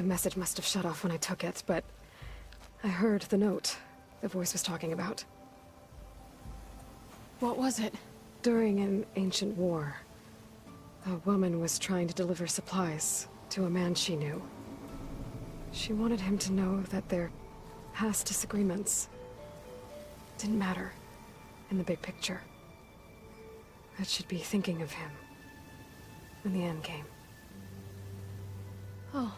The message must have shut off when I took it, but I heard the note the voice was talking about. What was it? During an ancient war, a woman was trying to deliver supplies to a man she knew. She wanted him to know that their past disagreements didn't matter in the big picture. That she'd be thinking of him when the end came. Oh.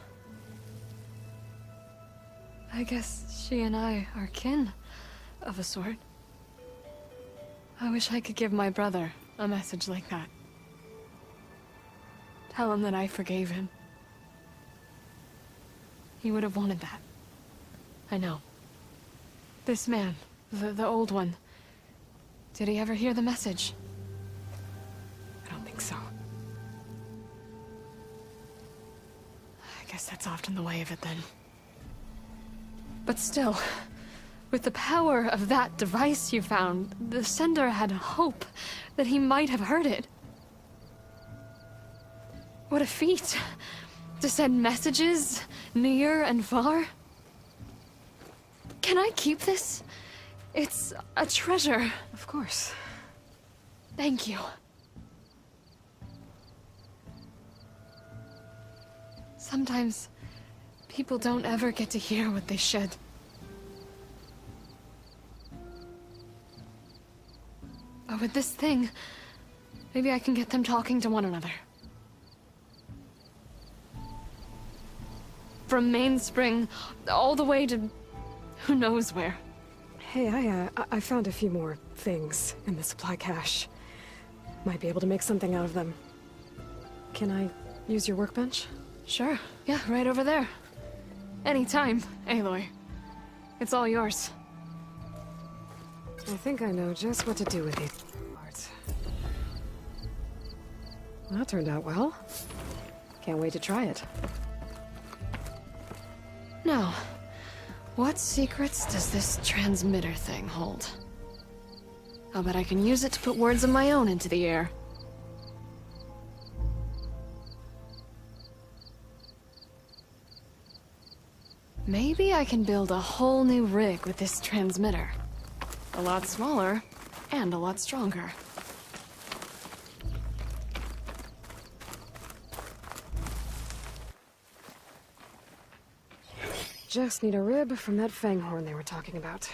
I guess she and I are kin, of a sort. I wish I could give my brother a message like that. Tell him that I forgave him. He would have wanted that. I know. This man, the old one, did he ever hear the message? I don't think so. I guess that's often the way of it then. But still, with the power of that device you found, the sender had hope that he might have heard it. What a feat! To send messages near and far. Can I keep this? It's a treasure. Of course. Thank you. Sometimes people don't ever get to hear what they should. But with this thing, maybe I can get them talking to one another. From Mainspring, all the way to who knows where. Hey, I found a few more things in the supply cache. Might be able to make something out of them. Can I use your workbench? Sure. Yeah, right over there. Anytime, Aloy. It's all yours. I think I know just what to do with these parts. Well, that turned out well. Can't wait to try it. Now, what secrets does this transmitter thing hold? I'll bet I can use it to put words of my own into the air. Maybe I can build a whole new rig with this transmitter. A lot smaller, and a lot stronger. Just need a rib from that fanghorn they were talking about.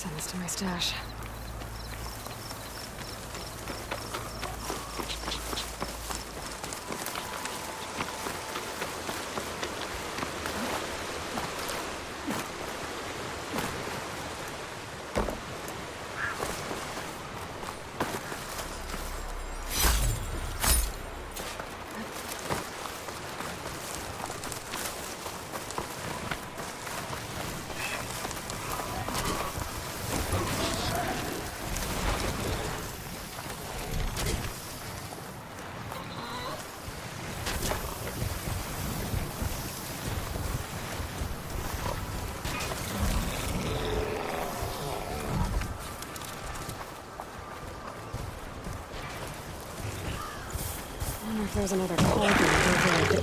Send this to my stash. I wonder if there's another cauldron over there.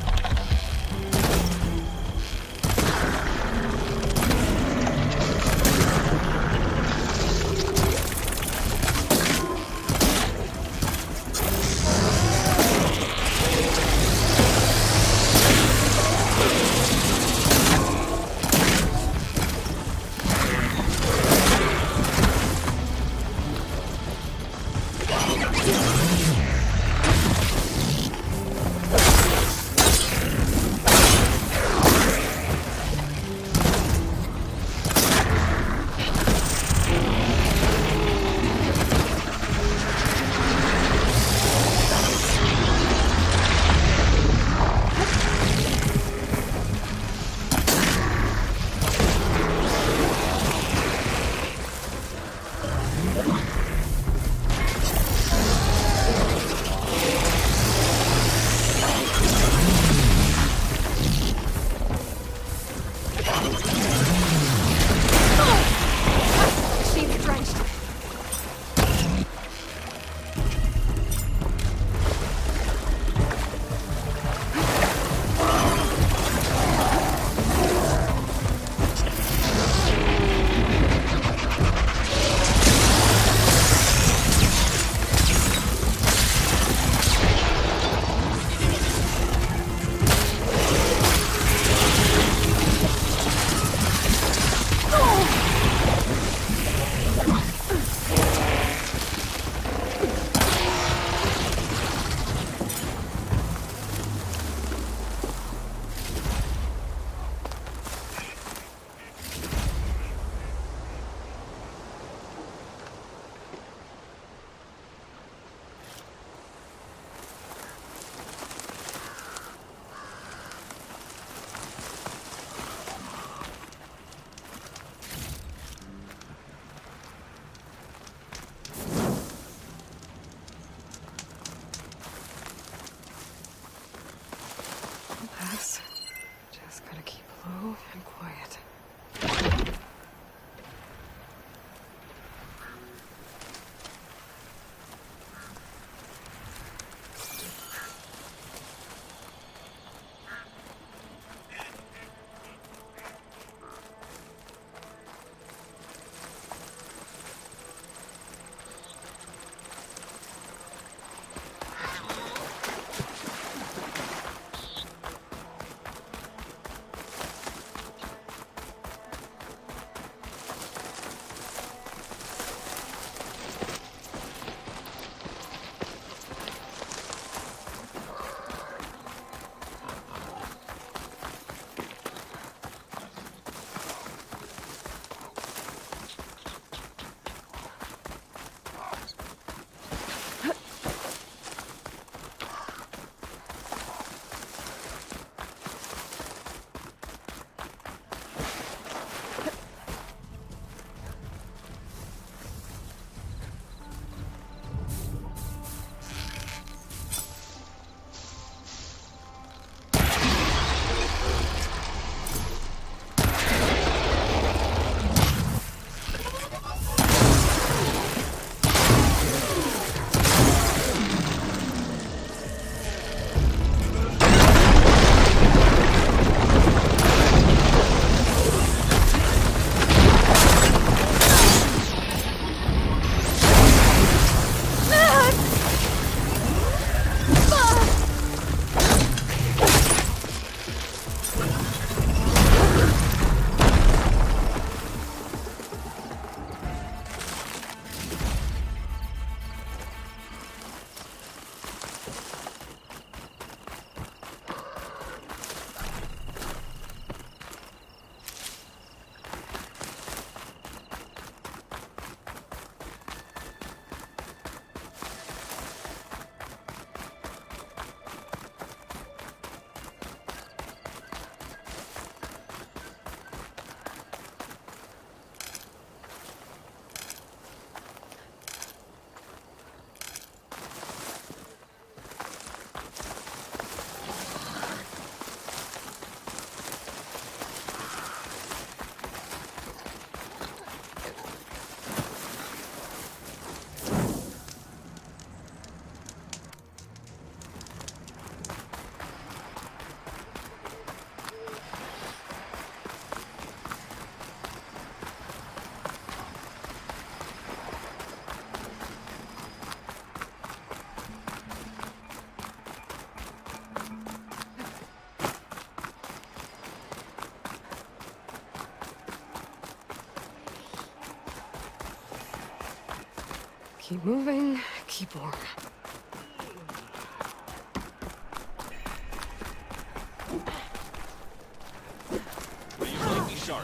Keep moving, keep warm.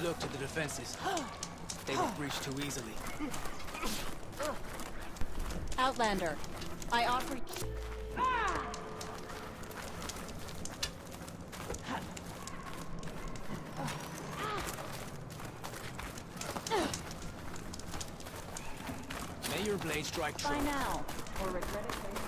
Look to the defenses. They were breached too easily. Outlander, I offer... May your blade strike true. By now, or regret it later.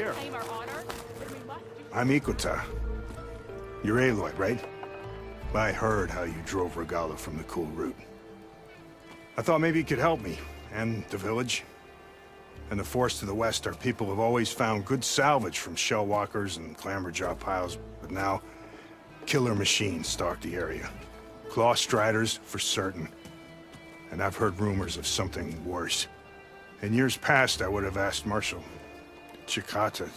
here? Claim our honor, then we must do I'm Ikota. You're Aloy, right? I heard how you drove Regala from the cool route. I thought maybe you could help me, and the village. And the forest to the west, our people have always found good salvage from shell walkers and clamberjaw piles, but now, killer machines stalk the area. Claw striders, for certain. And I've heard rumors of something worse. In years past, I would have asked Marshal Chikata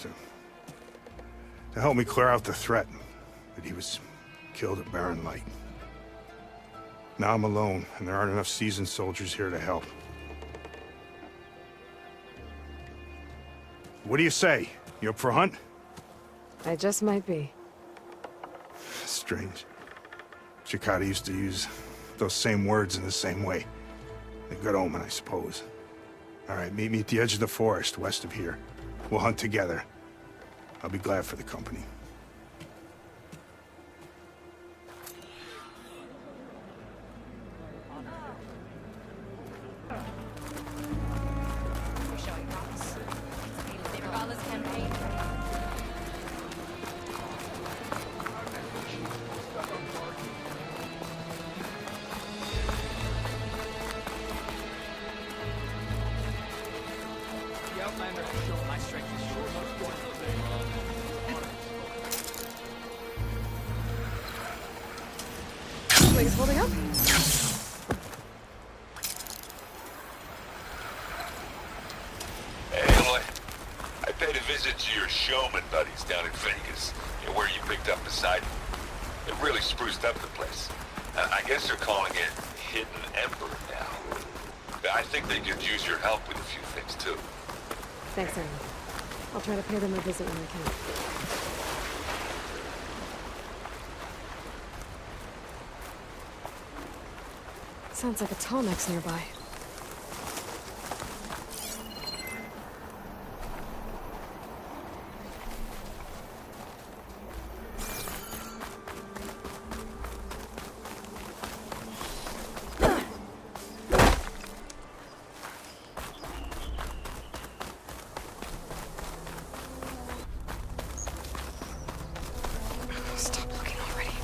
to help me clear out the threat, but he was killed at Barren Light. Now I'm alone, and there aren't enough seasoned soldiers here to help. What do you say? You up for a hunt? I just might be. Strange. Chikata used to use those same words in the same way. A good omen, I suppose. All right, meet me at the edge of the forest, west of here. We'll hunt together. I'll be glad for the company. we're showing promise. The Regala's campaign. The Outlander has shown my strength is sure much more Wings holding up? Hey, Aloy. I paid a visit to your showman buddies down in Vegas, where you picked up Poseidon. It really spruced up the place. I guess they're calling it Hidden Ember now. I think they could use your help with a few things, too. Thanks, Aaron. I'll try to pay them a visit when I can. Sounds like a Tallneck's nearby. Stop looking already.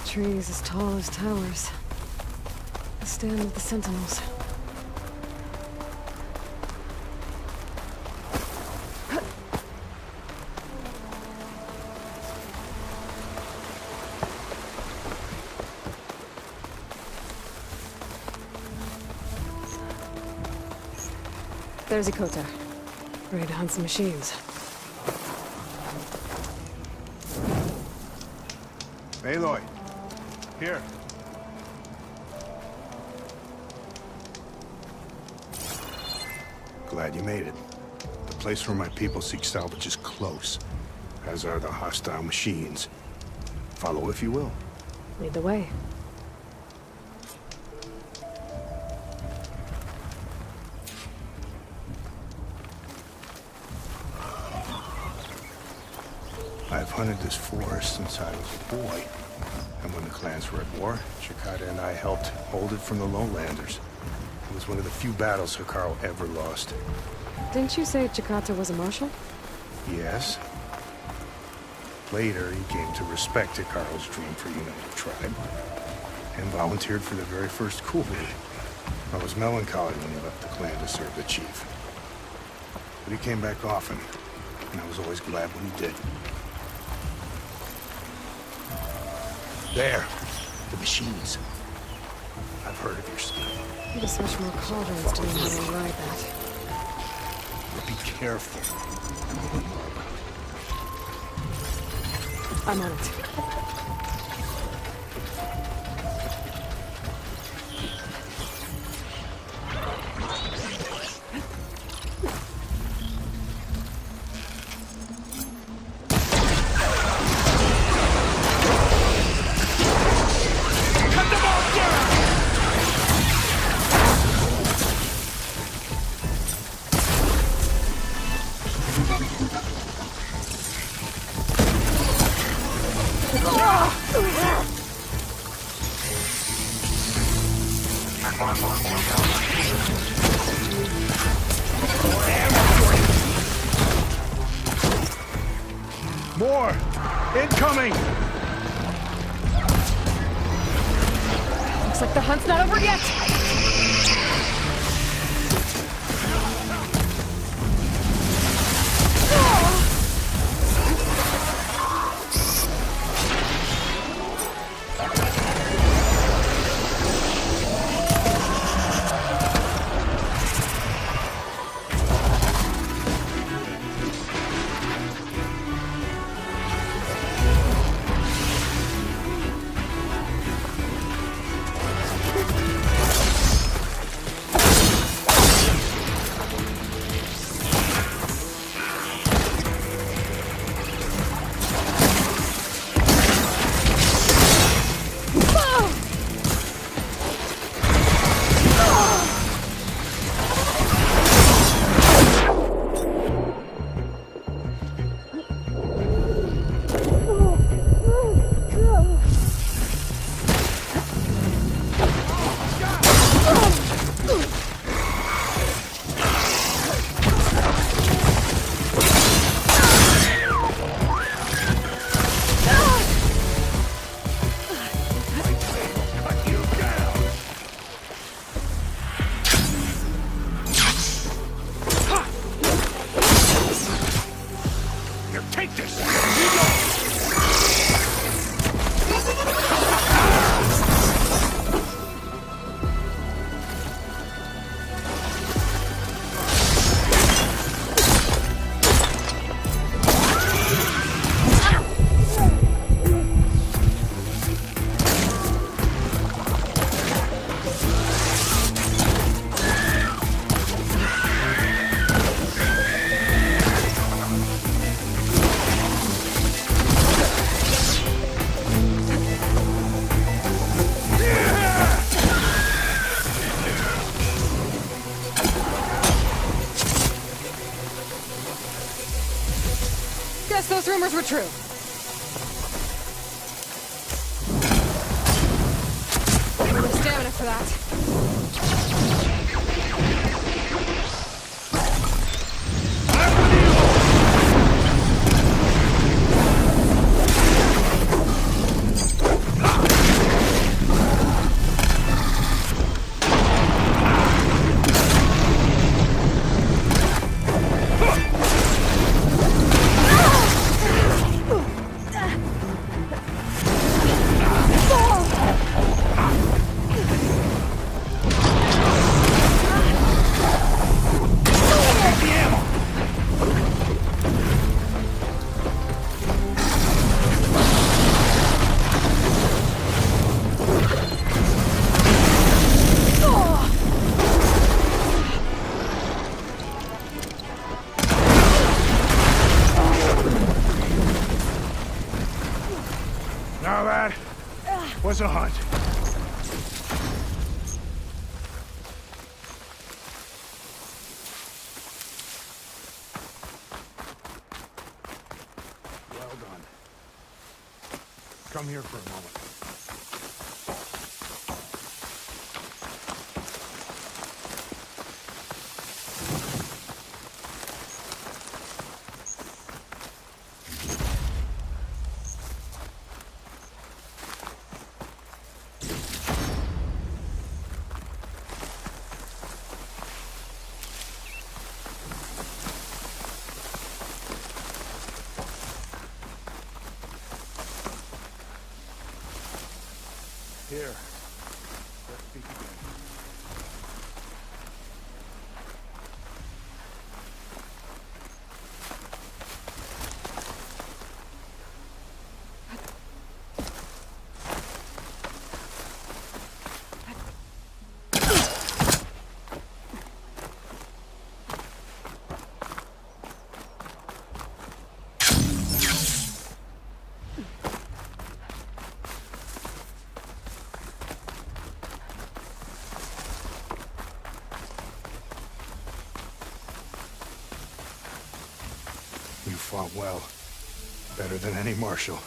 Trees as tall as towers. The stand of the Sentinels. There's Ikota. Ready to hunt some machines. Aloy. Here. Glad you made it. The place where my people seek salvage is close, as are the hostile machines. Follow if you will. Lead the way. I've hunted this forest since I was a boy. And when the clans were at war, Chikata and I helped hold it from the lowlanders. It was one of the few battles Hikaru ever lost. Didn't you say Chikata was a marshal? Yes. Later, he came to respect Hikaru's dream for United Tribe, and volunteered for the very first coup. I was melancholy when he left the clan to serve the chief. But he came back often, and I was always glad when he did. There, the machines. I've heard of your scheme. Need to switch more cauldrons to know how to ride that. But be careful. I'm on it. More! Incoming! Looks like the hunt's not over yet! Take this! Guess those rumors were true. No stamina for that. Now that was a hunt. Well done. Come here for a moment. Here. Let's speak again. You fought well. Better than any marshal.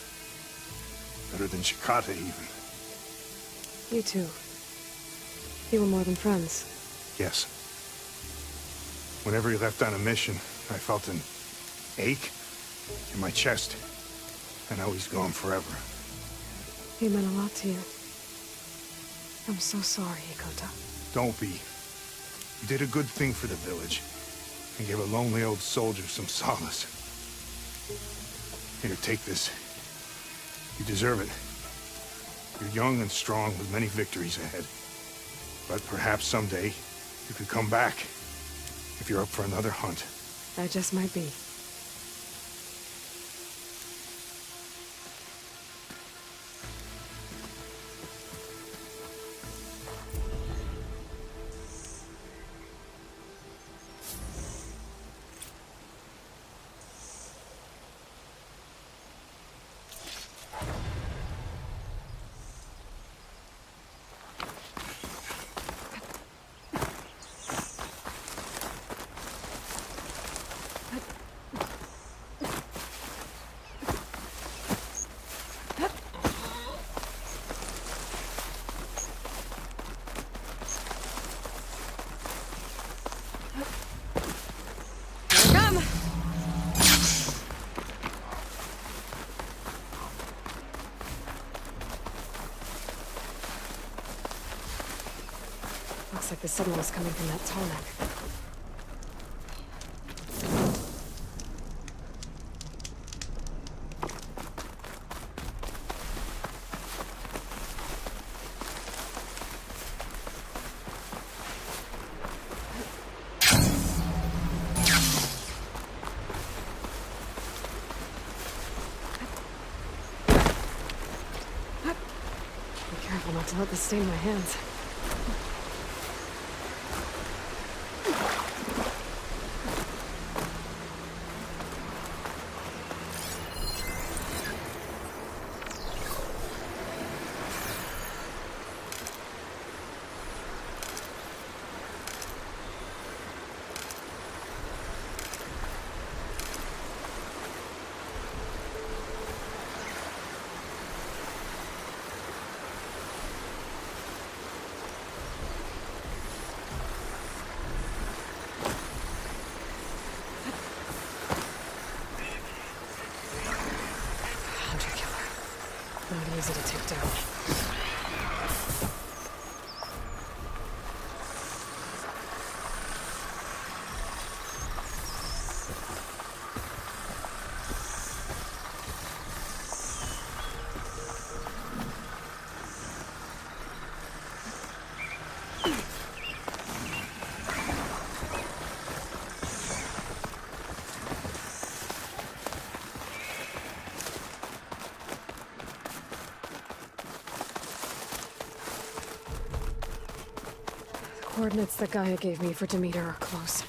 Better than Shikata, even. You too. You were more than friends. Yes. Whenever he left on a mission, I felt an ache in my chest. I know he's gone forever. He meant a lot to you. I'm so sorry, Hikota. Don't be. You did a good thing for the village, and gave a lonely old soldier some solace. Here, take this. You deserve it. You're young and strong with many victories ahead. But perhaps someday, you could come back. If you're up for another hunt. I just might be. Looks like the signal is coming from that Tallneck. Be careful not to let this stain my hands. Not easy to take down. Coordinates that Gaia gave me for Demeter are close.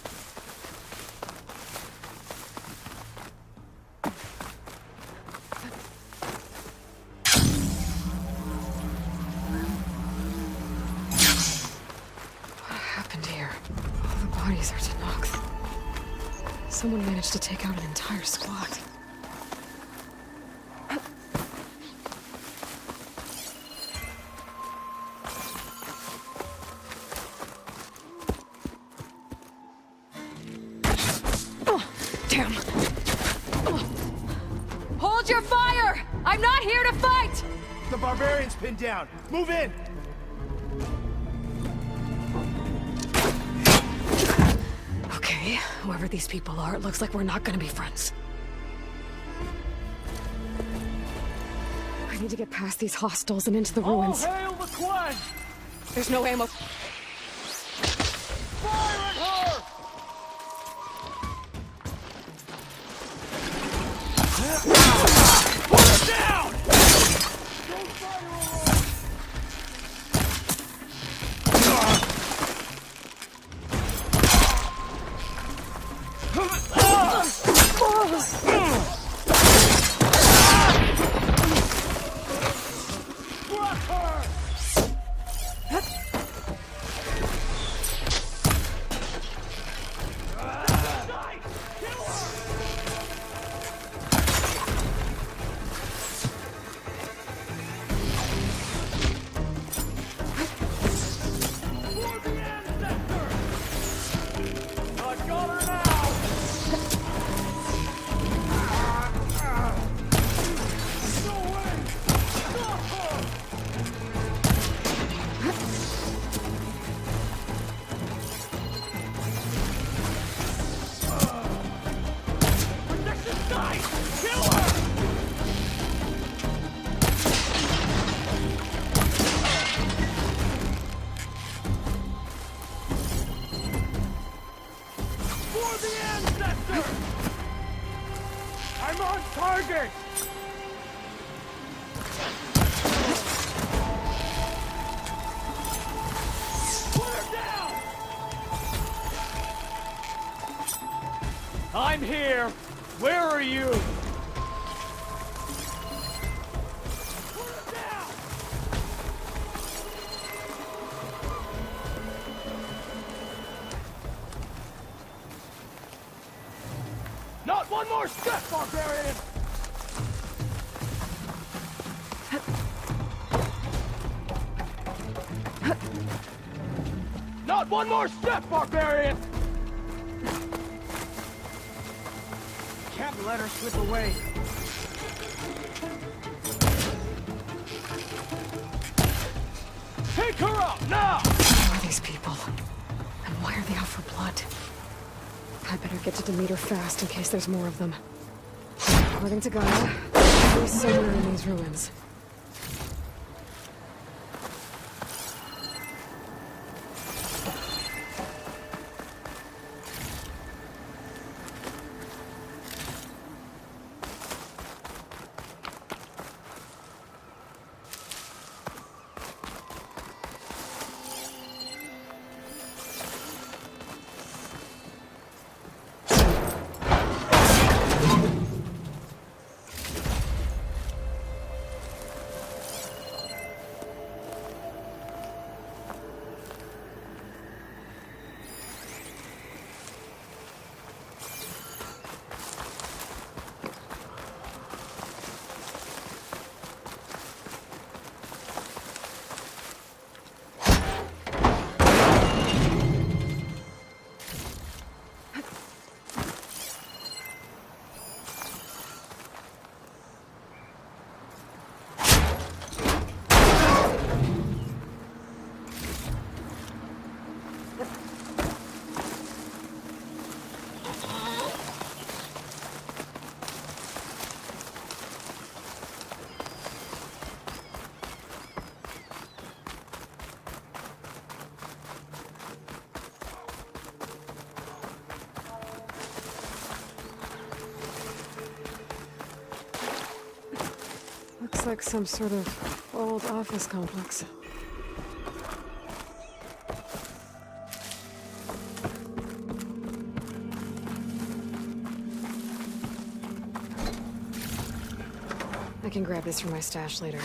What happened here? All the bodies are Tennoks. Someone managed to take out an entire squad. Damn! Hold your fire! I'm not here to fight! The barbarian's pinned down. Move in! Okay, whoever these people are, it looks like we're not gonna be friends. I need to get past these hostiles and into the ruins. All hail the Quen! There's no ammo. Fire at her! Put her down! Don't fire away! Block her! Faster! I'm on target! Put her down! I'm here! Where are you? Put her down! Not one more step, barbarian! Not one more step, barbarian! Can't let her slip away. Pick her up, now! Who are these people? And why are they out for blood? I better get to Demeter fast in case there's more of them. According to Gaia, he's somewhere in these ruins. Looks like some sort of old office complex. I can grab this from my stash later.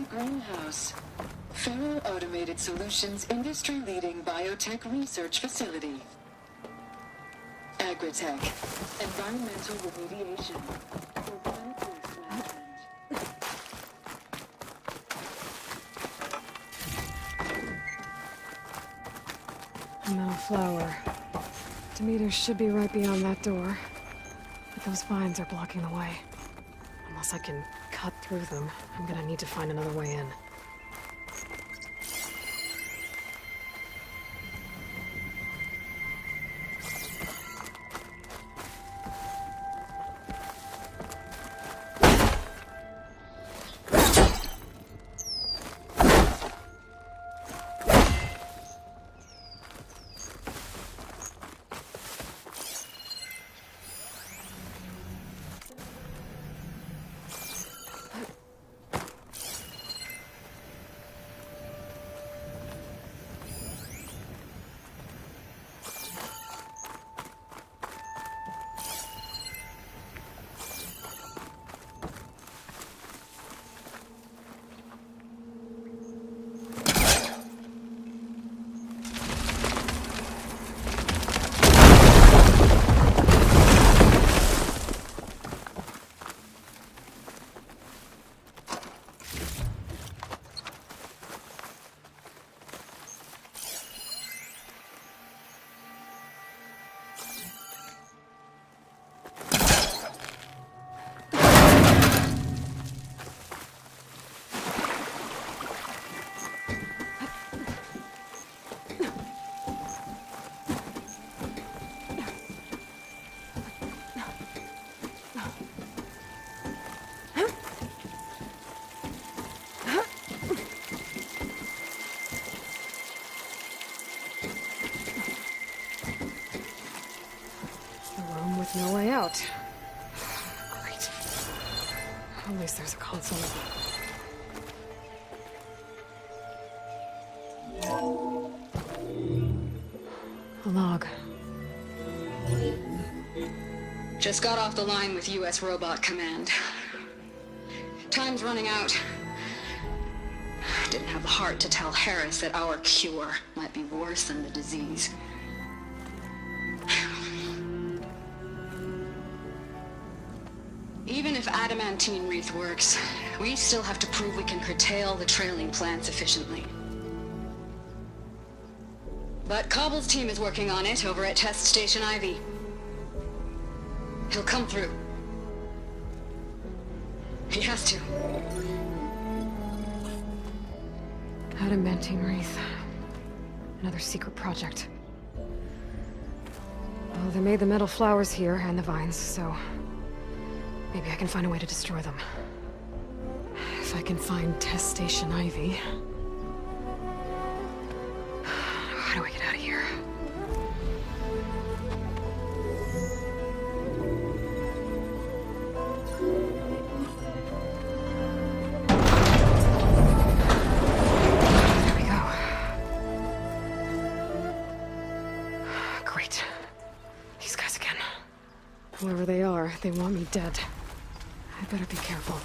Greenhouse. Faro Automated Solutions industry-leading biotech research facility. Agritech. Environmental remediation. Organic waste management. No flower. Demeter should be right beyond that door. But those vines are blocking the way. Unless I can cut through them, I'm gonna need to find another way in. No way out. Great. At least there's a console. A log. Just got off the line with U.S. Robot Command. Time's running out. Didn't have the heart to tell Harris that our cure might be worse than the disease. Even if adamantine wreath works, we still have to prove we can curtail the trailing plants efficiently. But Cobble's team is working on it over at Test Station Ivy. He'll come through. He has to. Adamantine wreath. Another secret project. Well, they made the metal flowers here and the vines, so maybe I can find a way to destroy them. If I can find Test Station Ivy. How do I get out of here? There we go. Great. These guys again. Whoever they are, they want me dead. I better be careful.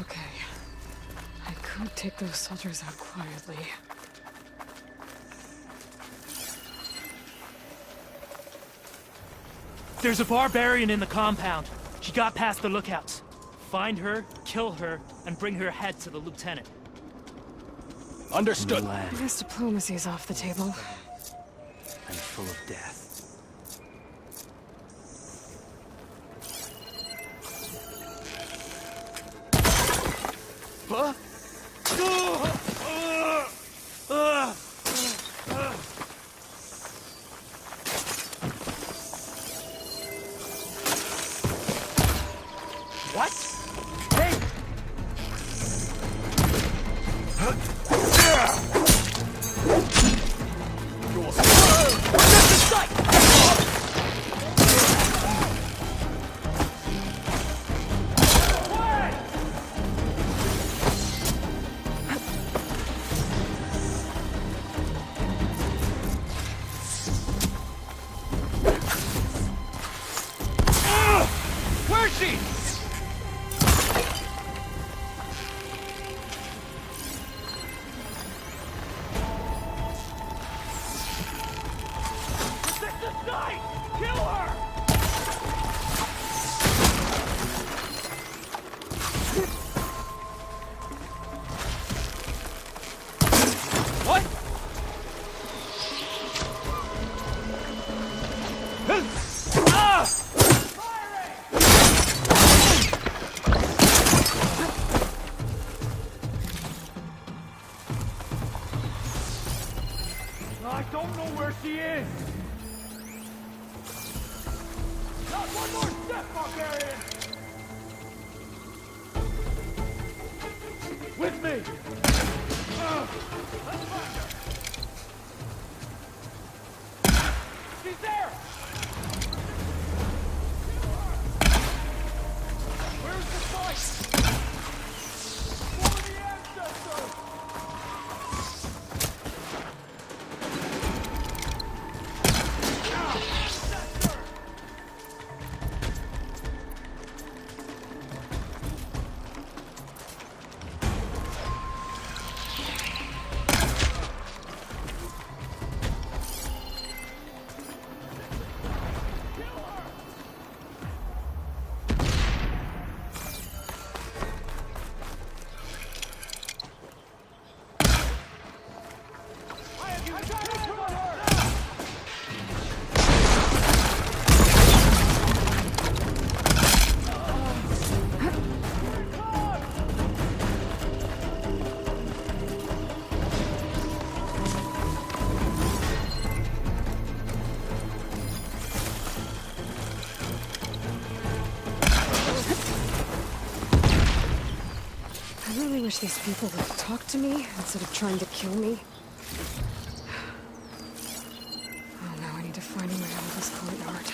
Okay. I could take those soldiers out quietly. There's a barbarian in the compound. She got past the lookouts. Find her, kill her, and bring her head to the lieutenant. Understood. I guess diplomacy's off the table. And full of death. Huh? What? Hey! Where's she? Kill her! What? Ah! I don't know where she is. Not one more step, barbarian! With me! Let's find her! She's there! Where's the fight? For the ancestors! I really wish these people would talk to me instead of trying to kill me. Oh no, I need to find a way out of this courtyard.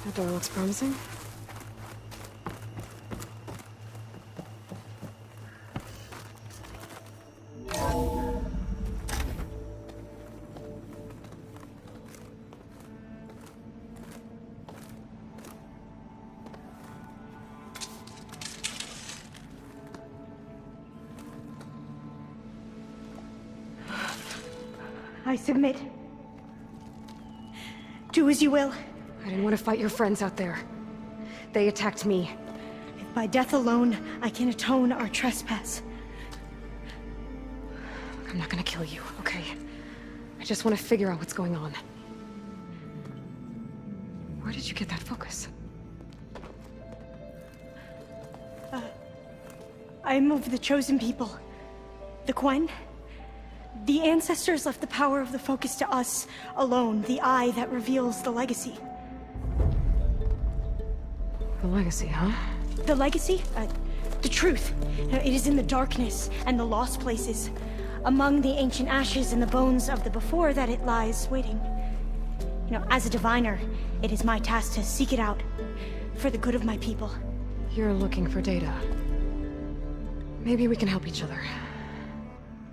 That door looks promising. I submit. Do as you will. I didn't want to fight your friends out there. They attacked me. If by death alone I can atone our trespass. I'm not gonna kill you, okay? I just want to figure out what's going on. Where did you get that focus? I am of the chosen people. The Quen. The ancestors left the power of the focus to us alone, the eye that reveals the legacy. The legacy, huh? The legacy? The truth. It is in the darkness and the lost places. Among the ancient ashes and the bones of the before that it lies waiting. As a diviner, it is my task to seek it out. For the good of my people. You're looking for data. Maybe we can help each other.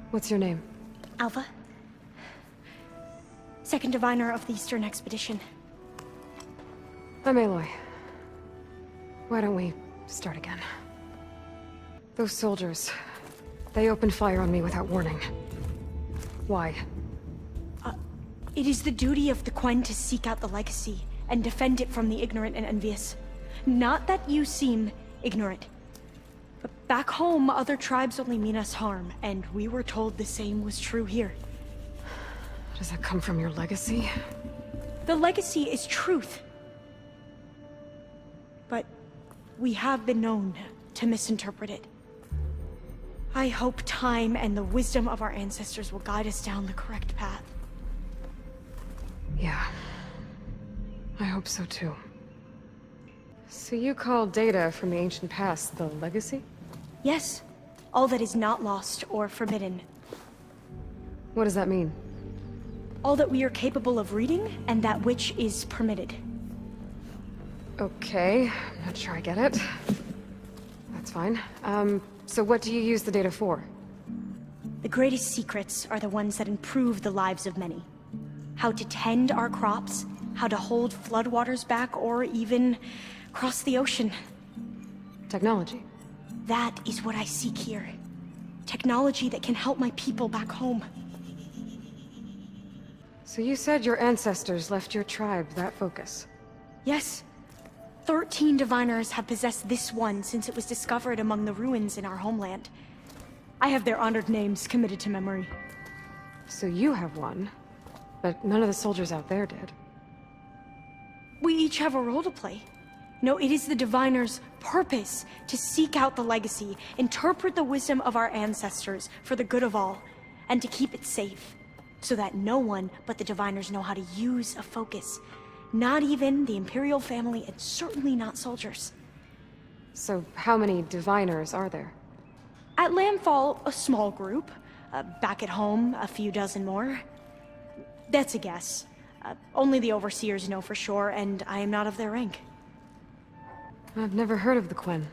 What's your name? Alva. Second diviner of the Eastern Expedition. I'm Aloy. Why don't we start again? Those soldiers, they opened fire on me without warning. Why? It is the duty of the Quen to seek out the legacy and defend it from the ignorant and envious. Not that you seem ignorant. But back home, other tribes only mean us harm, and we were told the same was true here. Does that come from your legacy? The legacy is truth. But we have been known to misinterpret it. I hope time and the wisdom of our ancestors will guide us down the correct path. Yeah. I hope so too. So you call data from the ancient past the legacy? Yes. All that is not lost or forbidden. What does that mean? All that we are capable of reading, and that which is permitted. Okay, I'm not sure I get it. That's fine. So what do you use the data for? The greatest secrets are the ones that improve the lives of many. How to tend our crops, how to hold floodwaters back, or even cross the ocean. Technology. That is what I seek here. Technology that can help my people back home. So you said your ancestors left your tribe that focus? Yes. 13 diviners have possessed this one since it was discovered among the ruins in our homeland. I have their honored names committed to memory. So you have one, but none of the soldiers out there did. We each have a role to play. No, it is the diviner's purpose to seek out the legacy, interpret the wisdom of our ancestors for the good of all, and to keep it safe, so that no one but the diviners know how to use a focus. Not even the Imperial family, and certainly not soldiers. So how many diviners are there? At Landfall, a small group. Back at home, a few dozen more. That's a guess. Only the Overseers know for sure, and I am not of their rank. I've never heard of the Quen.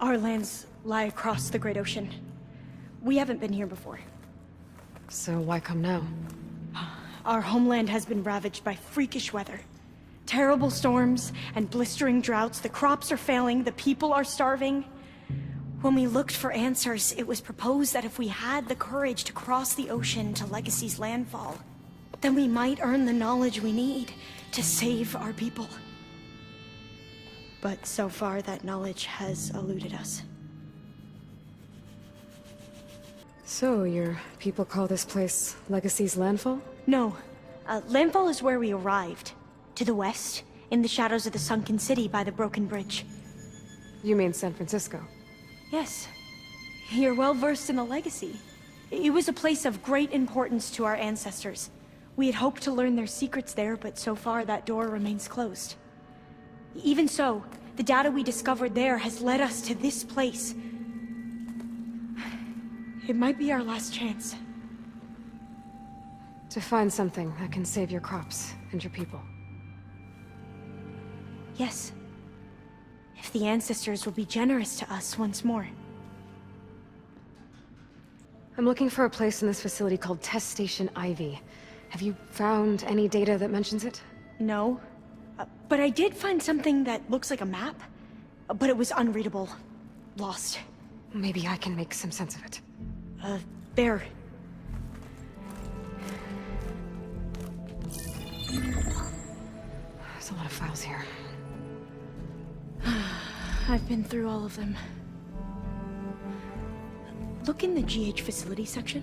Our lands lie across the Great Ocean. We haven't been here before. So why come now? Our homeland has been ravaged by freakish weather. Terrible storms and blistering droughts. The crops are failing, the people are starving. When we looked for answers, it was proposed that if we had the courage to cross the ocean to Legacy's landfall, then we might earn the knowledge we need to save our people. But so far, that knowledge has eluded us. So, your people call this place Legacy's landfall? No. Landfall is where we arrived. To the west, in the shadows of the sunken city by the broken bridge. You mean San Francisco? Yes. You're well versed in the Legacy. It was a place of great importance to our ancestors. We had hoped to learn their secrets there, but so far that door remains closed. Even so, the data we discovered there has led us to this place. It might be our last chance. To find something that can save your crops and your people. Yes. If the ancestors will be generous to us once more. I'm looking for a place in this facility called Test Station Ivy. Have you found any data that mentions it? No. But I did find something that looks like a map. But it was unreadable. Lost. Maybe I can make some sense of it. There. There's a lot of files here. I've been through all of them. Look in the GH facility section.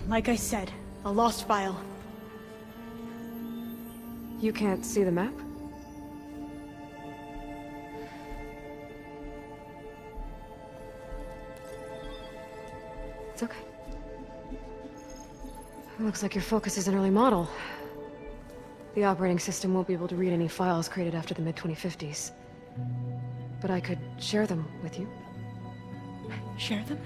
Like I said, a lost file. You can't see the map? It's okay. It looks like your focus is an early model. The operating system won't be able to read any files created after the mid-2050s. But I could share them with you. Share them?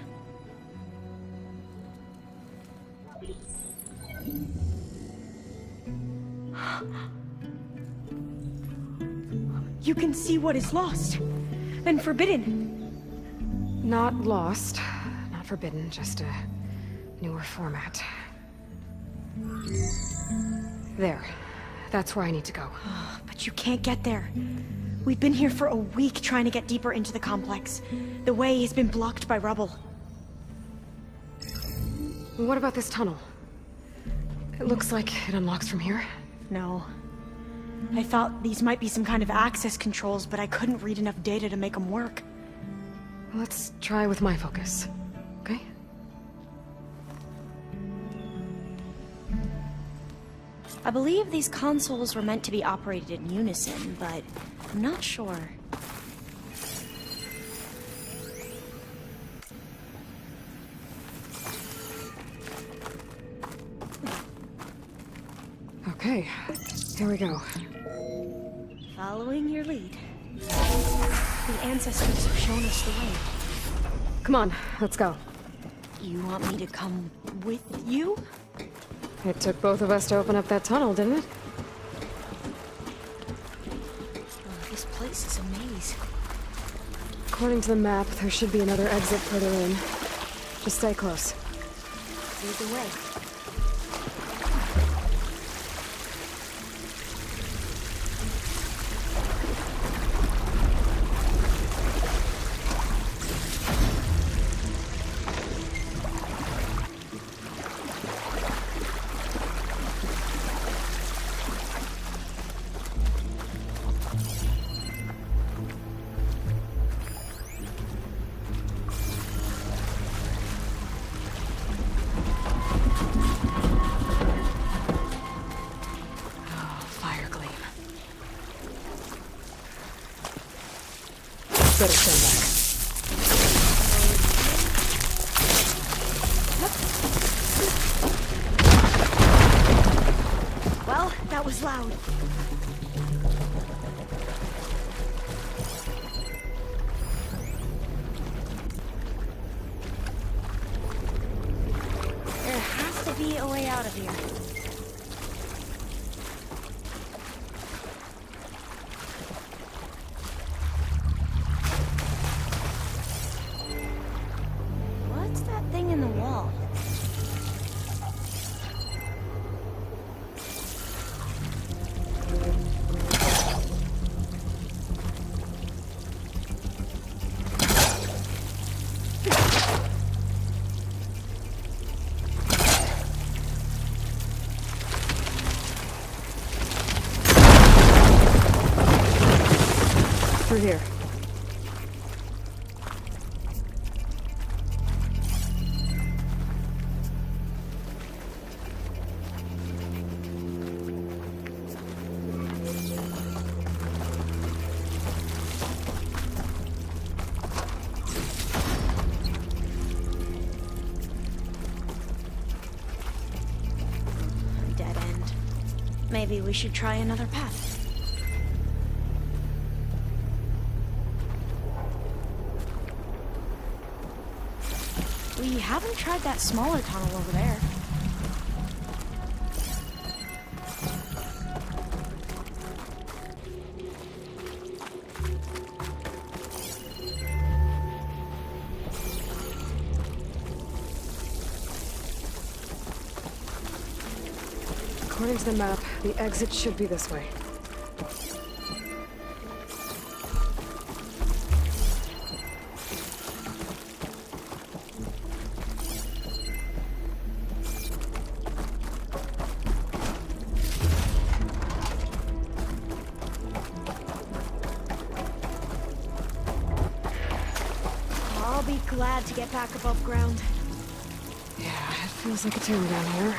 You can see what is lost. And forbidden. Not lost. Not forbidden, just a newer format. There. That's where I need to go. But you can't get there. We've been here for a week trying to get deeper into the complex. The way has been blocked by rubble. What about this tunnel? It looks like it unlocks from here. No. I thought these might be some kind of access controls, but I couldn't read enough data to make them work. Let's try with my focus, okay? I believe these consoles were meant to be operated in unison, but I'm not sure. Okay, here we go. Following your lead. The ancestors have shown us the way. Come on, let's go. You want me to come with you? It took both of us to open up that tunnel, didn't it? Oh, this place is a maze. According to the map, there should be another exit further in. Just stay close. Lead the way. Better stand back. Well, that was loud. There has to be a way out of here. through here. Dead end. Maybe we should try another path. We haven't tried that smaller tunnel over there. According to the map, the exit should be this way. I'll be glad to get back above ground. Yeah, it feels like a tomb down here.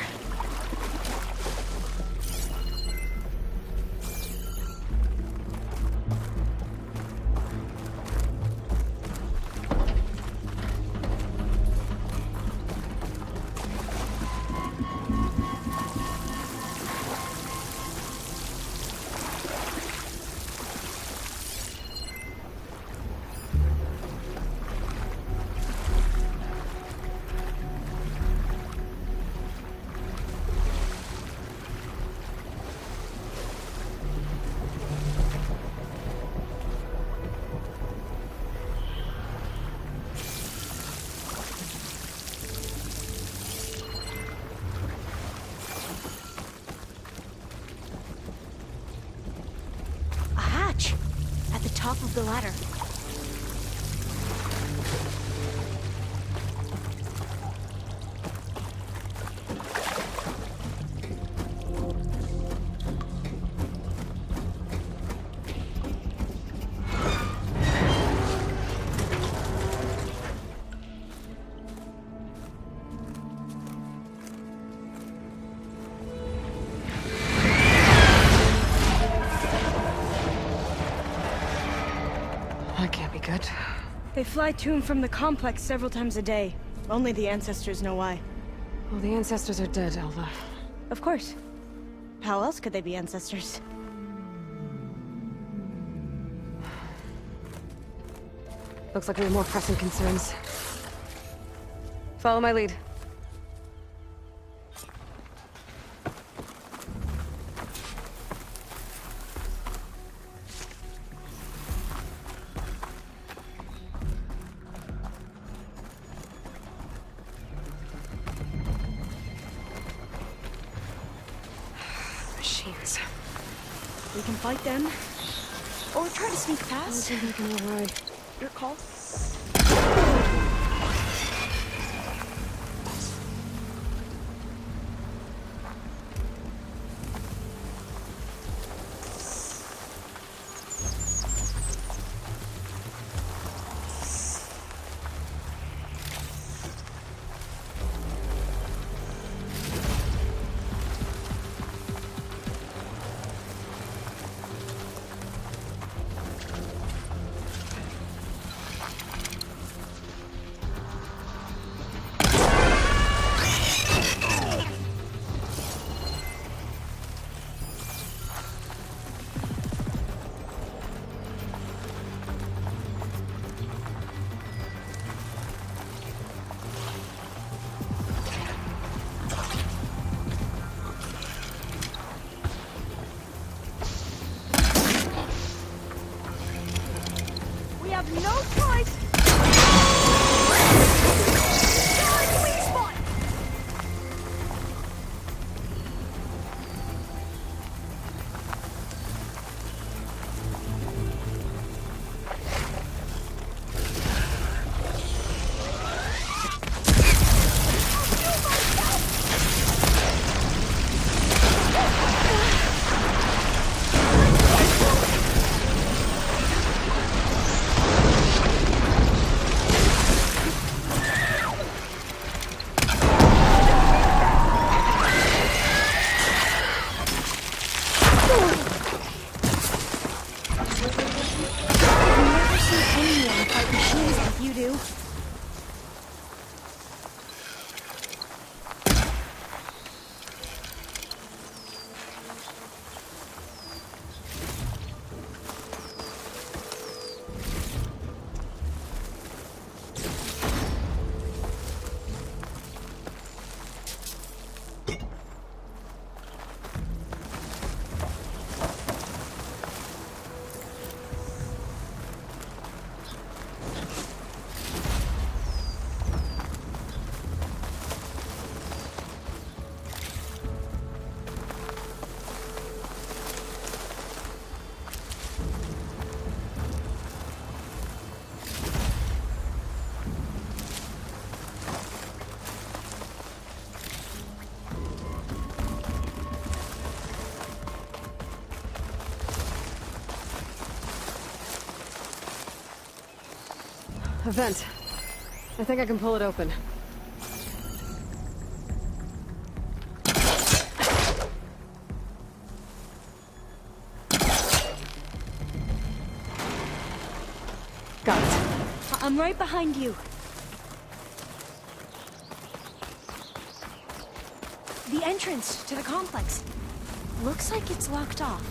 A hatch! At the top of the ladder. That can't be good. They fly to and from the complex several times a day. Only the ancestors know why. Well, the ancestors are dead, Elva. Of course. How else could they be ancestors? Looks like we have more pressing concerns. Follow my lead. Machines. We can fight them. Or try to sneak past. I don't think I can override. Your call. We have no choice. Sweet spot. a vent. I think I can pull it open. Got it. I'm right behind you. The entrance to the complex. Looks like it's locked off.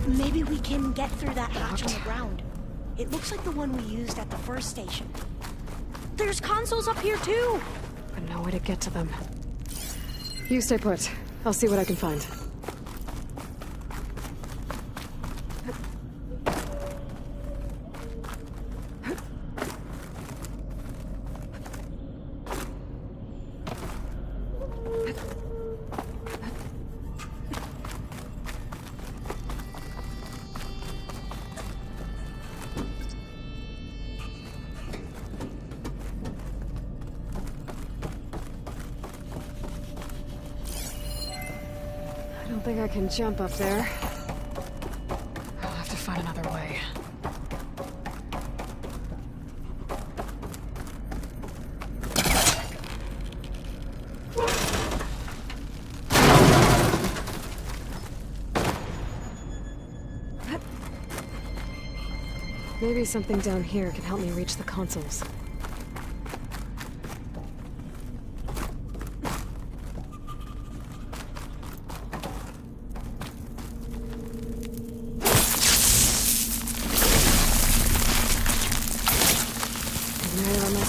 Maybe we can get through that hatch on the ground. It looks like the one we used at the first station. There's consoles up here too! But no way to get to them. You stay put. I'll see what I can find. I don't think I can jump up there. I'll have to find another way. Maybe something down here can help me reach the consoles.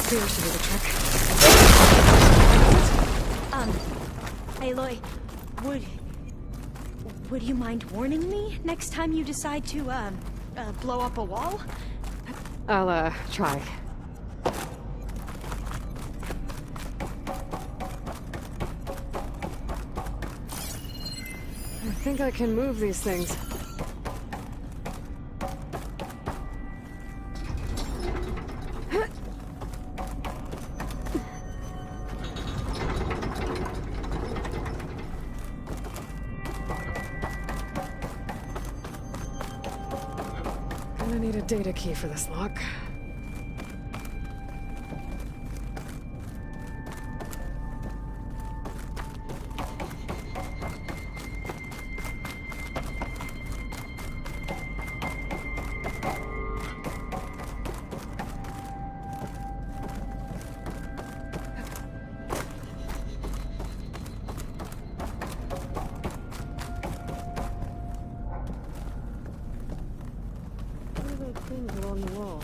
Should do the trick. Aloy, would you mind warning me next time you decide to, blow up a wall? I'll, try. I think I can move these things. I need a data key for this lock. Things along the wall.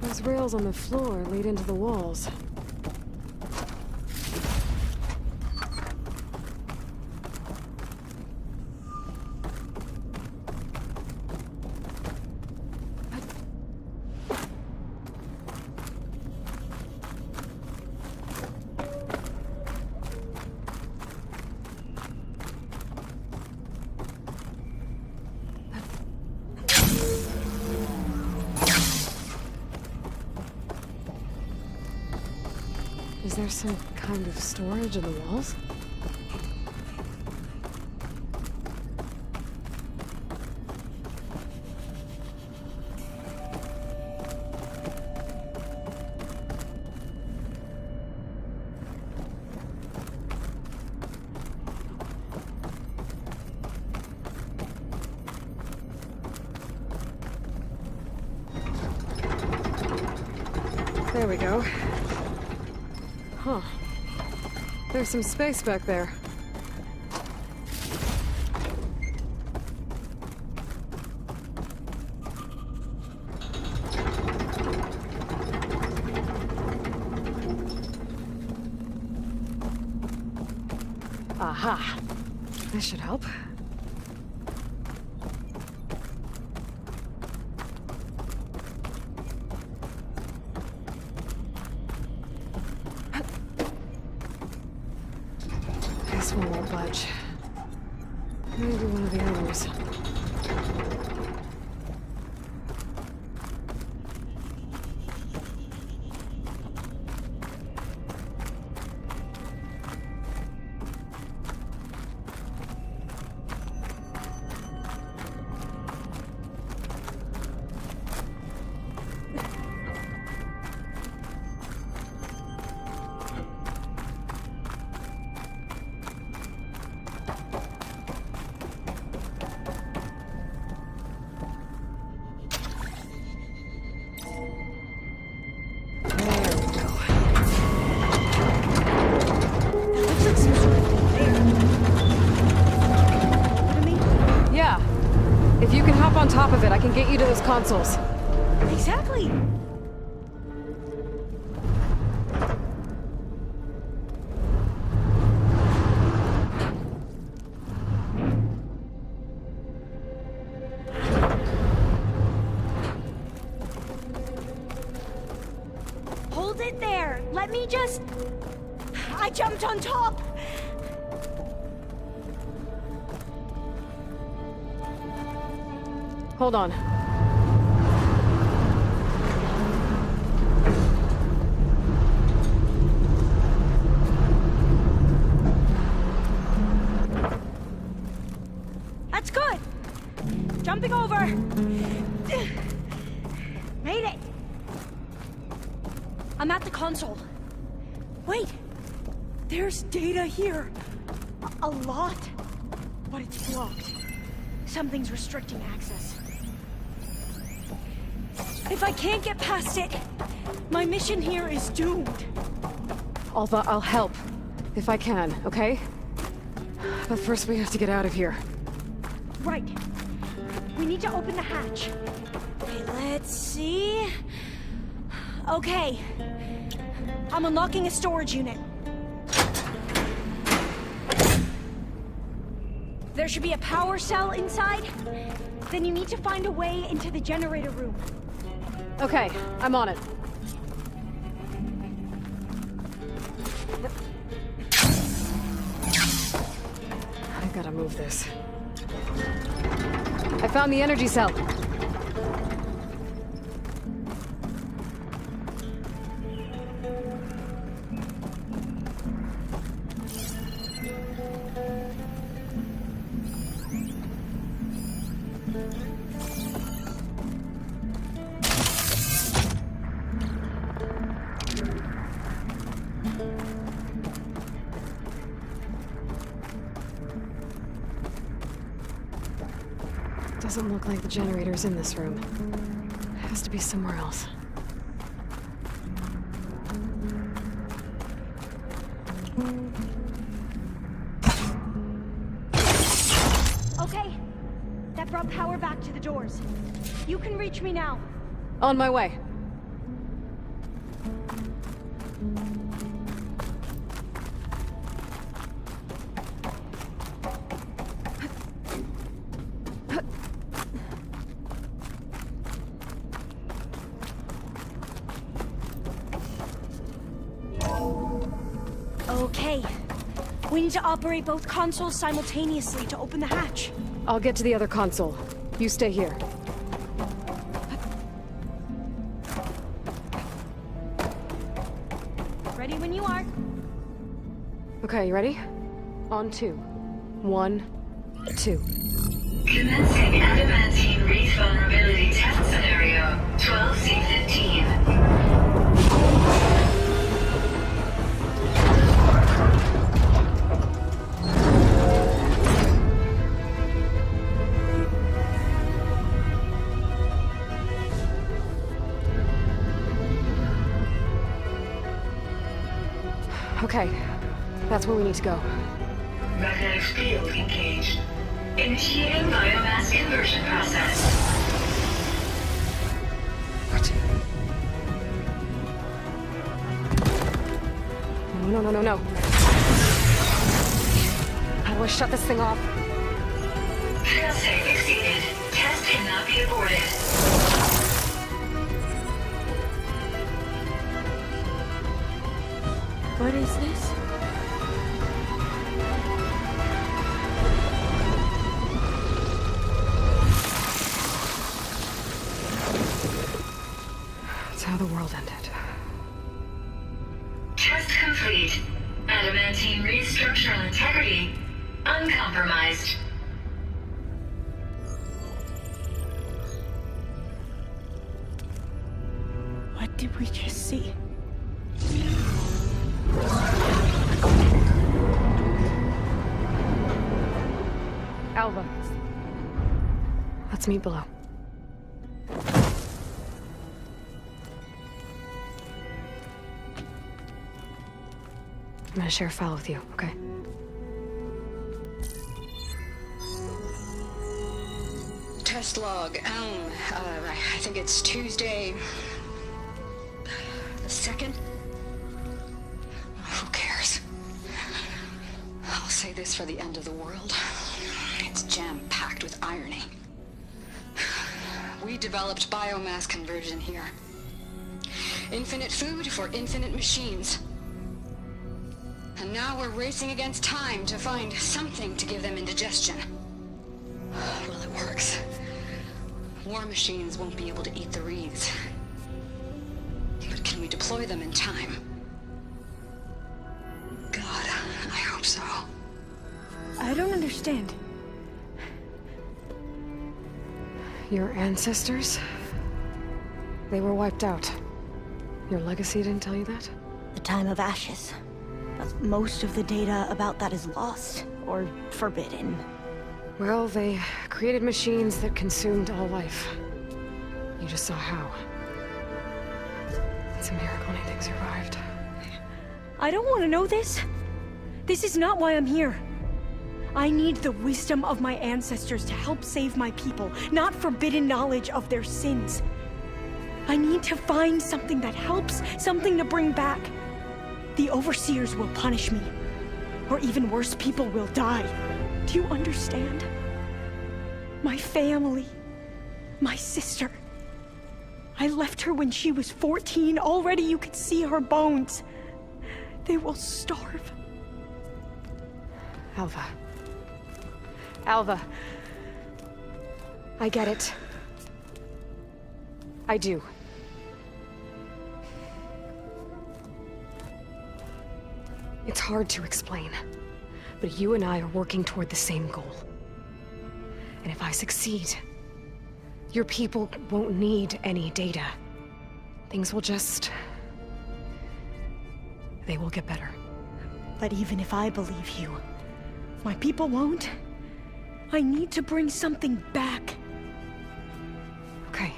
Those rails on the floor lead into the walls. Is there some kind of storage in the walls? There we go. Huh. There's some space back there. Aha. This should help. This one won't budge. Maybe one of the others. On top of it, I can get you to those consoles. Exactly. Hold it there. Let me just... I jumped on top. Hold on. That's good. Jumping over. Made it. I'm at the console. Wait. There's data here. A lot. But it's blocked. Something's restricting access. If I can't get past it, my mission here is doomed. Alva, I'll help. If I can, okay? But first we have to get out of here. Right. We need to open the hatch. Okay, let's see... Okay. I'm unlocking a storage unit. There should be a power cell inside. Then you need to find a way into the generator room. Okay, I'm on it. I gotta move this. I found the energy cell. Doesn't look like the generator's in this room. It has to be somewhere else. Okay. That brought power back to the doors. You can reach me now. On my way. Okay. We need to operate both consoles simultaneously to open the hatch. I'll get to the other console. You stay here. Ready when you are. Okay, you ready? On 2. 1, 2. Commencing adamantine wreath vulnerability test scenario 12C15. Okay, that's where we need to go. Magnetic field engaged. Initiating biomass conversion process. No. How do I shut this thing off? Failsafe exceeded. Test cannot be aborted. What is this? It's how the world ended. Test complete. Adamantine read structural integrity uncompromised. What did we just see? Alva. Let's meet below. I'm gonna share a file with you, okay? Test log, I think it's Tuesday the 2nd? Who cares? I'll say this for the end of the world. It's jam-packed with irony. We developed biomass conversion here. Infinite food for infinite machines. And now we're racing against time to find something to give them indigestion. Well, it works. War machines won't be able to eat the wreaths. But can we deploy them in time? God, I hope so. I don't understand. Your ancestors? They were wiped out. Your legacy didn't tell you that? The time of ashes. But most of the data about that is lost, or forbidden. Well, they created machines that consumed all life. You just saw how. It's a miracle anything survived. I don't want to know this. This is not why I'm here. I need the wisdom of my ancestors to help save my people, not forbidden knowledge of their sins. I need to find something that helps, something to bring back. The Overseers will punish me. Or even worse, people will die. Do you understand? My family. My sister. I left her when she was 14. Already you could see her bones. They will starve. Alva. Alva. I get it. I do. It's hard to explain, but you and I are working toward the same goal. And if I succeed, your people won't need any data. Things will just... they will get better. But even if I believe you, my people won't. I need to bring something back. Okay.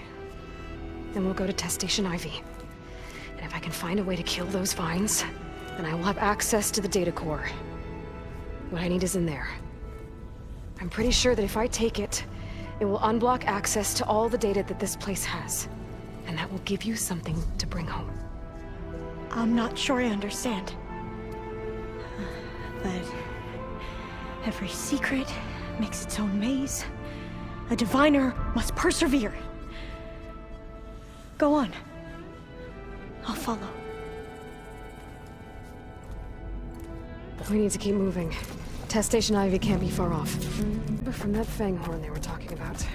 Then we'll go to Test Station Ivy. And if I can find a way to kill those vines, then I will have access to the data core. What I need is in there. I'm pretty sure that if I take it, it will unblock access to all the data that this place has. And that will give you something to bring home. I'm not sure I understand. But every secret makes its own maze. A diviner must persevere. Go on. I'll follow. We need to keep moving. Test Station Ivy can't be far off. But from that fang horn they were talking about.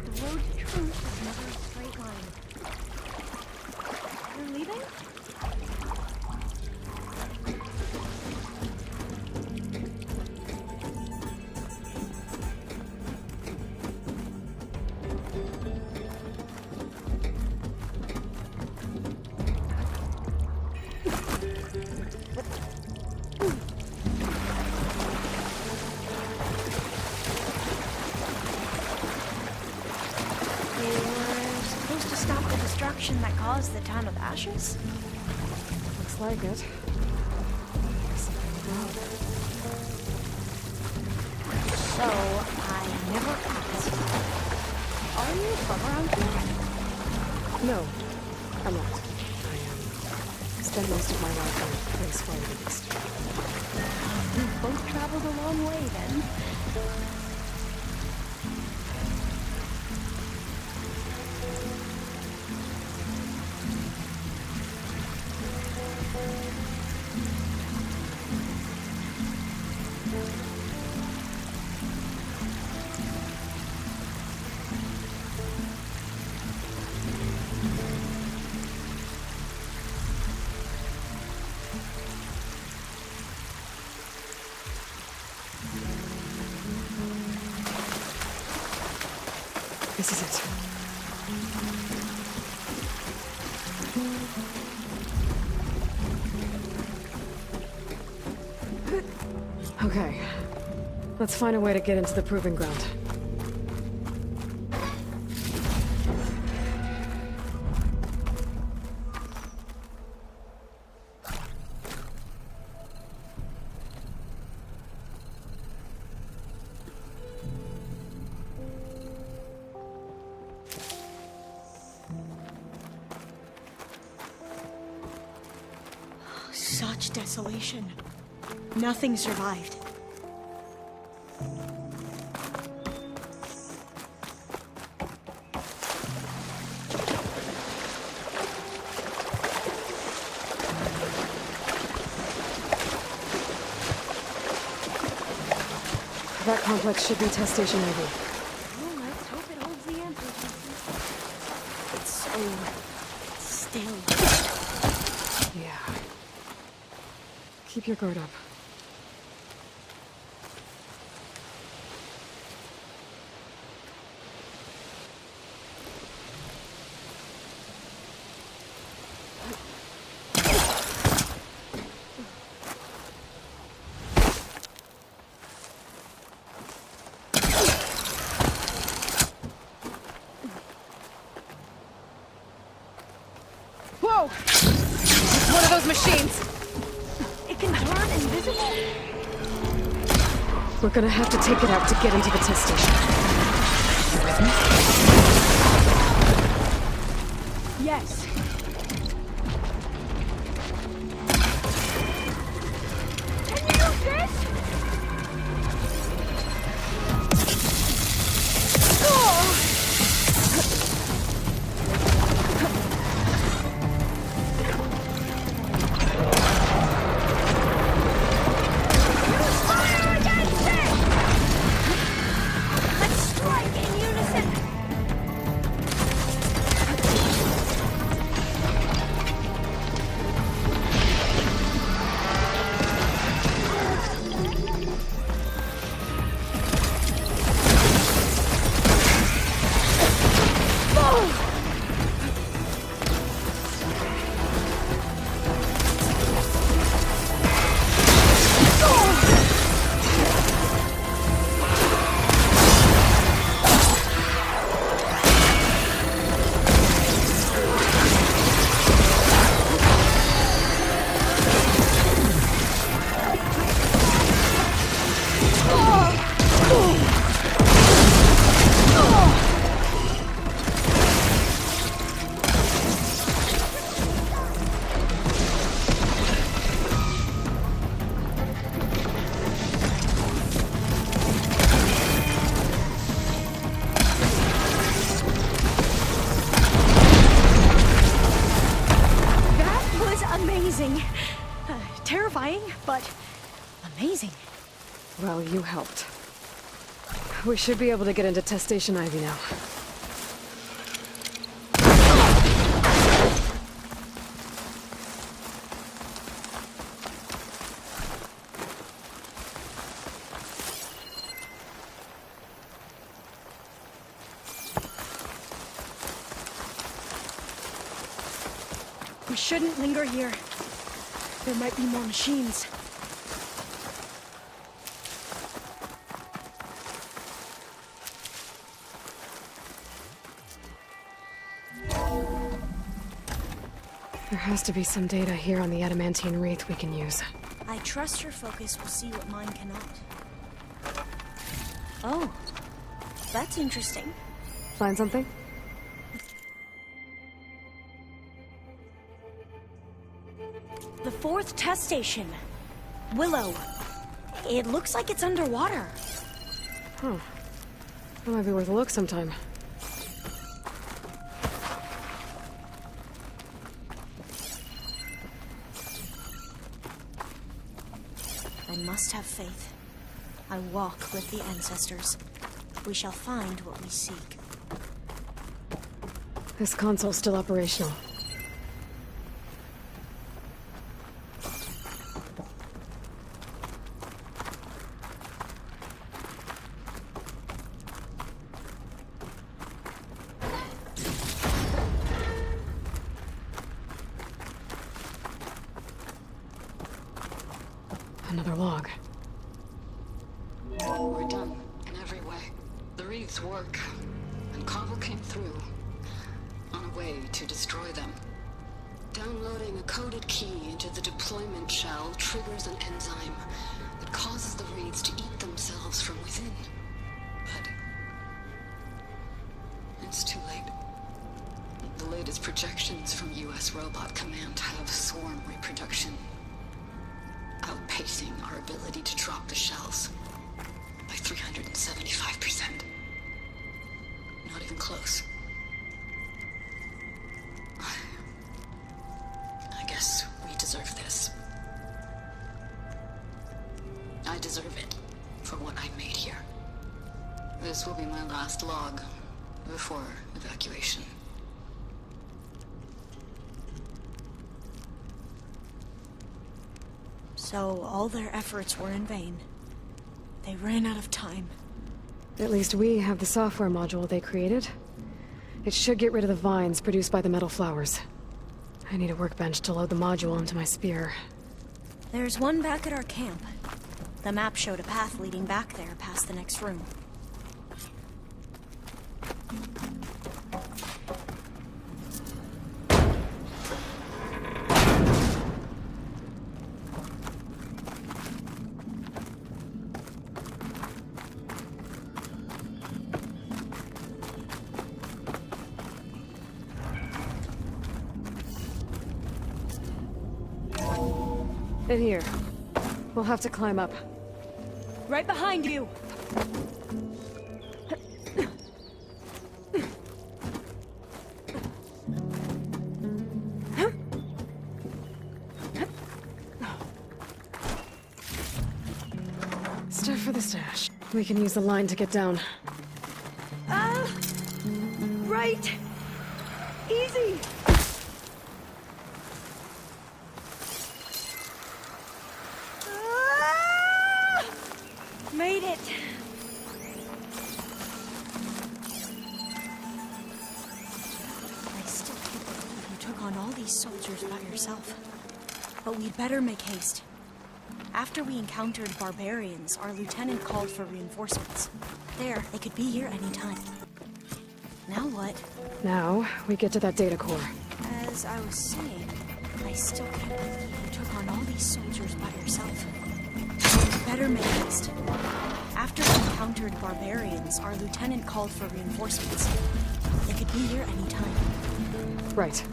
The road to truth is never a straight line. You're leaving? that caused the Town of Ashes? Looks like it. Something wrong. So, I never asked. Are you from around here? No, I'm not. I spent most of my life in a place far east. We both traveled a long way then. This is it. Okay. Let's find a way to get into the proving ground. Such desolation. Nothing survived. That complex should be test station Ivy. Well, let's hope it holds the answers. It's so still. Yeah. Keep your guard up. Whoa! It's one of those machines! It can turn invisible? We're gonna have to take it out to get into the test station. Yes. Can you use this? Terrifying, but amazing. Well, you helped. We should be able to get into test station Ivy now. We shouldn't linger here. There might be more machines. There has to be some data here on the adamantine wraith we can use. I trust your focus will see what mine cannot. Oh, that's interesting. Find something? The 4th test station. Willow. It looks like it's underwater. Huh. That might be worth a look sometime. I must have faith. I walk with the ancestors. We shall find what we seek. This console's still operational. Another log. We're done, in every way. The Wreaths work, and Cobble came through, on a way to destroy them. Downloading a coded key into the deployment shell triggers an enzyme that causes the Wreaths to eat themselves from within. But it's too late. The latest projections from U.S. Robot Command have swarm reproduction, outpacing our ability to drop the shells by 375%. Not even close. I guess we deserve this. I deserve it for what I made here. This will be my last log before evacuation. So all their efforts were in vain. They ran out of time. At least we have the software module they created. It should get rid of the vines produced by the metal flowers. I need a workbench to load the module onto my spear. There's one back at our camp. The map showed a path leading back there past the next room. In here. We'll have to climb up. Right behind you! Stuff for the stash. We can use the line to get down. Right! Easy! Made it! I still can't believe you took on all these soldiers by yourself. But we'd better make haste. After we encountered barbarians, our lieutenant called for reinforcements. They could be here anytime. Now what? Now, we get to that data core. As I was saying, I still can't believe you took on all these soldiers by yourself. We'd better make haste. After we encountered barbarians, our lieutenant called for reinforcements. They could be here anytime. Right.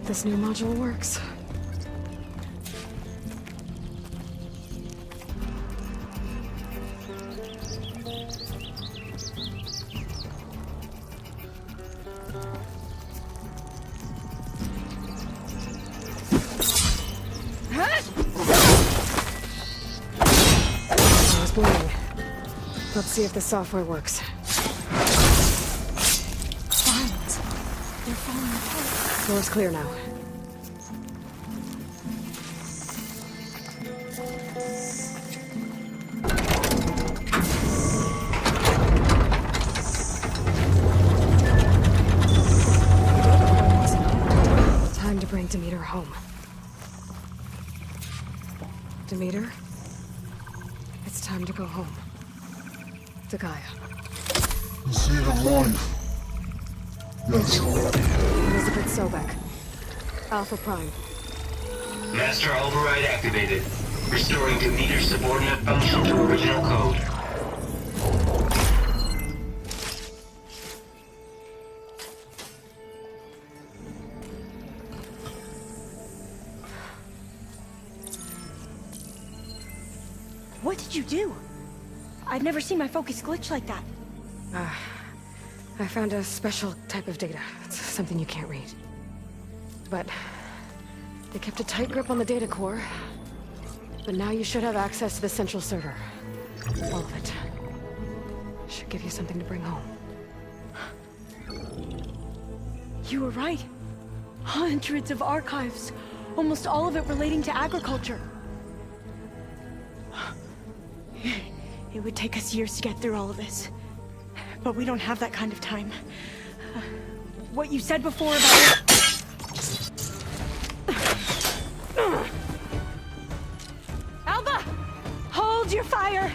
hope this new module works. I was bleeding. Let's see if the software works. Vines. They're falling apart. Floor's clear now. Time to bring Demeter home. Demeter? It's time to go home. To Gaia. The seed of life. That's right. Elizabeth Sobek. Alpha Prime. Master override activated. Restoring Demeter's subordinate function to original code. What did you do? I've never seen my focus glitch like that. I found a special type of data. It's something you can't read. But they kept a tight grip on the data core. But now you should have access to the central server. All of it. Should give you something to bring home. You were right. Hundreds of archives. Almost all of it relating to agriculture. It would take us years to get through all of this. But we don't have that kind of time. What you said before about... Alba! Hold your fire!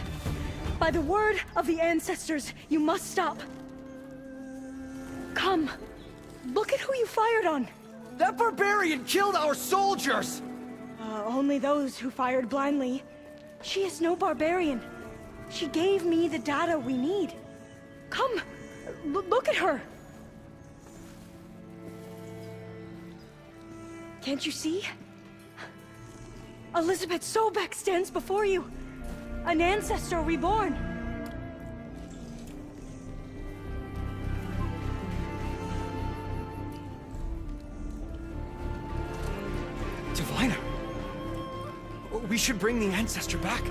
By the word of the ancestors, you must stop. Come. Look at who you fired on. That barbarian killed our soldiers! Only those who fired blindly. She is no barbarian. She gave me the data we need. Come, look at her. Can't you see? Elizabeth Sobek stands before you. An ancestor reborn. Diviner! We should bring the Ancestor back.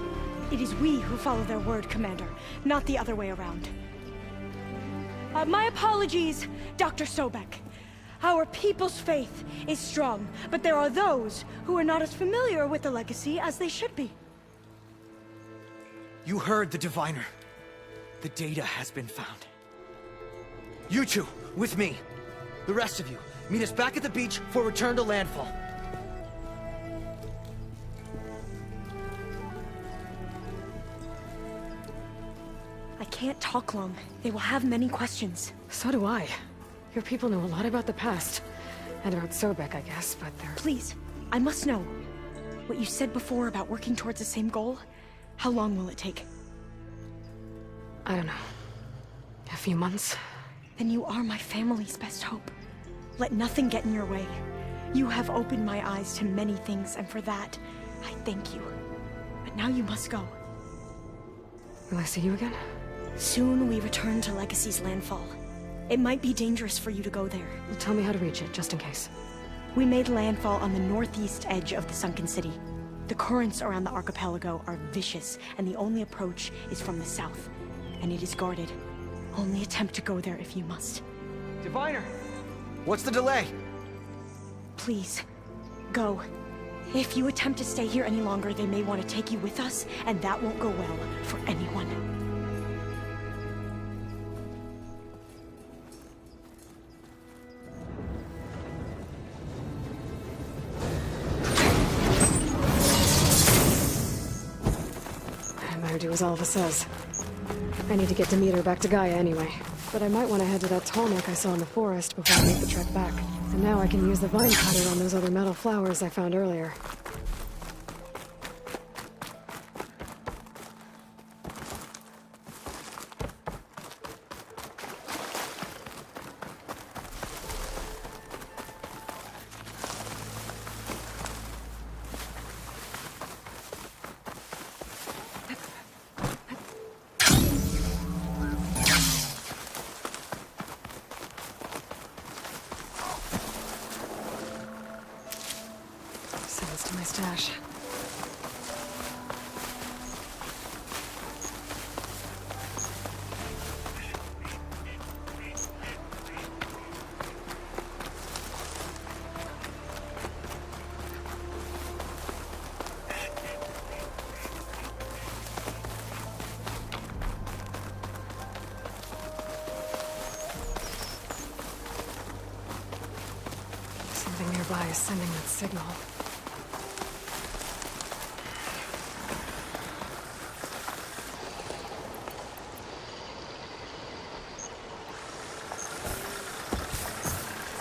It is we who follow their word, Commander, not the other way around. My apologies, Dr. Sobek. Our people's faith is strong, but there are those who are not as familiar with the legacy as they should be. You heard the Diviner. The data has been found. You two, with me. The rest of you, meet us back at the beach for return to landfall. I can't talk long. They will have many questions. So do I. Your people know a lot about the past. And about Sobek, I guess, but they're... Please, I must know. What you said before about working towards the same goal, how long will it take? I don't know. A few months? Then you are my family's best hope. Let nothing get in your way. You have opened my eyes to many things, and for that, I thank you. But now you must go. Will I see you again? Soon we return to Legacy's landfall. It might be dangerous for you to go there. Tell me how to reach it, just in case. We made landfall on the northeast edge of the sunken city. The currents around the archipelago are vicious, and the only approach is from the south. And it is guarded. Only attempt to go there if you must. Diviner! What's the delay? Please, go. If you attempt to stay here any longer, they may want to take you with us, and that won't go well for anyone. I better do as Alva says. I need to get Demeter back to Gaia anyway. But I might want to head to that tall neck I saw in the forest before I make the trek back. And now I can use the vine cutter on those other metal flowers I found earlier. nearby is sending that signal.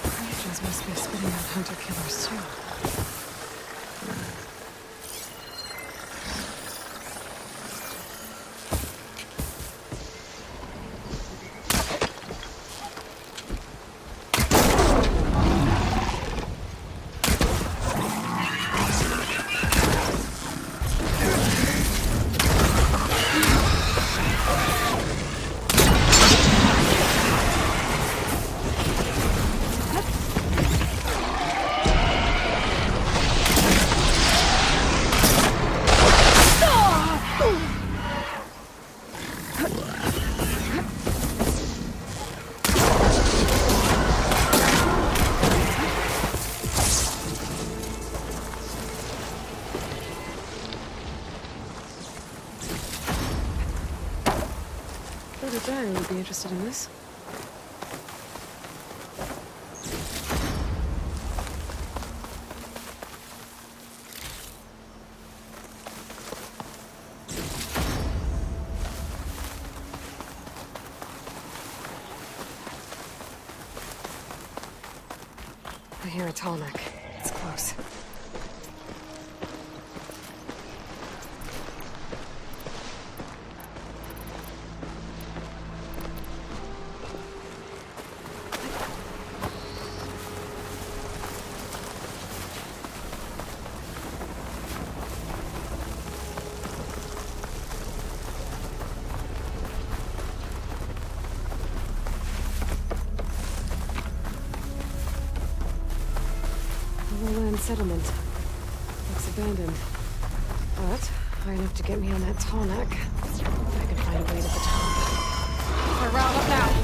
Creatures must be spitting out hunter-killers too. Lady Dyer would be interested in this. I hear a tallneck. It's close. Lowland settlement. Looks abandoned. But high enough to get me on that tall neck. If I can find a way to the top. We're riled up now.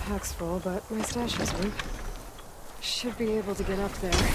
Pack's full, but my stash isn't. Should be able to get up there.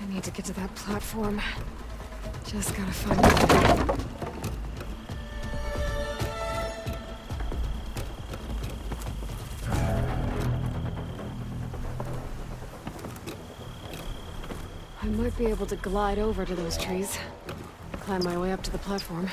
I need to get to that platform. Just gotta find it. I might be able to glide over to those trees. Climb my way up to the platform.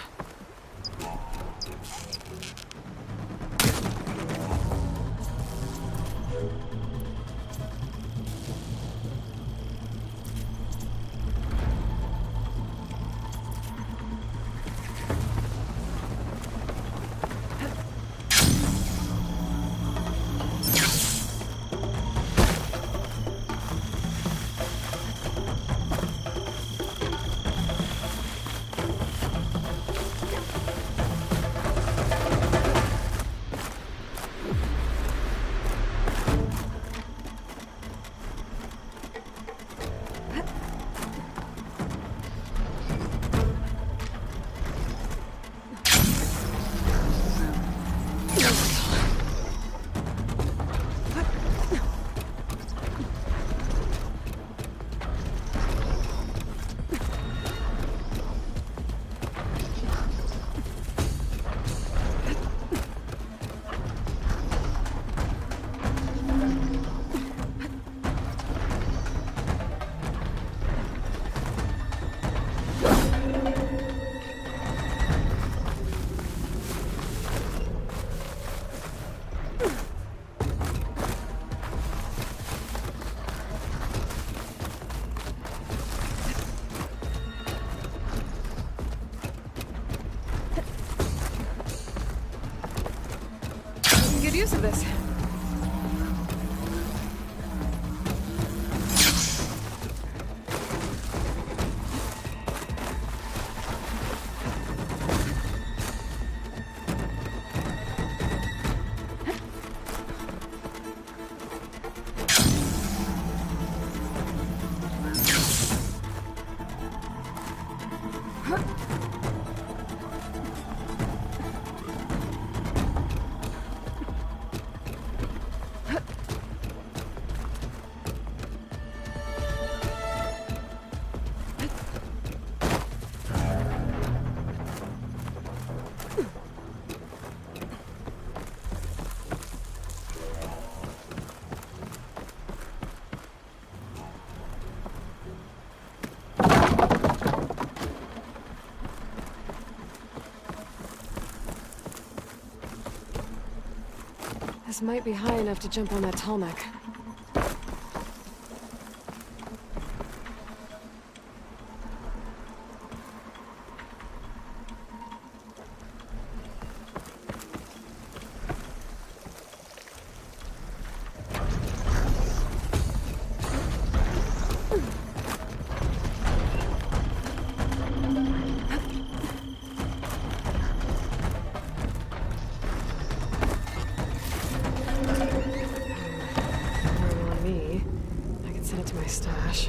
Good use of this. This might be high enough to jump on that tall neck. Stash.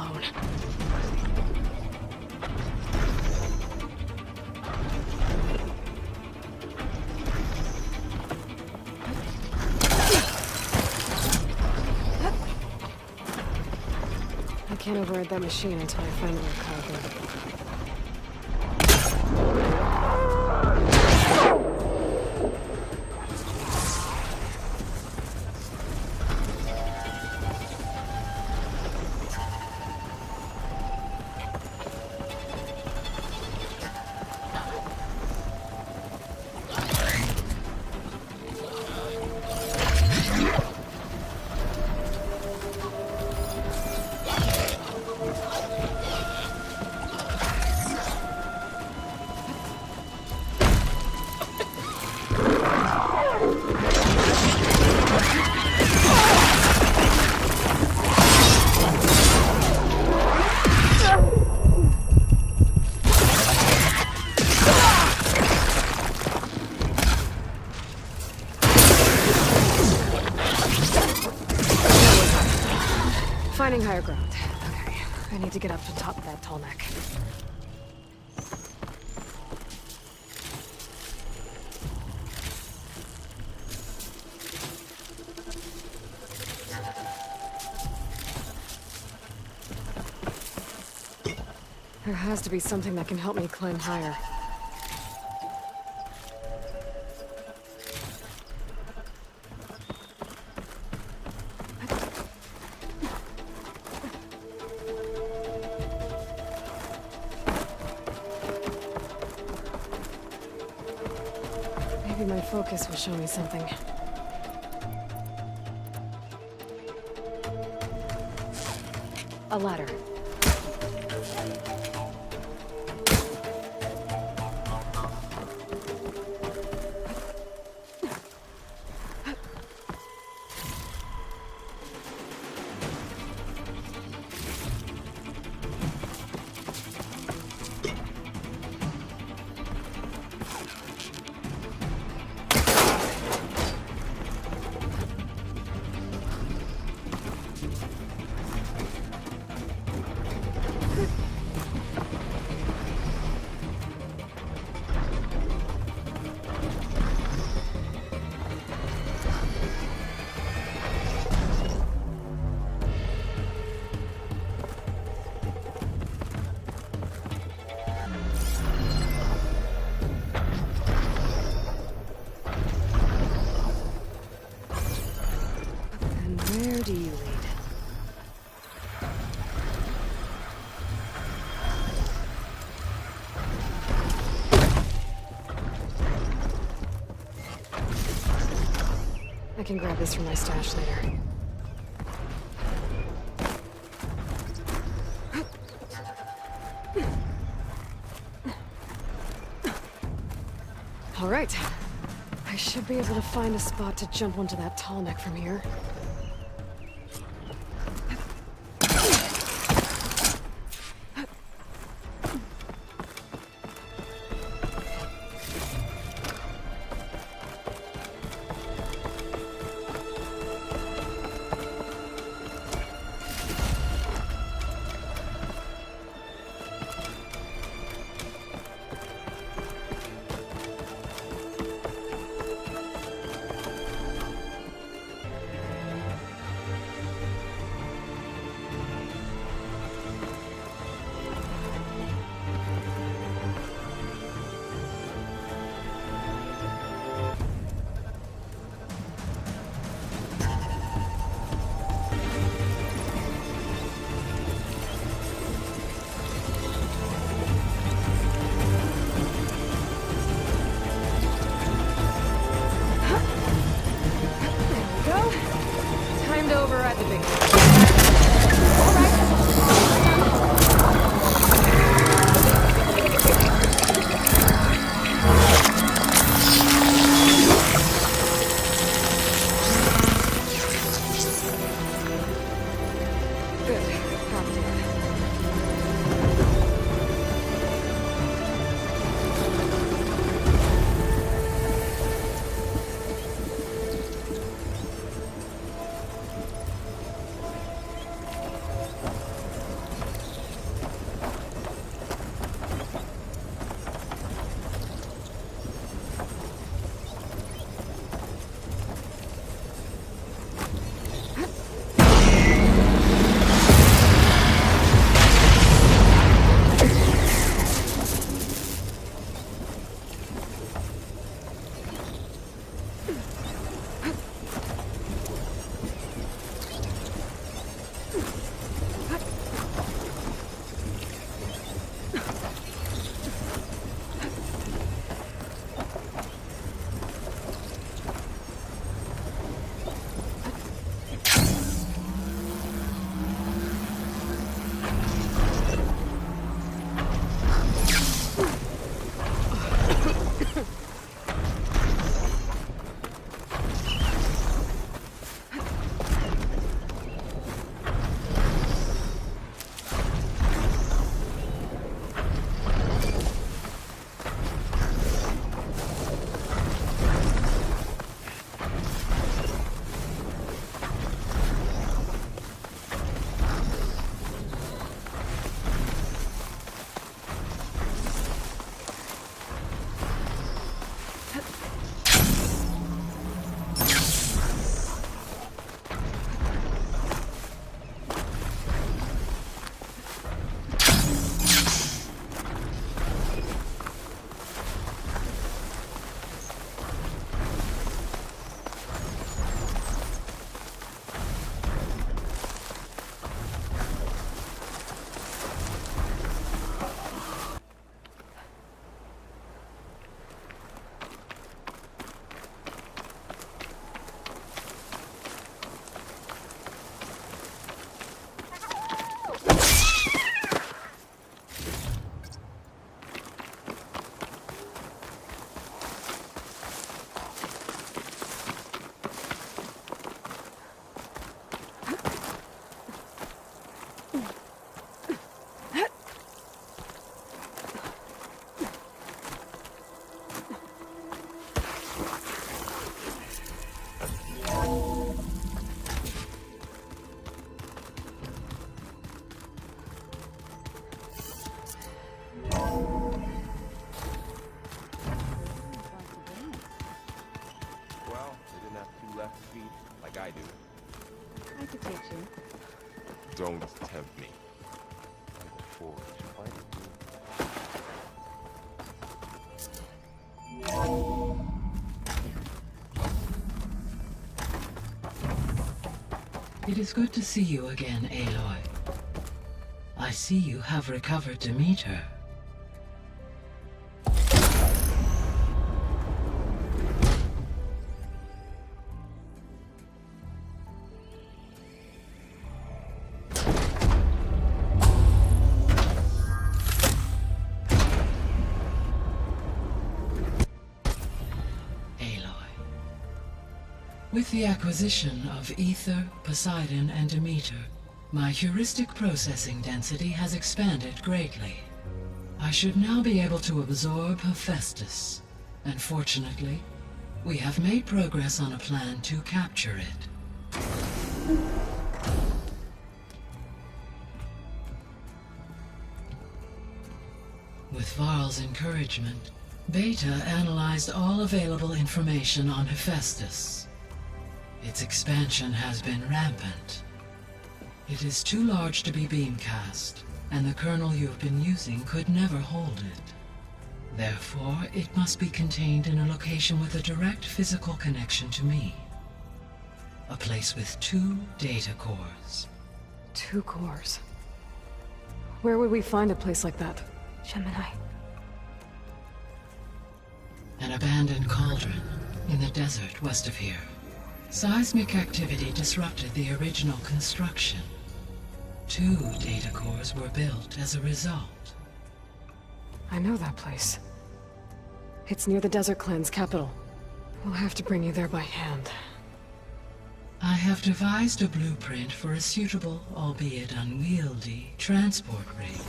alone. I can't override that machine until I find where Kyle goes. Finding higher ground. Okay, I need to get up to top of that tall neck. There has to be something that can help me climb higher. Maybe my focus will show me something. A ladder. Where do you lead? I can grab this from my stash later. All right. I should be able to find a spot to jump onto that tall neck from here. It is good to see you again, Aloy. I see you have recovered Demeter. With the acquisition of Ether, Poseidon, and Demeter, my heuristic processing density has expanded greatly. I should now be able to absorb Hephaestus, and fortunately, we have made progress on a plan to capture it. With Varl's encouragement, Beta analyzed all available information on Hephaestus. Its expansion has been rampant. It is too large to be beamcast, and the kernel you've been using could never hold it. Therefore, it must be contained in a location with a direct physical connection to me. A place with 2 data cores. 2 cores? Where would we find a place like that? Gemini. An abandoned cauldron in the desert west of here. Seismic activity disrupted the original construction. 2 data cores were built as a result. I know that place. It's near the Desert Clan's capital. We'll have to bring you there by hand. I have devised a blueprint for a suitable, albeit unwieldy, transport rig.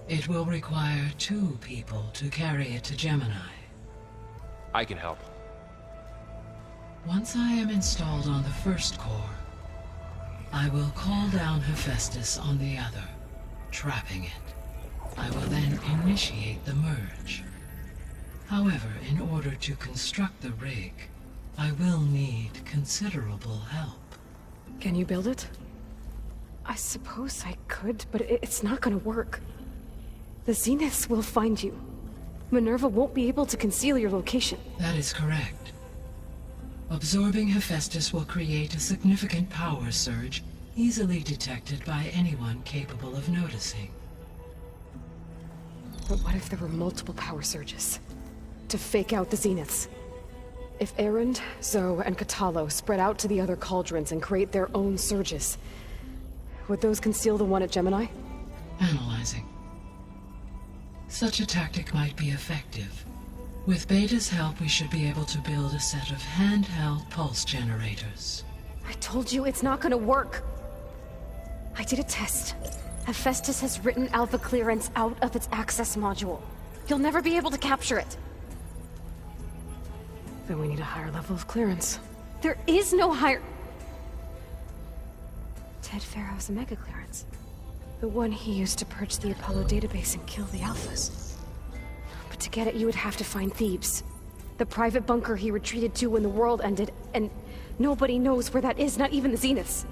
It will require 2 people to carry it to Gemini. I can help. Once I am installed on the first core, I will call down Hephaestus on the other, trapping it. I will then initiate the merge. However, in order to construct the rig, I will need considerable help. Can you build it? I suppose I could, but it's not gonna work. The Zeniths will find you. Minerva won't be able to conceal your location. That is correct. Absorbing Hephaestus will create a significant power surge, easily detected by anyone capable of noticing. But what if there were multiple power surges? To fake out the Zeniths? If Erend, Zoe, and Katalo spread out to the other cauldrons and create their own surges, would those conceal the one at Gemini? Analyzing. Such a tactic might be effective. With Beta's help, we should be able to build a set of handheld pulse generators. I told you it's not gonna work. I did a test. Hephaestus has written Alpha clearance out of its access module. You'll never be able to capture it. Then we need a higher level of clearance. There is no higher... Ted Pharaoh's Omega clearance. The one he used to purge the Apollo database and kill the Alphas. But to get it, you would have to find Thebes. The private bunker he retreated to when the world ended, and nobody knows where that is, not even the Zeniths.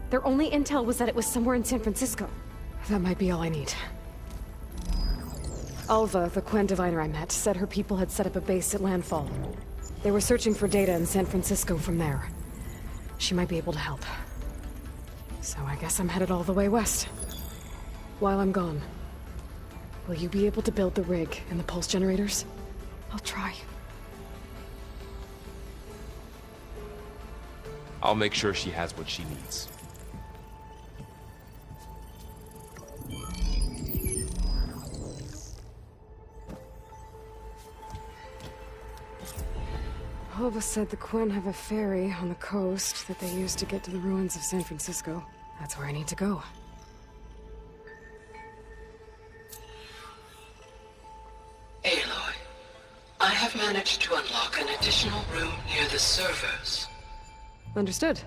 Their only intel was that it was somewhere in San Francisco. That might be all I need. Alva, the Quen diviner I met, said her people had set up a base at Landfall. They were searching for data in San Francisco from there. She might be able to help. So I guess I'm headed all the way west. While I'm gone, will you be able to build the rig and the pulse generators? I'll try. I'll make sure she has what she needs. Alva said the Quen have a ferry on the coast that they use to get to the ruins of San Francisco. That's where I need to go. Aloy, I have managed to unlock an additional room near the servers. Understood.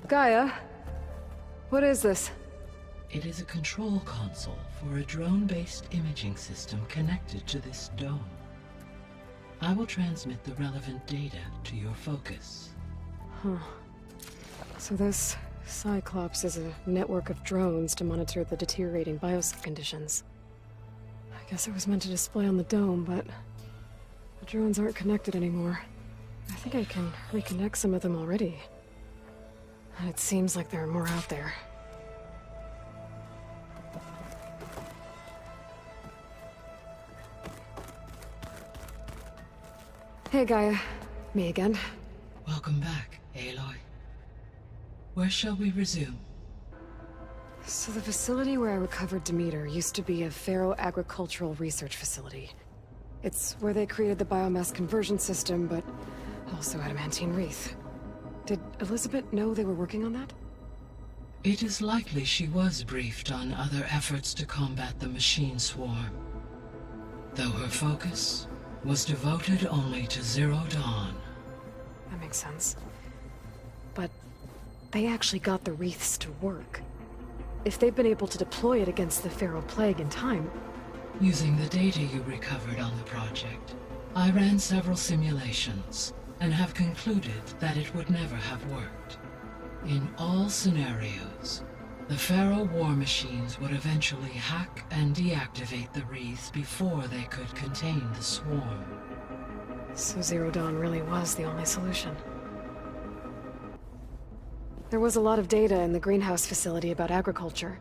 Gaia, what is this? It is a control console for a drone-based imaging system connected to this dome. I will transmit the relevant data to your focus. Huh. So this Cyclops is a network of drones to monitor the deteriorating biosec conditions. I guess it was meant to display on the dome, but The drones aren't connected anymore. I think I can reconnect some of them already. And it seems like there are more out there. Hey, Gaia. Me again. Welcome back, Aloy. Where shall we resume? So the facility where I recovered Demeter used to be a Faro agricultural research facility. It's where they created the biomass conversion system, but also Adamantine Wreath. Did Elizabeth know they were working on that? It is likely she was briefed on other efforts to combat the machine swarm, though her focus was devoted only to Zero Dawn. That makes sense. But they actually got the wreaths to work. If they've been able to deploy it against the Faro Plague in time... Using the data you recovered on the project, I ran several simulations and have concluded that it would never have worked. In all scenarios, the Faro war machines would eventually hack and deactivate the wreaths before they could contain the swarm. So Zero Dawn really was the only solution. There was a lot of data in the greenhouse facility about agriculture.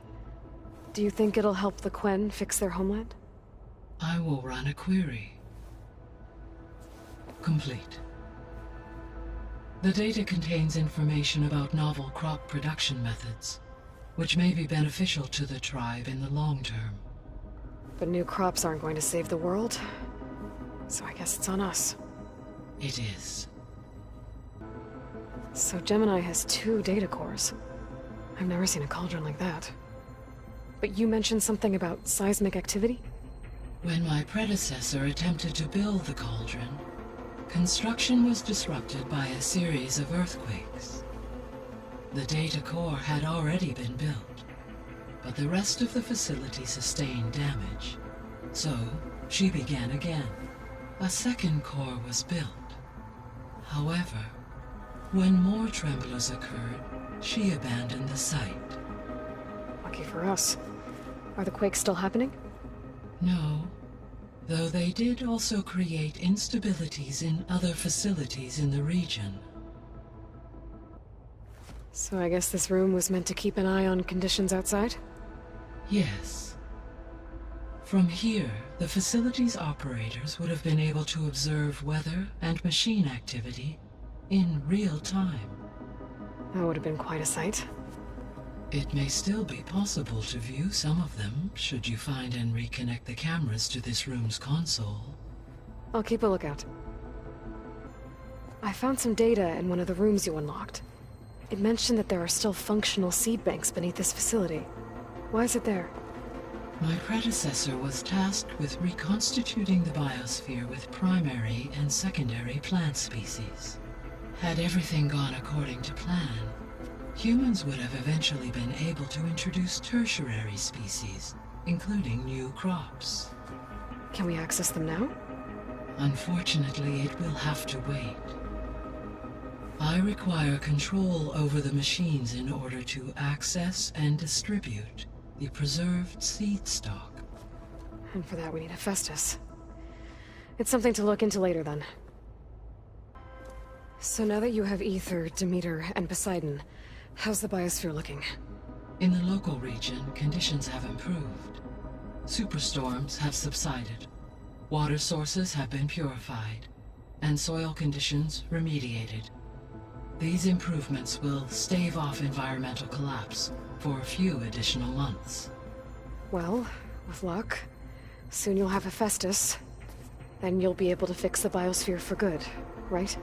Do you think it'll help the Quen fix their homeland? I will run a query. Complete. The data contains information about novel crop production methods, which may be beneficial to the tribe in the long term. But new crops aren't going to save the world, so I guess it's on us. It is. So Gemini has 2 data cores. I've never seen a cauldron like that. But you mentioned something about seismic activity? When my predecessor attempted to build the cauldron, construction was disrupted by a series of earthquakes. The data core had already been built, but the rest of the facility sustained damage. So, she began again. A second core was built. However, when more tremblers occurred, she abandoned the site. Lucky for us. Are the quakes still happening? No, though they did also create instabilities in other facilities in the region. So I guess this room was meant to keep an eye on conditions outside? Yes. From here, the facility's operators would have been able to observe weather and machine activity in real time. That would have been quite a sight. It may still be possible to view some of them, should you find and reconnect the cameras to this room's console. I'll keep a lookout. I found some data in one of the rooms you unlocked. It mentioned that there are still functional seed banks beneath this facility. Why is it there? My predecessor was tasked with reconstituting the biosphere with primary and secondary plant species. Had everything gone according to plan, humans would have eventually been able to introduce tertiary species, including new crops. Can we access them now? Unfortunately, it will have to wait. I require control over the machines in order to access and distribute the preserved seed stock. And for that we need Hephaestus. It's something to look into later then. So now that you have Aether, Demeter, and Poseidon, how's the biosphere looking? In the local region, conditions have improved. Superstorms have subsided. Water sources have been purified, and soil conditions remediated. These improvements will stave off environmental collapse for a few additional months. Well, with luck, soon you'll have Hephaestus. Then you'll be able to fix the biosphere for good, right?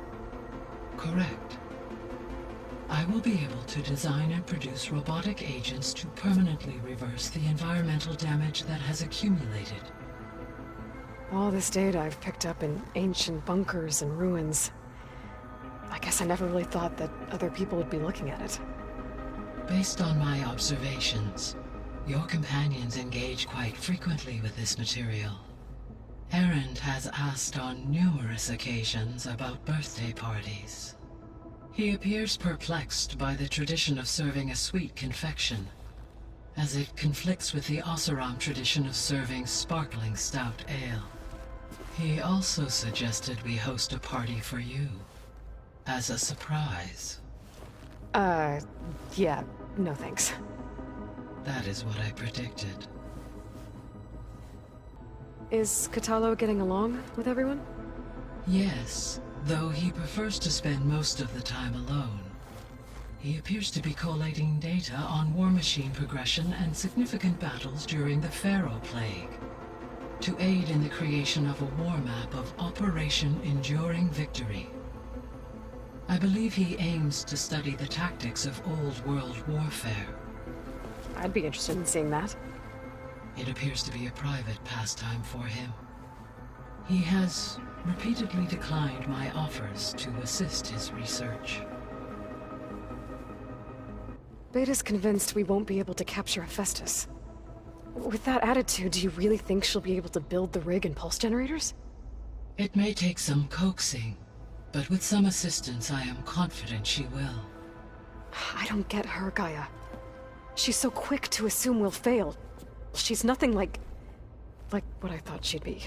Correct. I will be able to design and produce robotic agents to permanently reverse the environmental damage that has accumulated. All this data I've picked up in ancient bunkers and ruins. I guess I never really thought that other people would be looking at it. Based on my observations, your companions engage quite frequently with this material. Erend has asked on numerous occasions about birthday parties. He appears perplexed by the tradition of serving a sweet confection, as it conflicts with the Oseram tradition of serving sparkling stout ale. He also suggested we host a party for you. As a surprise. Yeah, no thanks. That is what I predicted. Is Kotallo getting along with everyone? Yes, though he prefers to spend most of the time alone. He appears to be collating data on war machine progression and significant battles during the Pharaoh Plague, to aid in the creation of a war map of Operation Enduring Victory. I believe he aims to study the tactics of old world warfare. I'd be interested in seeing that. It appears to be a private pastime for him. He has repeatedly declined my offers to assist his research. Beta's convinced we won't be able to capture Hephaestus. With that attitude, do you really think she'll be able to build the rig and pulse generators? It may take some coaxing, but with some assistance I am confident she will. I don't get her, Gaia. She's so quick to assume we'll fail. She's nothing like what I thought she'd be.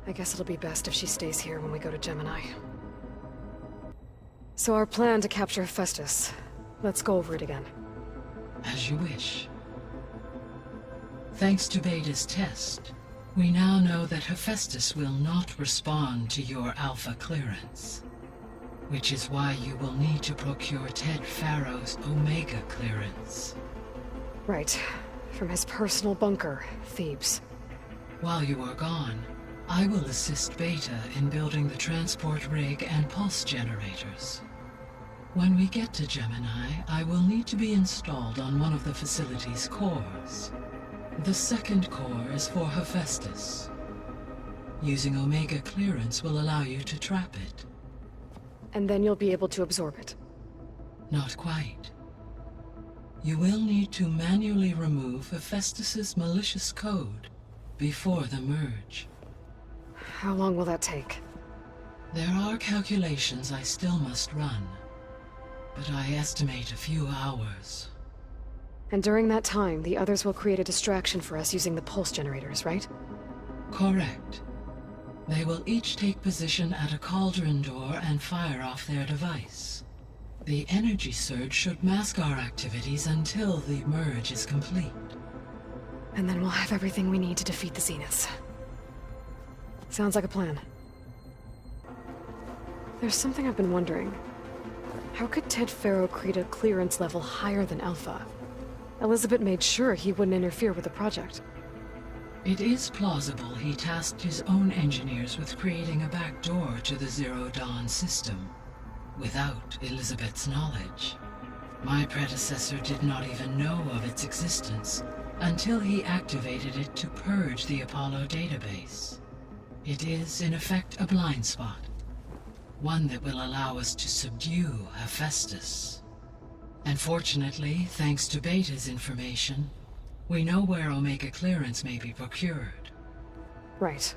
I guess it'll be best if she stays here when we go to Gemini. So our plan to capture Hephaestus. Let's go over it again. As you wish. Thanks to Beta's test, we now know that Hephaestus will not respond to your Alpha clearance. Which is why you will need to procure Ted Pharaoh's Omega clearance. Right. From his personal bunker, Thebes. While you are gone, I will assist Beta in building the transport rig and pulse generators. When we get to Gemini, I will need to be installed on one of the facility's cores. The second core is for Hephaestus. Using Omega clearance will allow you to trap it. And then you'll be able to absorb it. Not quite. You will need to manually remove Hephaestus's malicious code before the merge. How long will that take? There are calculations I still must run, but I estimate a few hours. And during that time, the others will create a distraction for us using the pulse generators, right? Correct. They will each take position at a cauldron door and fire off their device. The energy surge should mask our activities until the merge is complete. And then we'll have everything we need to defeat the Zeniths. Sounds like a plan. There's something I've been wondering. How could Ted Pharaoh create a clearance level higher than Alpha? Elizabeth made sure he wouldn't interfere with the project. It is plausible he tasked his own engineers with creating a back door to the Zero Dawn system, without Elizabeth's knowledge. My predecessor did not even know of its existence until he activated it to purge the Apollo database. It is, in effect, a blind spot. One that will allow us to subdue Hephaestus. And fortunately, thanks to Beta's information, we know where Omega clearance may be procured. Right.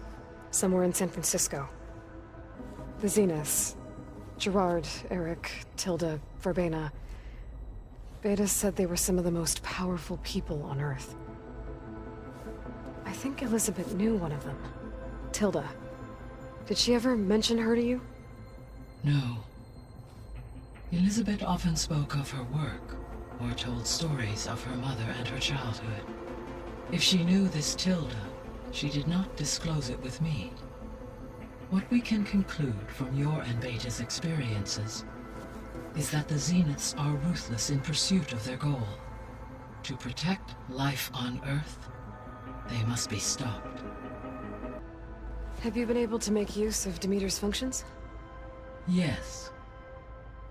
Somewhere in San Francisco. The Zeniths. Gerard, Eric, Tilda, Verbena. Beta said they were some of the most powerful people on Earth. I think Elizabeth knew one of them. Tilda. Did she ever mention her to you? No. Elizabeth often spoke of her work, or told stories of her mother and her childhood. If she knew this Tilda, she did not disclose it with me. What we can conclude from your and Beta's experiences is that the Zeniths are ruthless in pursuit of their goal. To protect life on Earth, they must be stopped. Have you been able to make use of Demeter's functions? Yes.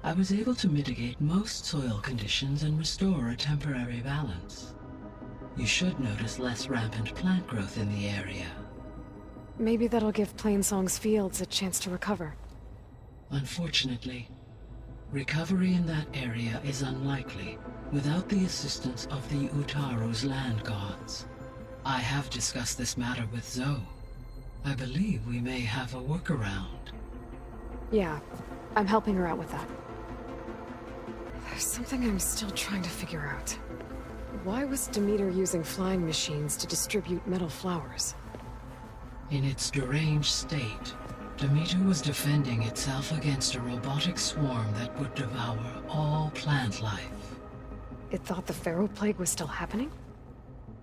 I was able to mitigate most soil conditions and restore a temporary balance. You should notice less rampant plant growth in the area. Maybe that'll give Plainsong's fields a chance to recover. Unfortunately, recovery in that area is unlikely without the assistance of the Utaru's land gods. I have discussed this matter with Zoe. I believe we may have a workaround. Yeah, I'm helping her out with that. There's something I'm still trying to figure out. Why was Demeter using flying machines to distribute metal flowers? In its deranged state, Demeter was defending itself against a robotic swarm that would devour all plant life. It thought the Pharaoh Plague was still happening?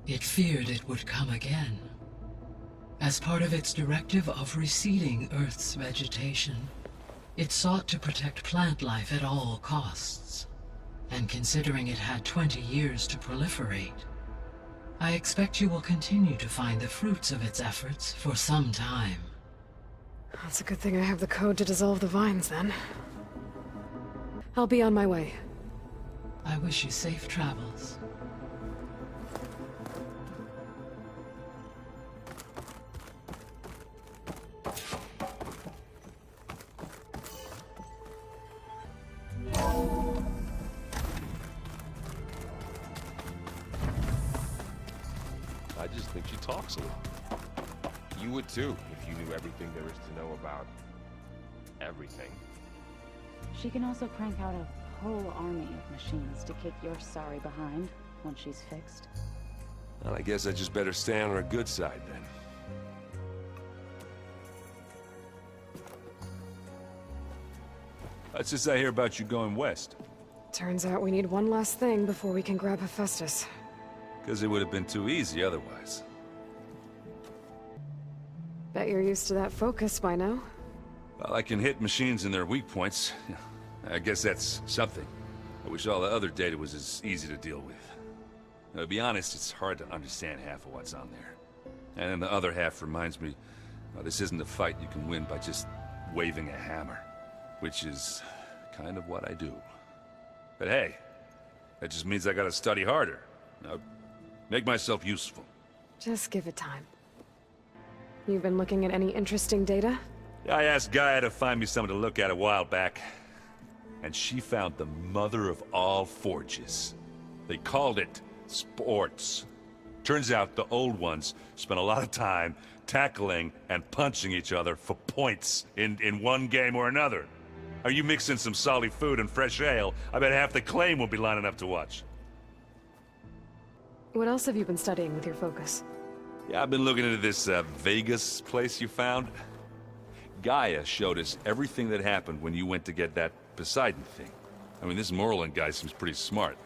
It feared it would come again. As part of its directive of receding Earth's vegetation, it sought to protect plant life at all costs. And considering it had 20 years to proliferate, I expect you will continue to find the fruits of its efforts for some time. It's a good thing I have the code to dissolve the vines, then. I'll be on my way. I wish you safe travels. I just think she talks a lot. You would too, if you knew everything there is to know about everything. She can also crank out a whole army of machines to kick your sorry behind once she's fixed. Well, I guess I just better stay on her good side then. What's this I hear about you going west? Turns out we need one last thing before we can grab Hephaestus. Because it would have been too easy otherwise. Bet you're used to that focus by now. Well, I can hit machines in their weak points. I guess that's something. I wish all the other data was as easy to deal with. To be honest, it's hard to understand half of what's on there. And then the other half reminds me, well, this isn't a fight you can win by just waving a hammer. Which is kind of what I do. But hey, that just means I gotta study harder. Now, make myself useful. Just give it time. You've been looking at any interesting data? I asked Gaia to find me something to look at a while back. And she found the mother of all forges. They called it sports. Turns out the old ones spent a lot of time tackling and punching each other for points in one game or another. Are you mixing some salty food and fresh ale? I bet half the claim will be lining up to watch. What else have you been studying with your focus? Yeah, I've been looking into this Vegas place you found. Gaia showed us everything that happened when you went to get that Poseidon thing. I mean, this Morlund guy seems pretty smart.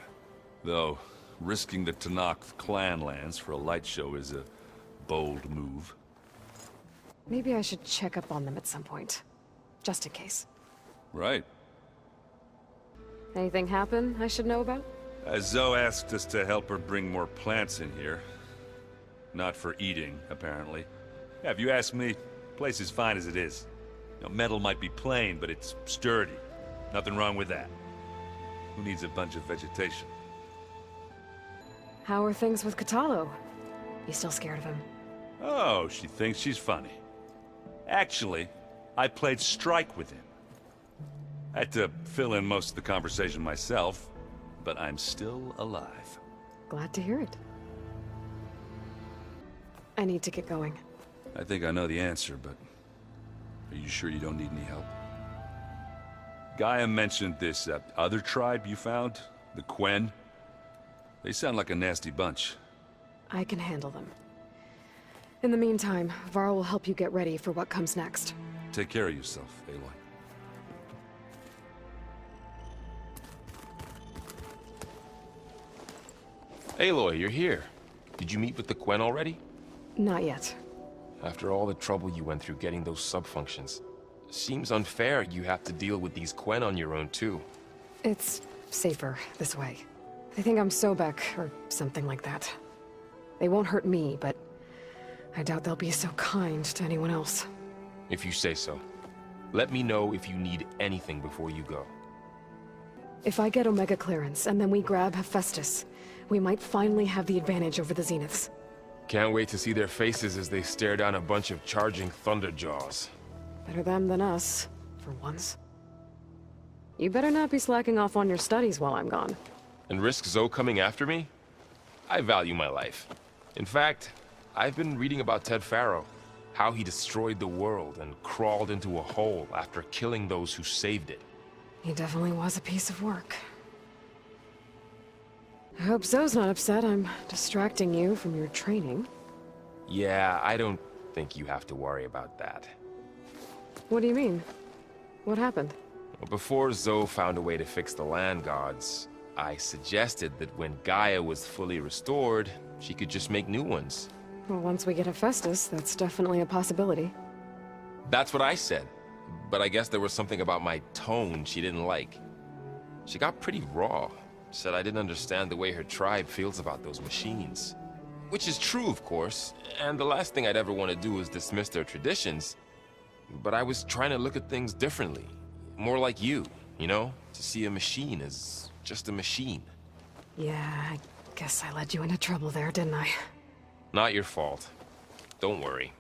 Though, risking the Tenakth clan lands for a light show is a bold move. Maybe I should check up on them at some point. Just in case. Right. Anything happen I should know about? Zoe asked us to help her bring more plants in here. Not for eating, apparently. Yeah, if you ask me, the place is fine as it is. You know, metal might be plain, but it's sturdy. Nothing wrong with that. Who needs a bunch of vegetation? How are things with Kotallo? You still scared of him? Oh, she thinks she's funny. Actually, I played strike with him. I had to fill in most of the conversation myself, but I'm still alive. Glad to hear it. I need to get going. I think I know the answer, but are you sure you don't need any help? Gaia mentioned this other tribe you found, the Quen. They sound like a nasty bunch. I can handle them. In the meantime, Varl will help you get ready for what comes next. Take care of yourself, Aloy. Aloy, you're here. Did you meet with the Quen already? Not yet. After all the trouble you went through getting those sub-functions, seems unfair you have to deal with these Quen on your own, too. It's safer this way. They think I'm Sobek, or something like that. They won't hurt me, but I doubt they'll be so kind to anyone else. If you say so. Let me know if you need anything before you go. If I get Omega clearance, and then we grab Hephaestus, we might finally have the advantage over the Zeniths. Can't wait to see their faces as they stare down a bunch of charging Thunderjaws. Better them than us, for once. You better not be slacking off on your studies while I'm gone. And risk Zoe coming after me? I value my life. In fact, I've been reading about Ted Faro. How he destroyed the world and crawled into a hole after killing those who saved it. He definitely was a piece of work. I hope Zoe's not upset I'm distracting you from your training. Yeah, I don't think you have to worry about that. What do you mean? What happened? Well, before Zoe found a way to fix the land gods, I suggested that when Gaia was fully restored, she could just make new ones. Well, once we get Hephaestus, that's definitely a possibility. That's what I said, but I guess there was something about my tone she didn't like. She got pretty raw, said I didn't understand the way her tribe feels about those machines. Which is true, of course, and the last thing I'd ever want to do is dismiss their traditions. But I was trying to look at things differently. More like you know? To see a machine as just a machine. Yeah, I guess I led you into trouble there, didn't I? Not your fault. Don't worry.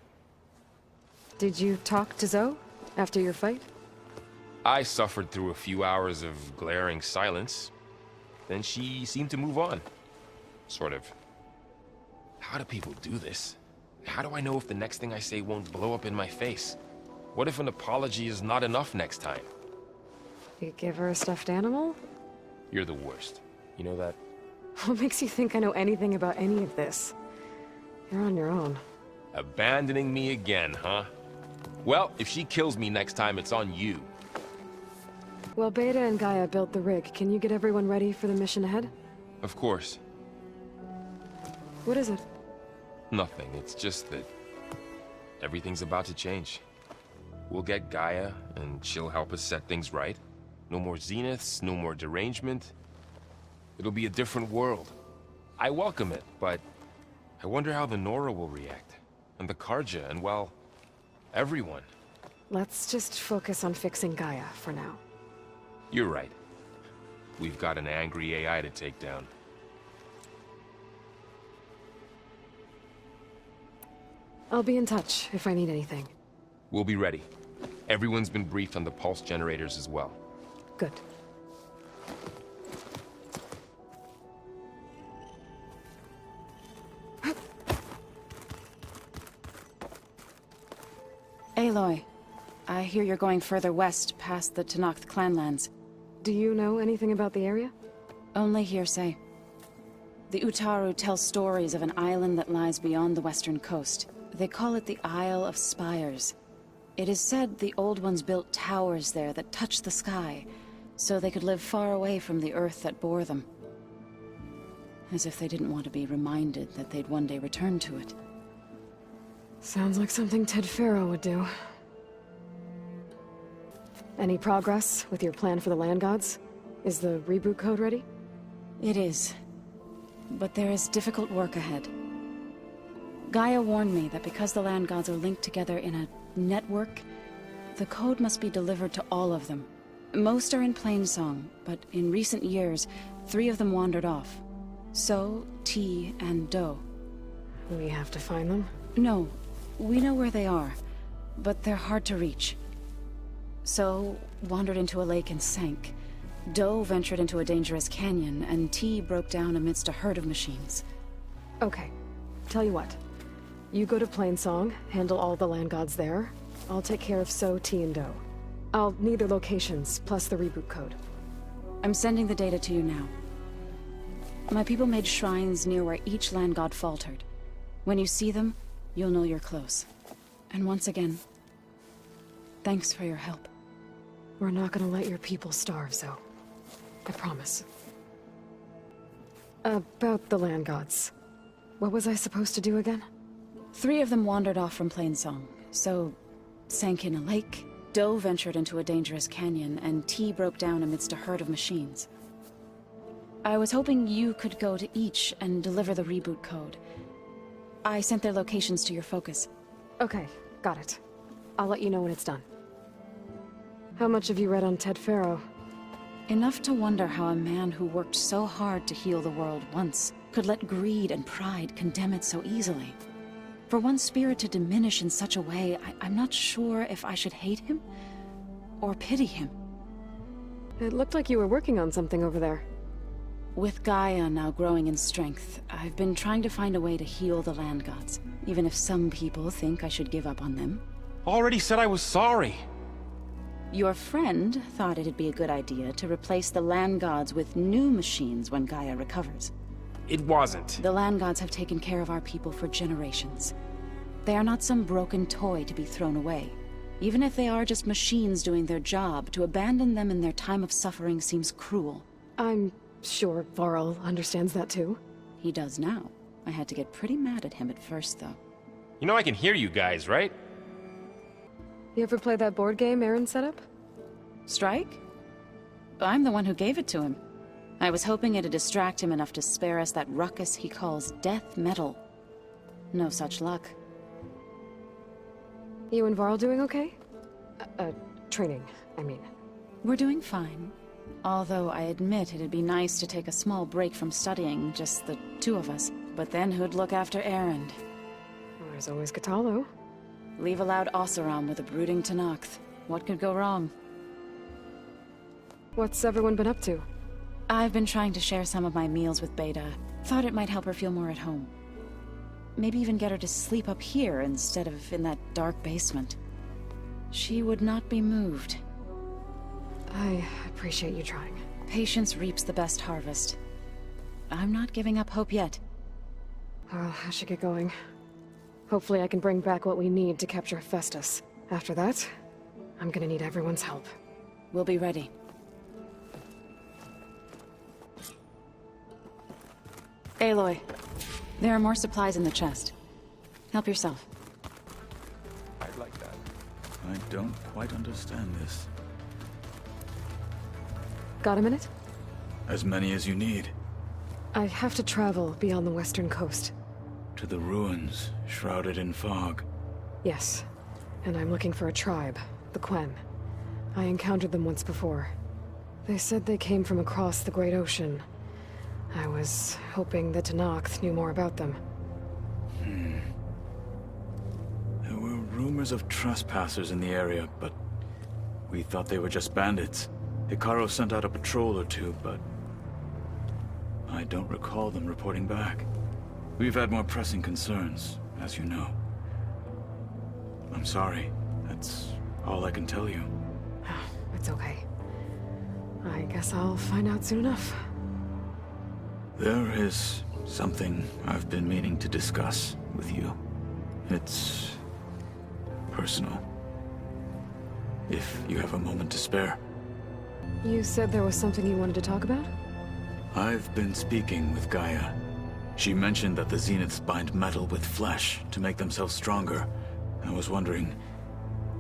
Did you talk to Zoe after your fight? I suffered through a few hours of glaring silence. Then she seemed to move on. Sort of. How do people do this? How do I know if the next thing I say won't blow up in my face? What if an apology is not enough next time? You give her a stuffed animal? You're the worst. You know that? What makes you think I know anything about any of this? You're on your own. Abandoning me again, huh? Well, if she kills me next time, it's on you. Well, Beta and Gaia built the rig. Can you get everyone ready for the mission ahead? Of course. What is it? Nothing. It's just that everything's about to change. We'll get Gaia, and she'll help us set things right. No more Zeniths, no more derangement. It'll be a different world. I welcome it, but I wonder how the Nora will react. And the Karja, and well, everyone. Let's just focus on fixing Gaia for now. You're right. We've got an angry AI to take down. I'll be in touch if I need anything. We'll be ready. Everyone's been briefed on the pulse generators as well. Good. Aloy, I hear you're going further west past the Tenakth clanlands. Do you know anything about the area? Only hearsay. The Utaru tell stories of an island that lies beyond the western coast. They call it the Isle of Spires. It is said the Old Ones built towers there that touch the sky, so they could live far away from the earth that bore them. As if they didn't want to be reminded that they'd one day return to it. Sounds like something Ted Faro would do. Any progress with your plan for the land gods? Is the reboot code ready? It is. But there is difficult work ahead. Gaia warned me that because the land gods are linked together in a network, the code must be delivered to all of them. Most are in Plainsong, but in recent years, 3 of them wandered off. So, T, and Do. We have to find them? No, we know where they are, but they're hard to reach. So, wandered into a lake and sank. Do ventured into a dangerous canyon, and T broke down amidst a herd of machines. Okay, tell you what. You go to Plainsong, handle all the land gods there. I'll take care of So, T, and Do. I'll need their locations, plus the reboot code. I'm sending the data to you now. My people made shrines near where each land god faltered. When you see them, you'll know you're close. And once again, thanks for your help. We're not gonna let your people starve, Zoe. I promise. About the land gods. What was I supposed to do again? 3 of them wandered off from Plainsong, so sank in a lake. Do ventured into a dangerous canyon, and T broke down amidst a herd of machines. I was hoping you could go to each and deliver the reboot code. I sent their locations to your focus. Okay, got it. I'll let you know when it's done. How much have you read on Ted Faro? Enough to wonder how a man who worked so hard to heal the world once could let greed and pride condemn it so easily. For one spirit to diminish in such a way, I'm not sure if I should hate him or pity him. It looked like you were working on something over there. With Gaia now growing in strength, I've been trying to find a way to heal the land gods, even if some people think I should give up on them. Already said I was sorry. Your friend thought it'd be a good idea to replace the land gods with new machines when Gaia recovers. It wasn't. The land gods have taken care of our people for generations. They are not some broken toy to be thrown away. Even if they are just machines doing their job, to abandon them in their time of suffering seems cruel. I'm sure Varl understands that too. He does now. I had to get pretty mad at him at first, though. You know I can hear you guys, right? You ever play that board game Aaron set up? Strike? I'm the one who gave it to him. I was hoping it'd distract him enough to spare us that ruckus he calls death metal. No such luck. You and Varl doing okay? Training, I mean. We're doing fine. Although I admit it'd be nice to take a small break from studying, just the two of us. But then who'd look after Erend? Well, there's always Kotallo. Leave allowed Oseram with a brooding Tenakth. What could go wrong? What's everyone been up to? I've been trying to share some of my meals with Beta. Thought it might help her feel more at home. Maybe even get her to sleep up here instead of in that dark basement. She would not be moved. I appreciate you trying. Patience reaps the best harvest. I'm not giving up hope yet. Well, I should get going. Hopefully I can bring back what we need to capture Hephaestus. After that, I'm gonna need everyone's help. We'll be ready. Aloy, there are more supplies in the chest. Help yourself. I'd like that. I don't quite understand this. Got a minute? As many as you need. I have to travel beyond the western coast. To the ruins, shrouded in fog. Yes, and I'm looking for a tribe, the Quen. I encountered them once before. They said they came from across the Great Ocean. I was hoping that Tenakth knew more about them. There were rumors of trespassers in the area, but we thought they were just bandits. Hekarro sent out a patrol or two, but I don't recall them reporting back. We've had more pressing concerns, as you know. I'm sorry. That's all I can tell you. It's okay. I guess I'll find out soon enough. There is something I've been meaning to discuss with you. It's personal. If you have a moment to spare. You said there was something you wanted to talk about? I've been speaking with Gaia. She mentioned that the Zeniths bind metal with flesh to make themselves stronger. I was wondering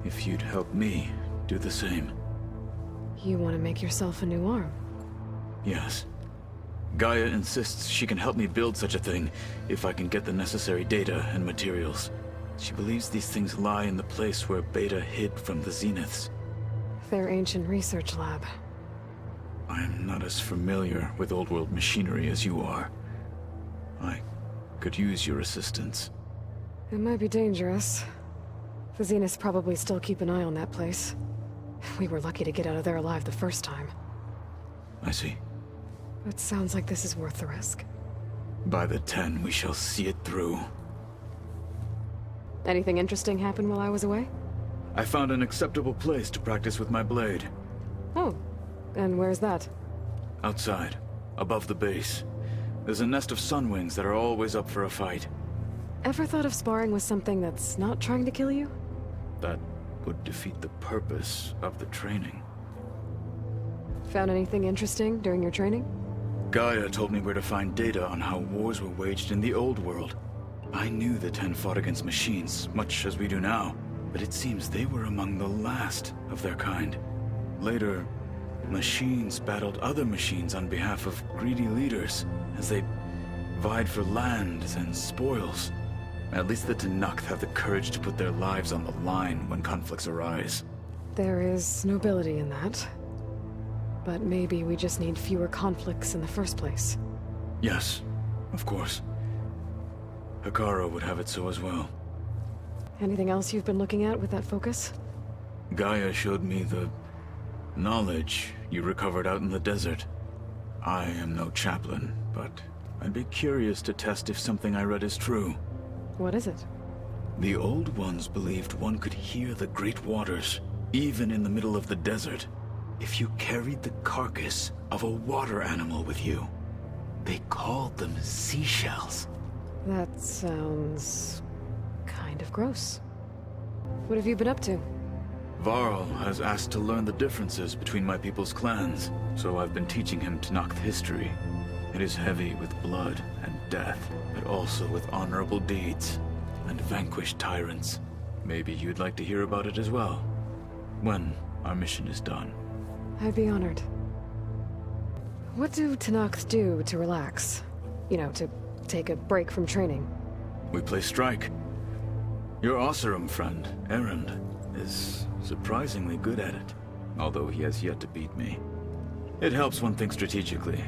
if you'd help me do the same. You want to make yourself a new arm? Yes. Gaia insists she can help me build such a thing if I can get the necessary data and materials. She believes these things lie in the place where Beta hid from the Zeniths. Their ancient research lab. I'm not as familiar with old-world machinery as you are. I could use your assistance. It might be dangerous. The Zeniths probably still keep an eye on that place. We were lucky to get out of there alive the first time. I see. It sounds like this is worth the risk. By the 10, we shall see it through. Anything interesting happen while I was away? I found an acceptable place to practice with my blade. Oh, and where's that? Outside, above the base. There's a nest of sunwings that are always up for a fight. Ever thought of sparring with something that's not trying to kill you? That would defeat the purpose of the training. Found anything interesting during your training? Gaia told me where to find data on how wars were waged in the old world. I knew the 10 fought against machines, much as we do now, but it seems they were among the last of their kind. Later, machines battled other machines on behalf of greedy leaders, as they vied for lands and spoils. At least the Tenakth have the courage to put their lives on the line when conflicts arise. There is nobility in that. But maybe we just need fewer conflicts in the first place. Yes, of course. Hekarro would have it so as well. Anything else you've been looking at with that focus? Gaia showed me the knowledge you recovered out in the desert. I am no chaplain, but I'd be curious to test if something I read is true. What is it? The Old Ones believed one could hear the great waters, even in the middle of the desert, if you carried the carcass of a water animal with you. They called them seashells. That sounds... kind kind of gross. What have you been up to? Varl has asked to learn the differences between my people's clans, so I've been teaching him Tenakth history. It is heavy with blood and death, but also with honorable deeds and vanquished tyrants. Maybe you'd like to hear about it as well, when our mission is done. I'd be honored. What do Tenakth do to relax? You know, to take a break from training? We play strike. Your Oseram friend, Erend, is surprisingly good at it, although he has yet to beat me. It helps one think strategically,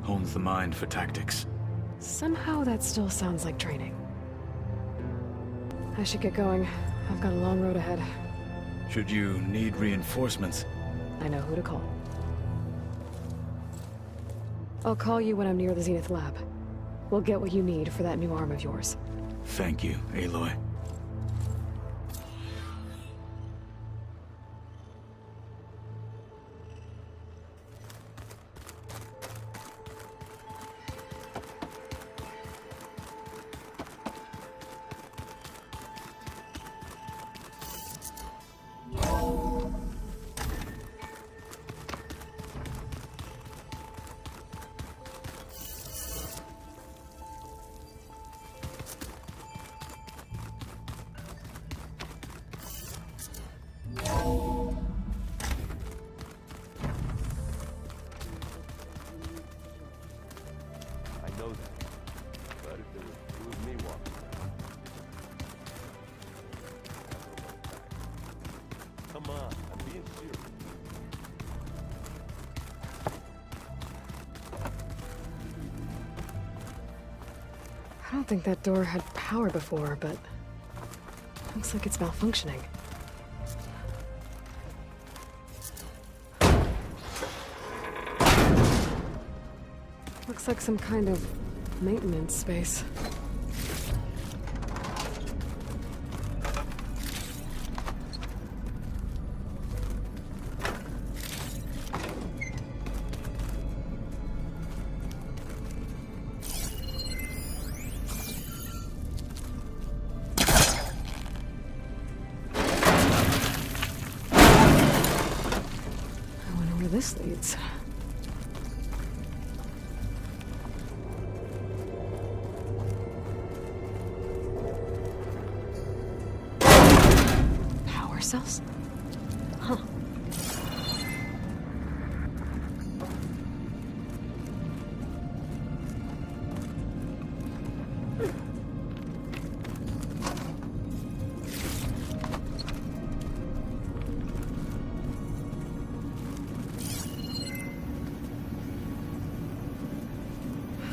hones the mind for tactics. Somehow that still sounds like training. I should get going. I've got a long road ahead. Should you need reinforcements, I know who to call. I'll call you when I'm near the Zenith lab. We'll get what you need for that new arm of yours. thank you, Aloy. I know that. But if there were two of me walking around, come on, I'm being serious. I don't think that door had power before, but looks like it's malfunctioning. Looks like some kind of maintenance space. I wonder where this leads. Power cells? Huh.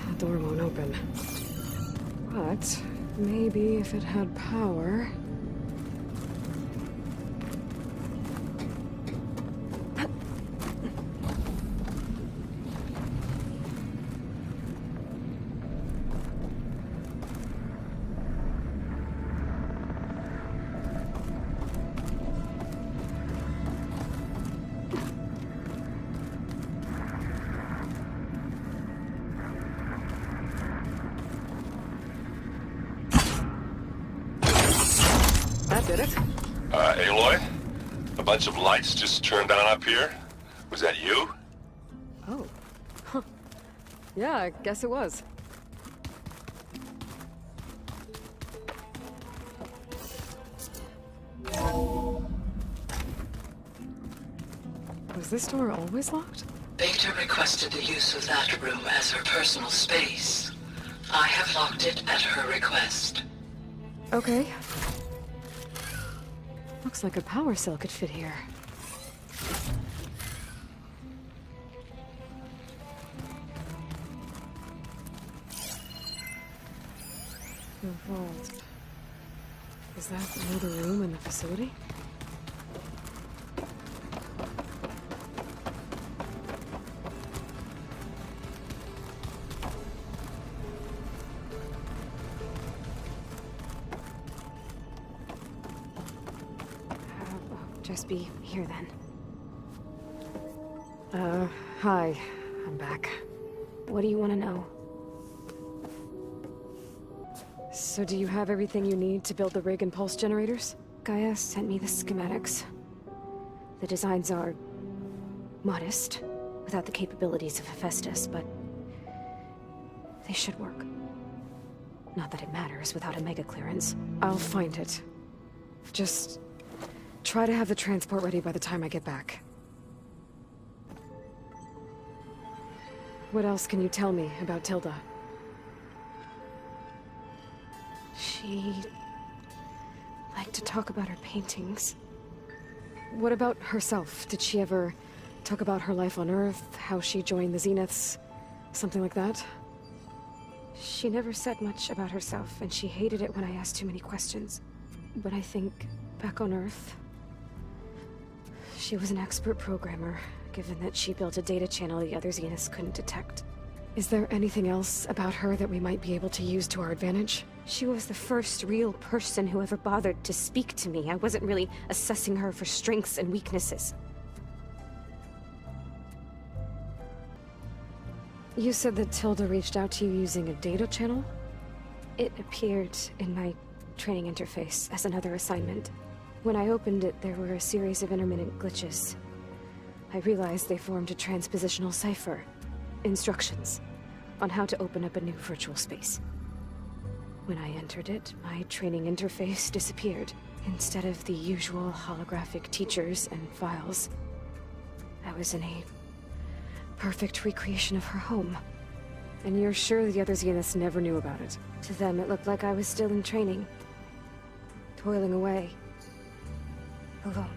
The door won't open. But maybe if it had power. That did it. Aloy? A bunch of lights just turned on up here? Was that you? Oh. Huh. Yeah, I guess it was. Was this door always locked? Beta requested the use of that room as her personal space. I have locked it at her request. Okay. Looks like a power cell could fit here. The vault. Is that another room in the facility? Just be here then. Hi. I'm back. What do you want to know? So do you have everything you need to build the rig and pulse generators? Gaia sent me the schematics. The designs are modest, without the capabilities of Hephaestus, but they should work. Not that it matters without a mega clearance. I'll find it. Just try to have the transport ready by the time I get back. What else can you tell me about Tilda? She liked to talk about her paintings. What about herself? Did she ever talk about her life on Earth, how she joined the Zeniths, something like that? She never said much about herself, and she hated it when I asked too many questions. But I think, back on Earth, she was an expert programmer, given that she built a data channel the other Zeniths couldn't detect. Is there anything else about her that we might be able to use to our advantage? She was the first real person who ever bothered to speak to me. I wasn't really assessing her for strengths and weaknesses. You said that Tilda reached out to you using a data channel? It appeared in my training interface as another assignment. When I opened it, there were a series of intermittent glitches. I realized they formed a transpositional cipher. Instructions on how to open up a new virtual space. When I entered it, my training interface disappeared. Instead of the usual holographic teachers and files, I was in a perfect recreation of her home. And you're sure the other Zeniths never knew about it? To them, it looked like I was still in training. Toiling away. Alone.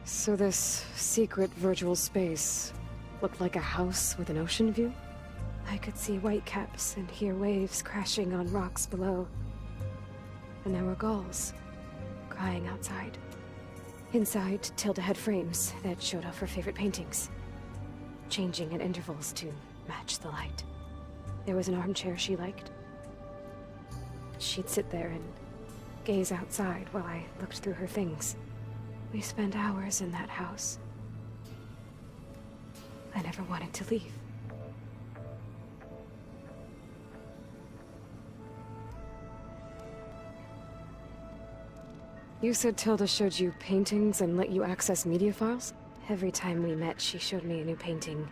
So this secret virtual space looked like a house with an ocean view? I could see whitecaps and hear waves crashing on rocks below. And there were gulls crying outside. Inside, Tilda had frames that showed off her favorite paintings, changing at intervals to match the light. There was an armchair she liked. She'd sit there and gaze outside while I looked through her things. We spent hours in that house. I never wanted to leave. You said Tilda showed you paintings and let you access media files? Every time we met, she showed me a new painting.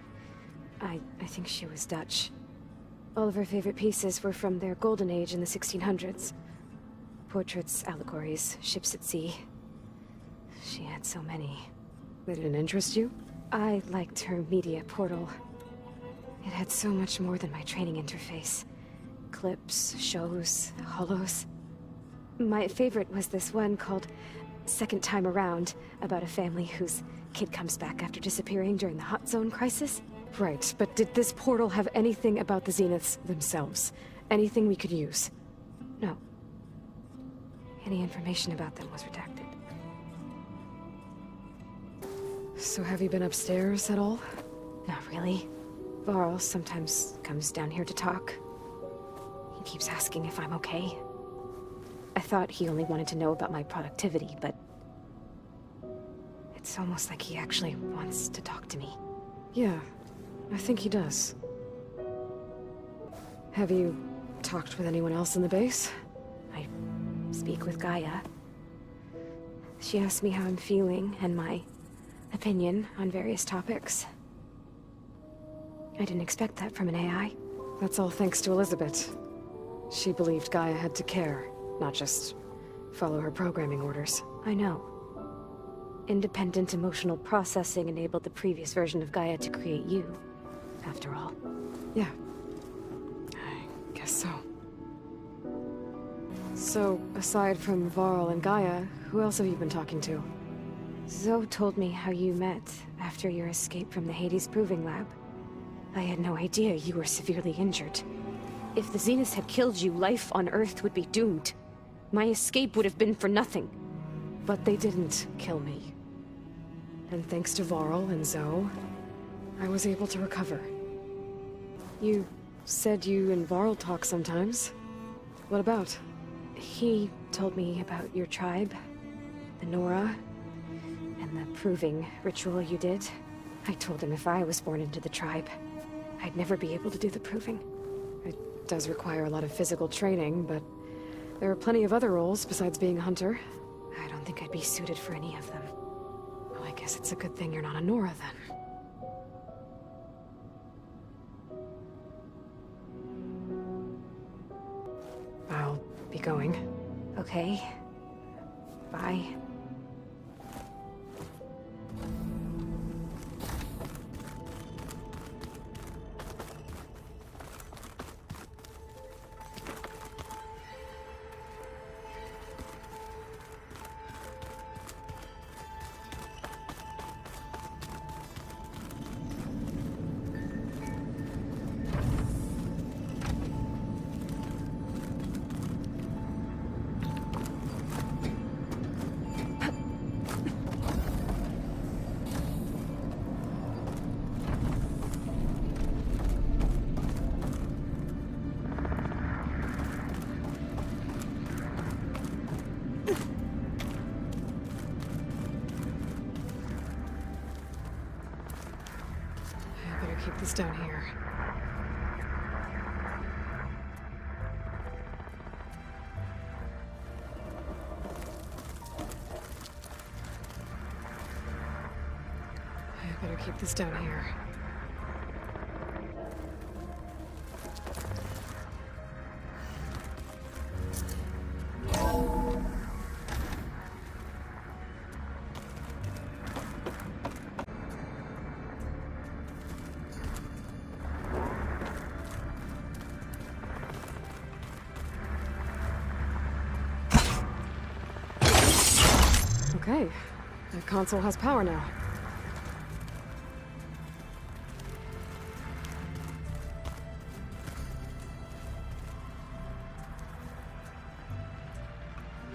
I think she was Dutch. All of her favorite pieces were from their golden age in the 1600s. Portraits, allegories, ships at sea. She had so many. They didn't interest you? I liked her media portal. It had so much more than my training interface. Clips, shows, holos. My favorite was this one called Second Time Around, about a family whose kid comes back after disappearing during the Hot Zone crisis. Right, but did this portal have anything about the Zeniths themselves? Anything we could use? No. Any information about them was redacted. So have you been upstairs at all? Not really. Varl sometimes comes down here to talk. He keeps asking if I'm okay. I thought he only wanted to know about my productivity, but it's almost like he actually wants to talk to me. Yeah, I think he does. Have you talked with anyone else in the base? I speak with Gaia. She asks me how I'm feeling and my opinion on various topics. I didn't expect that from an AI. That's all thanks to Elizabeth. She believed Gaia had to care, not just follow her programming orders. I know. Independent emotional processing enabled the previous version of Gaia to create you, after all. Yeah. I guess so. So, aside from Varl and Gaia, who else have you been talking to? Zoe told me how you met after your escape from the Hades Proving Lab. I had no idea you were severely injured. If the Zeniths had killed you, life on Earth would be doomed. My escape would have been for nothing. But they didn't kill me. And thanks to Varl and Zoe, I was able to recover. You said you and Varl talk sometimes. What about? He told me about your tribe, the Nora, and the proving ritual you did. I told him if I was born into the tribe, I'd never be able to do the proving. It does require a lot of physical training, but there are plenty of other roles besides being a hunter. I don't think I'd be suited for any of them. Well, I guess it's a good thing you're not a Nora, then. I'll be going. Okay. Bye. Keep this down here. I better keep this down here. Okay, the console has power now.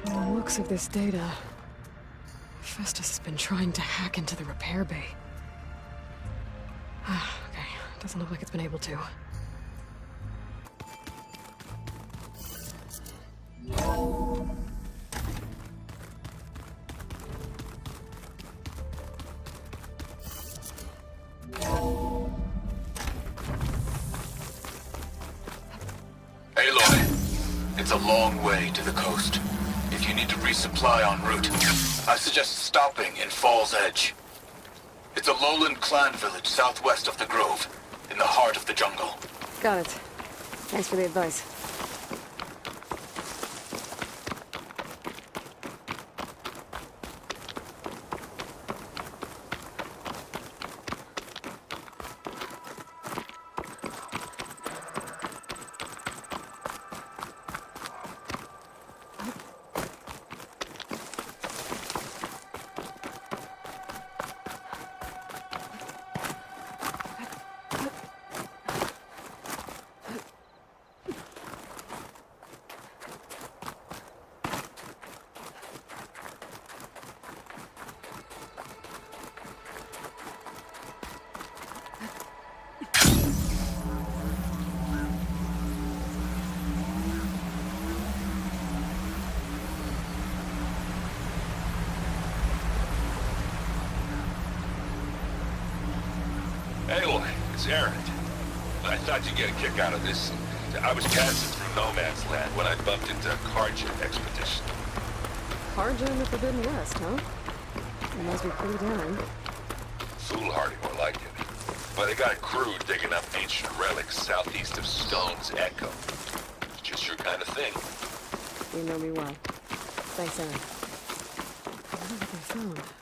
From the looks of this data, Festus has been trying to hack into the repair bay. Okay, doesn't look like it's been able to. It's a long way to the coast. If you need to resupply en route, I suggest stopping in Fall's Edge. It's a lowland clan village southwest of the Grove, in the heart of the jungle. Got it. Thanks for the advice. Aloy, it's Aaron. I thought you'd get a kick out of this. I was passing through No Man's Land when I bumped into a Karja expedition. Karja in the Forbidden West, huh? It must be pretty daring. Foolhardy, more like it. But they got a crew digging up ancient relics southeast of Stone's Echo. Just your kind of thing. You know me well. Thanks, Aaron. I wonder what they found.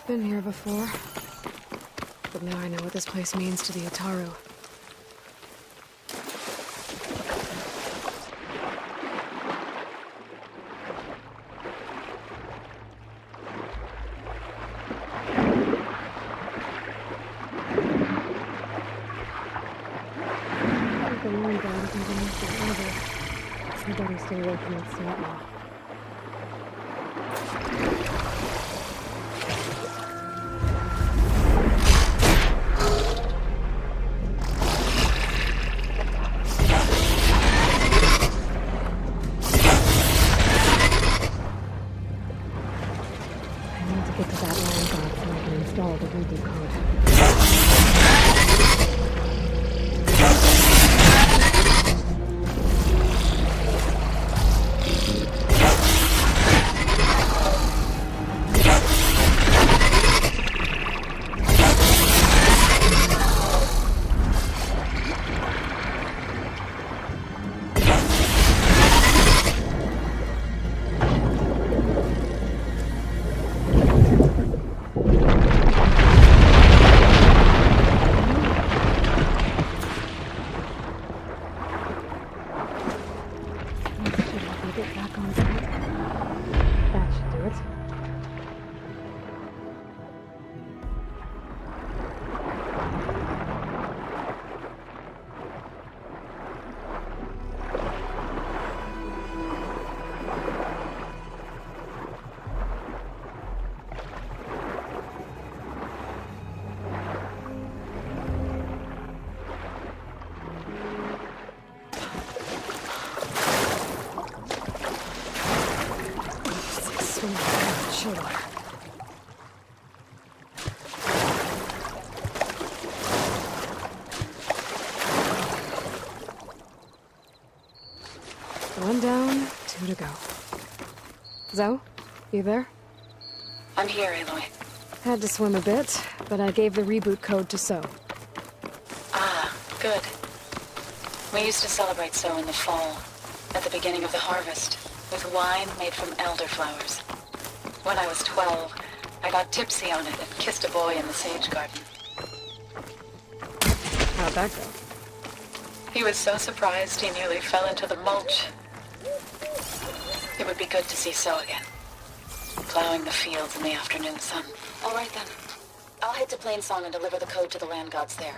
Been here before. But now I know what this place means to the Utaru. The land god isn't finished forever. Somebody's still working at Seattle. Install the reboot code. Get back on track. That should do it. One down, two to go. Zoe, you there? I'm here, Aloy. Had to swim a bit, but I gave the reboot code to So. Ah, good. We used to celebrate So in the fall, at the beginning of the harvest, with wine made from elderflowers. When I was 12, I got tipsy on it and kissed a boy in the sage garden. How'd that go? He was so surprised he nearly fell into the mulch. It would be good to see So again. Plowing the fields in the afternoon sun. All right then. I'll head to Plainsong and deliver the code to the land gods there.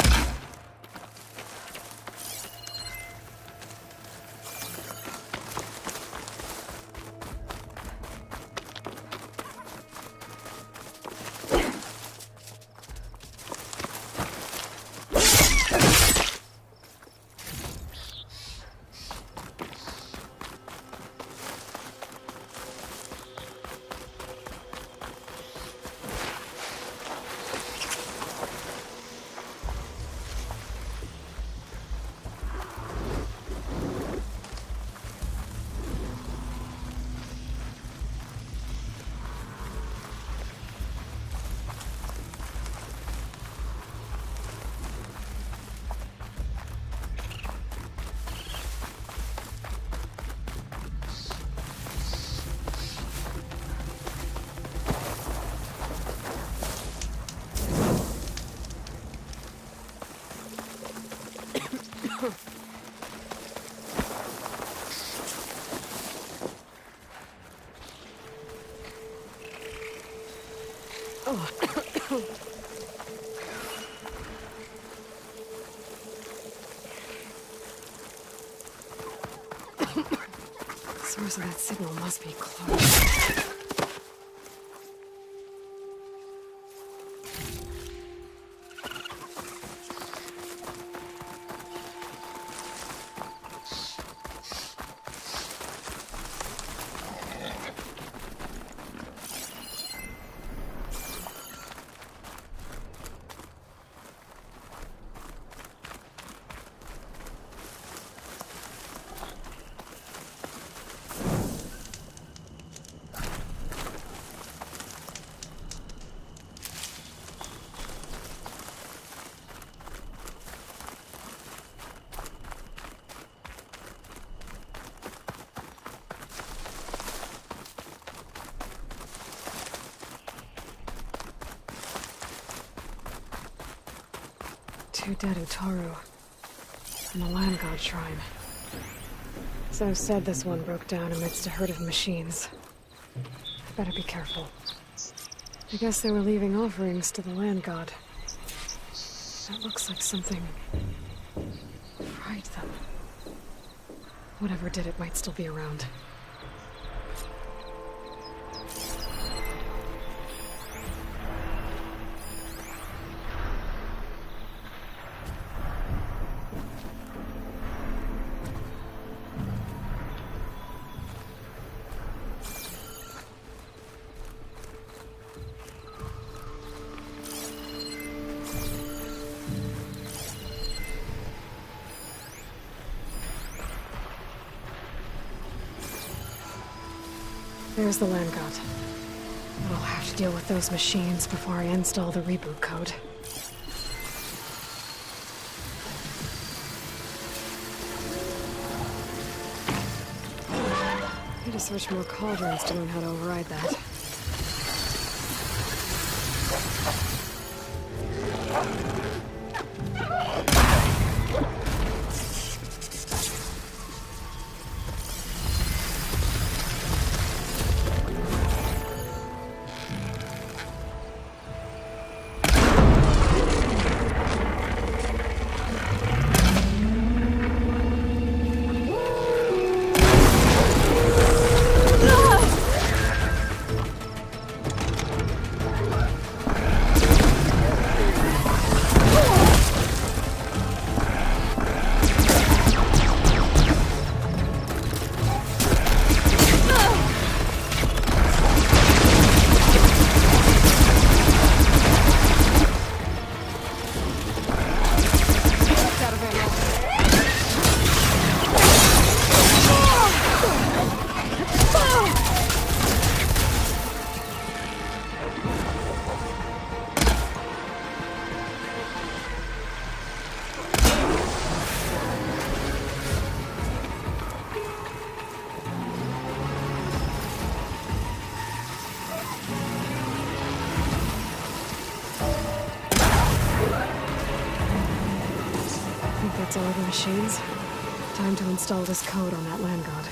The source of that signal must be close. 2 dead Utaru. And the Land God Shrine. So said this one broke down amidst a herd of machines. I better be careful. I guess they were leaving offerings to the Land God. That looks like something fried them. Whatever did it might still be around. There's the Land God. But I'll have to deal with those machines before I install the reboot code. I need to search more cauldrons to learn how to override that. That's all the machines. Time to install this code on that Land God.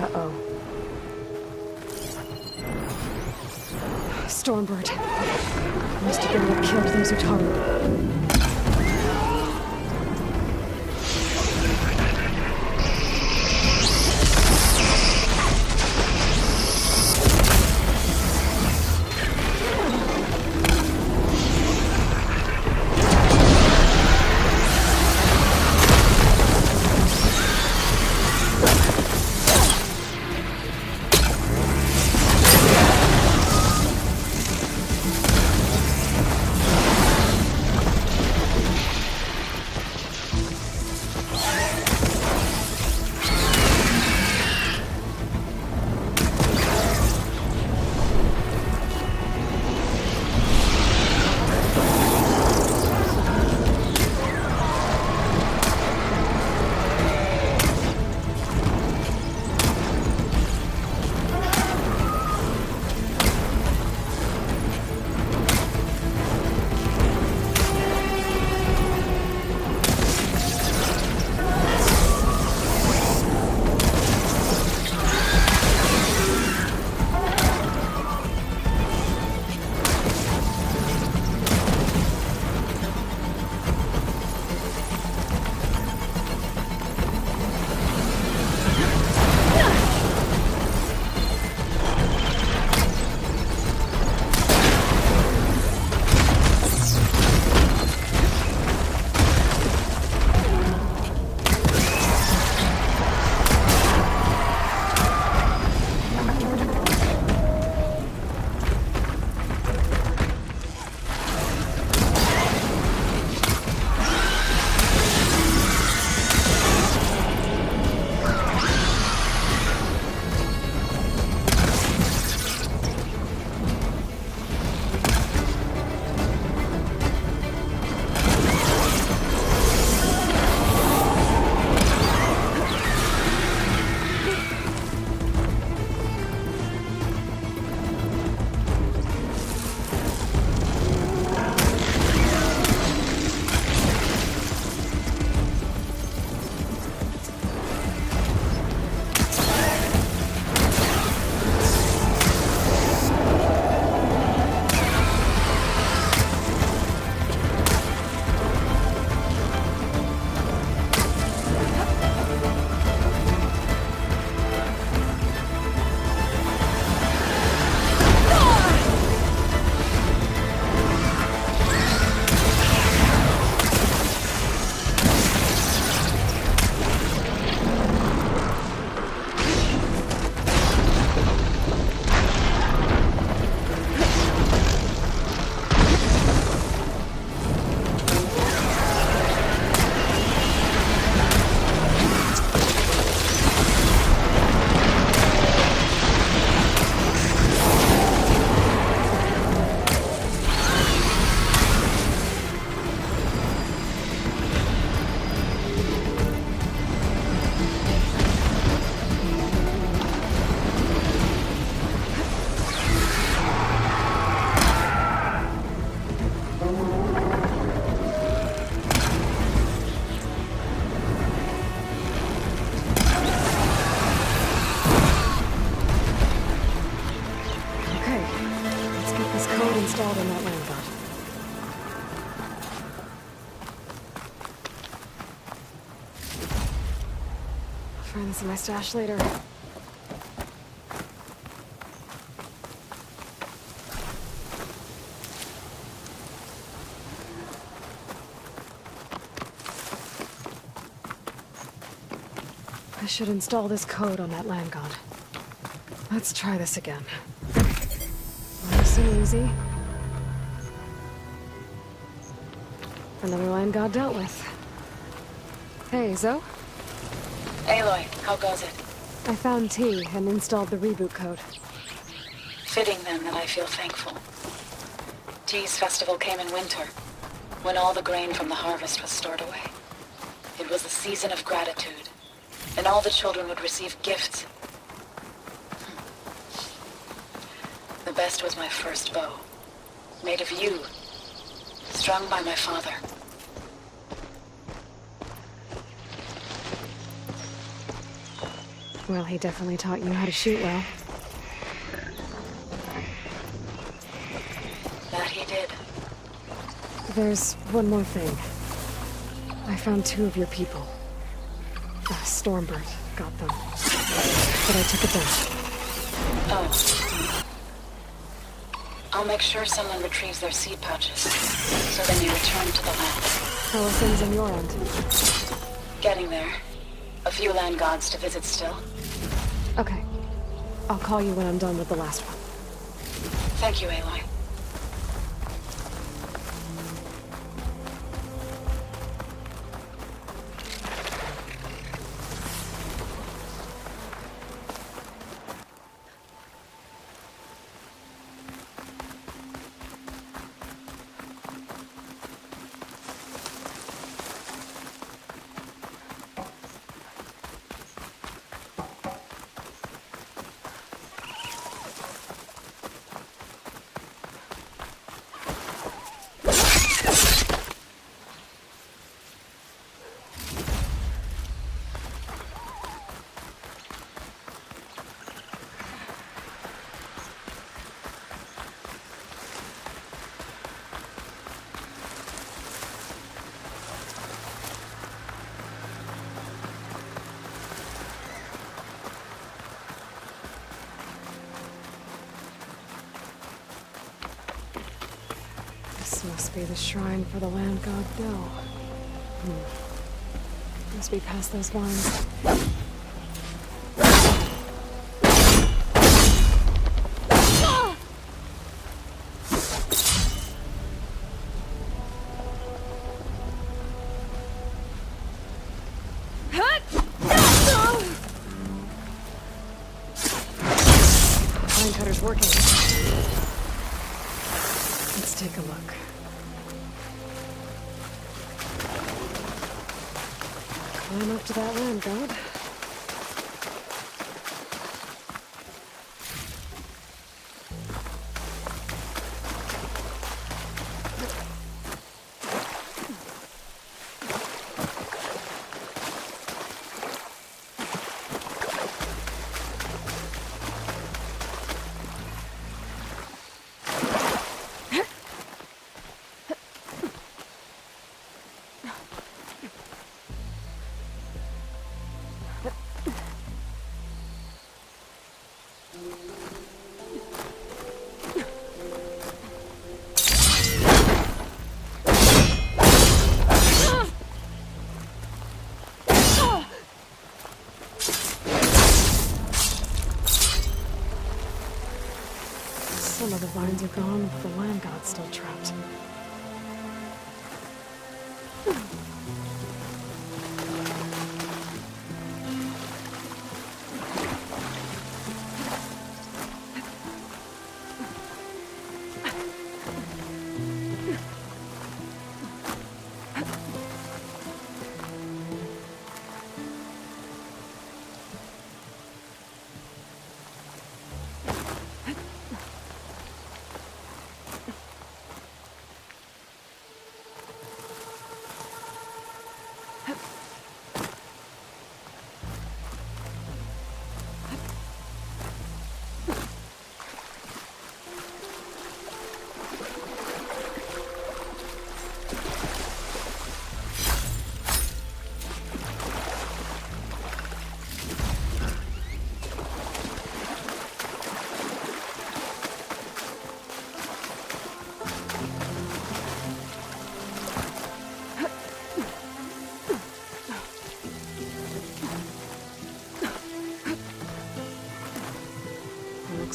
Uh-oh. Stormbird. Must have been what killed those Utaru. find this in my stash later. I should install this code on that land god. Let's try this again. Nice and easy. Another land god dealt with. Hey, Zoe? Aloy, how goes it? I found T and installed the reboot code. Fitting then that I feel thankful. T's festival came in winter, when all the grain from the harvest was stored away. It was a season of gratitude, and all the children would receive gifts. The best was my first bow, made of yew, strung by my father. Well, he definitely taught you how to shoot well. That he did. There's one more thing. I found 2 of your people. Stormbird got them. But I took it down. Oh. I'll make sure someone retrieves their seed pouches, so they may return to the land. How are things on your end? Getting there. A few land gods to visit still. Okay. I'll call you when I'm done with the last one. Thank you, Aloy. This must be the shrine for the land god Bill. Must be past those lines. Line cutter's working. Let's take a look. Climb up to that land god. Some of the vines are gone, but the land god's still trapped.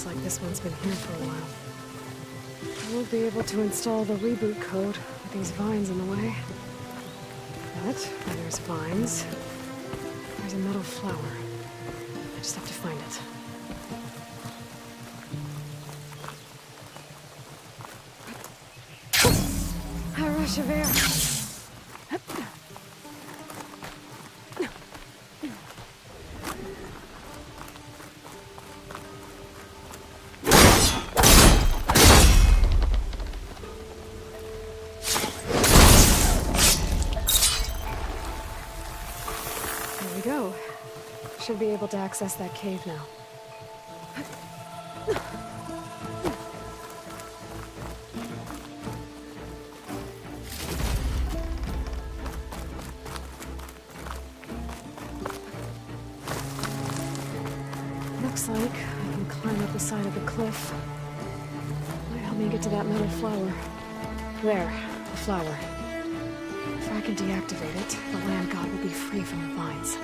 like this one's been here for a while. I won't be able to install the reboot code with these vines in the way. But where there's vines, there's a metal flower. I just have to find it. A rush of air. There we go. Should be able to access that cave now. Looks like I can climb up the side of the cliff. Might help me get to that metal flower. There, the flower. If I can deactivate it, the land god will be free from the vines.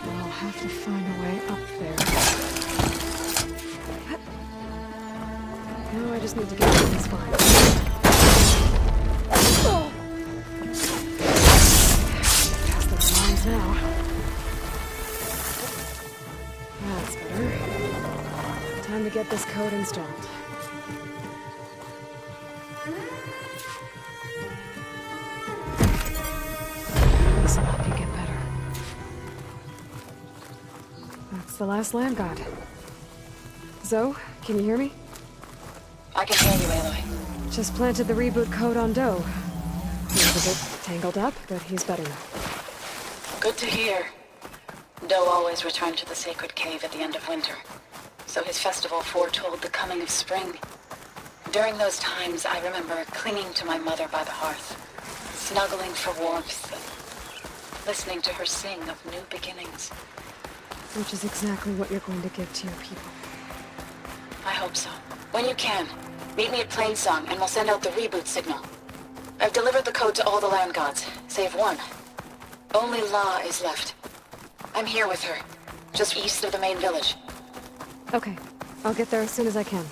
But I'll have to find a way up there. Now I just need to get to these vines. Oh! Past those vines now. That's better. Time to get this code installed. This'll help you get better. That's the last land god. Zoe, can you hear me? I can hear you, Aloy. Just planted the reboot code on Doe. He was a bit tangled up, but he's better now. Good to hear. Doe always returned to the sacred cave at the end of winter, so his festival foretold the coming of spring. During those times, I remember clinging to my mother by the hearth, snuggling for warmth, and listening to her sing of new beginnings. Which is exactly what you're going to give to your people. I hope so. When you can, meet me at Plainsong and we'll send out the reboot signal. I've delivered the code to all the land gods, save one. Only La is left. I'm here with her, just east of the main village. Okay, I'll get there as soon as I can.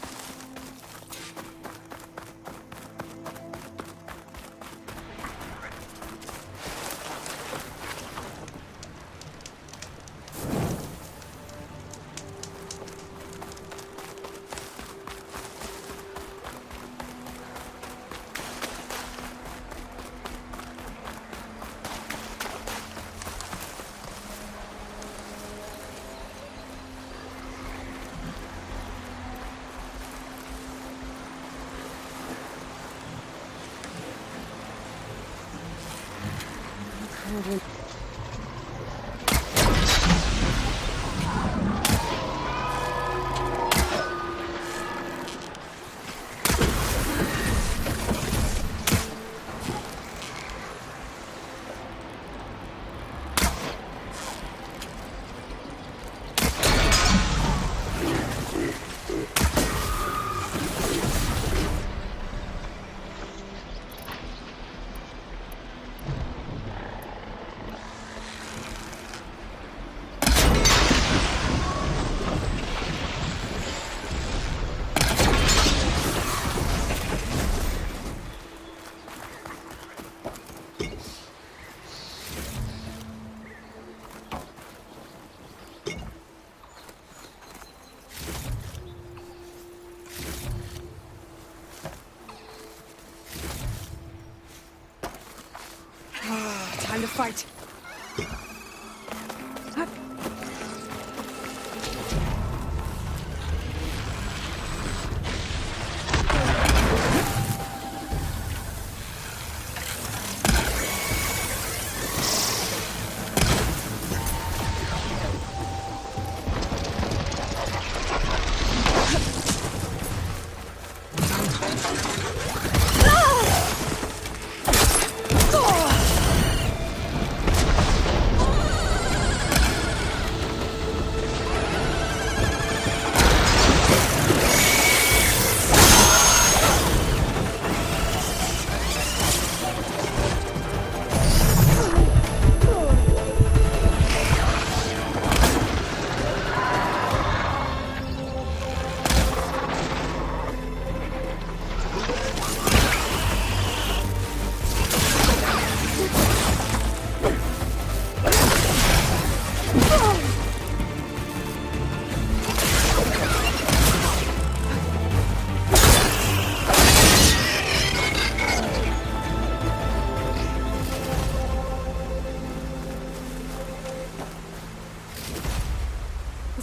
Time to fight.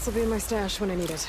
This'll be in my stash when I need it.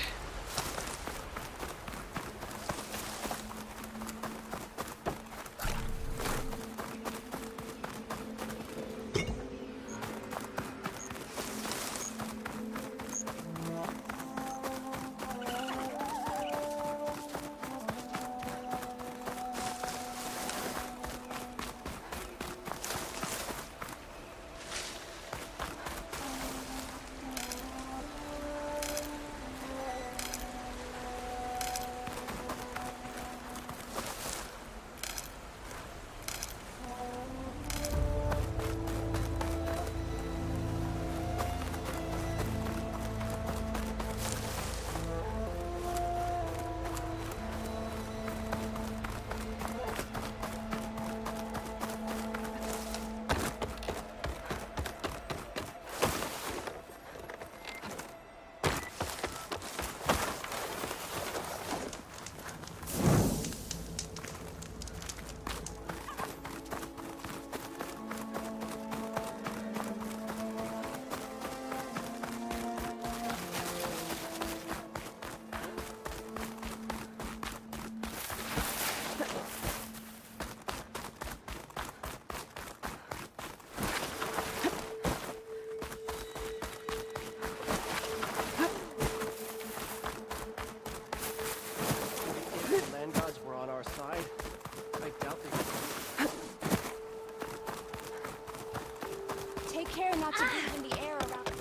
Take care not to breathe in the air around.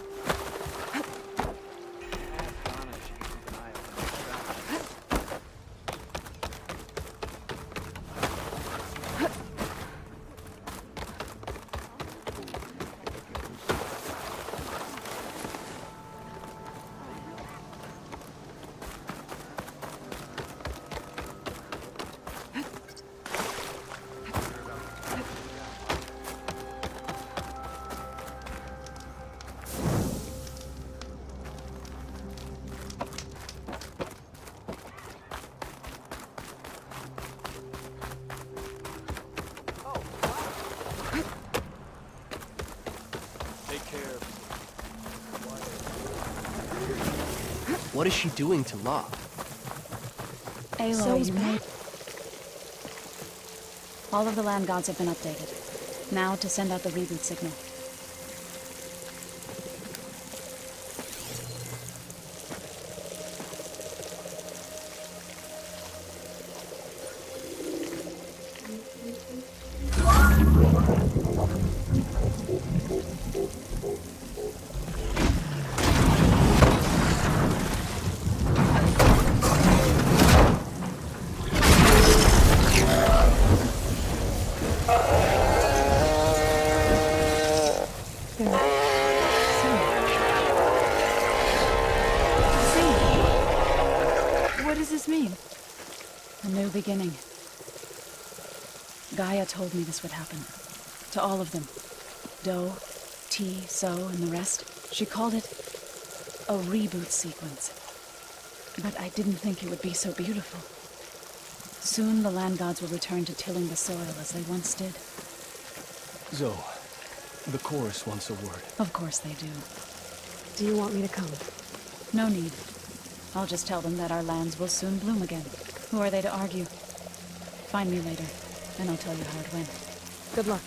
What is she doing to Locke? Aloy, you made... All of the land gods have been updated. Now to send out the reboot signal. What does this mean? A new beginning. Gaia told me this would happen. To all of them. Do, T, So, and the rest. She called it a reboot sequence. But I didn't think it would be so beautiful. Soon the land gods will return to tilling the soil as they once did. Zoe, the chorus wants a word. Of course they do. Do you want me to come? No need. I'll just tell them that our lands will soon bloom again. Who are they to argue? Find me later, and I'll tell you how it went. Good luck.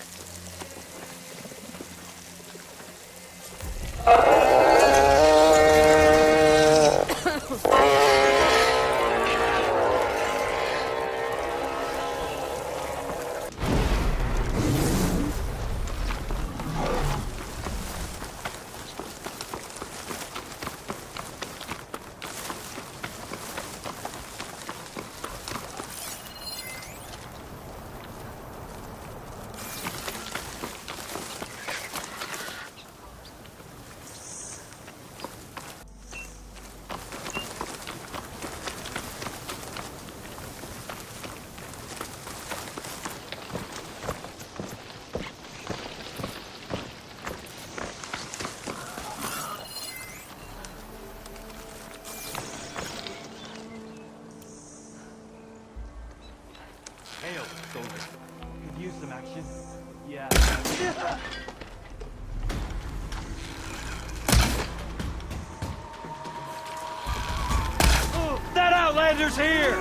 Invaders here!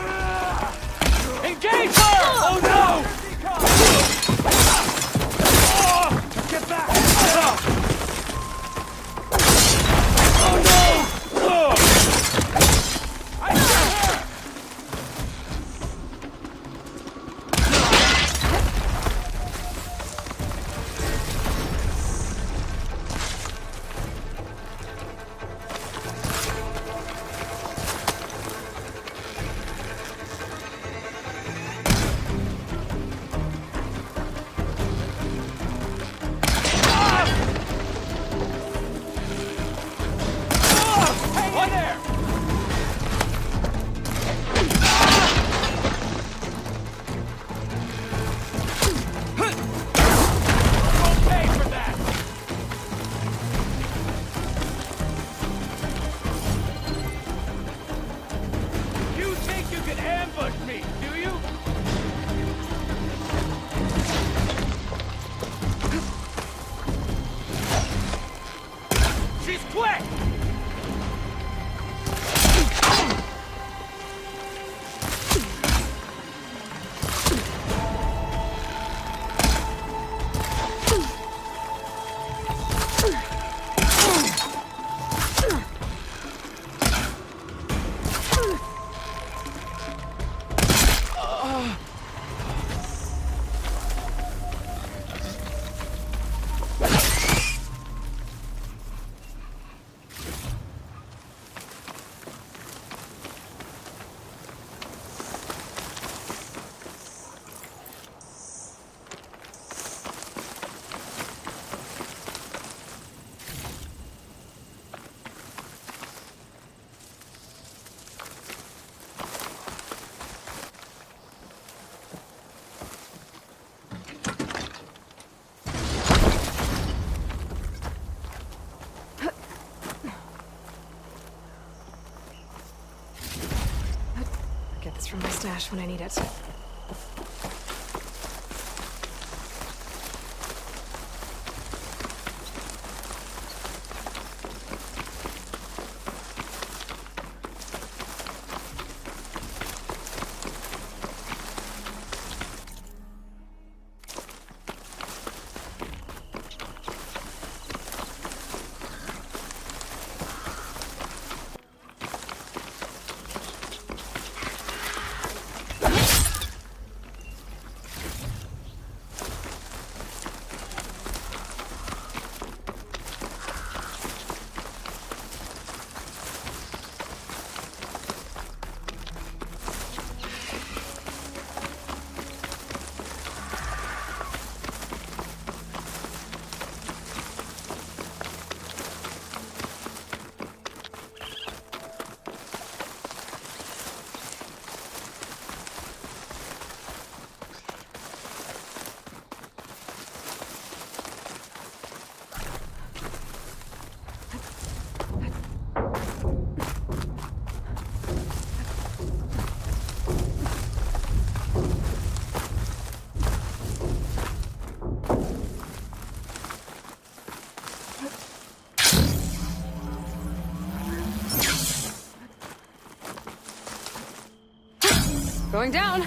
Engage her! Oh no! Get back! Oh no! I got her! From my stash when I need it. Going down.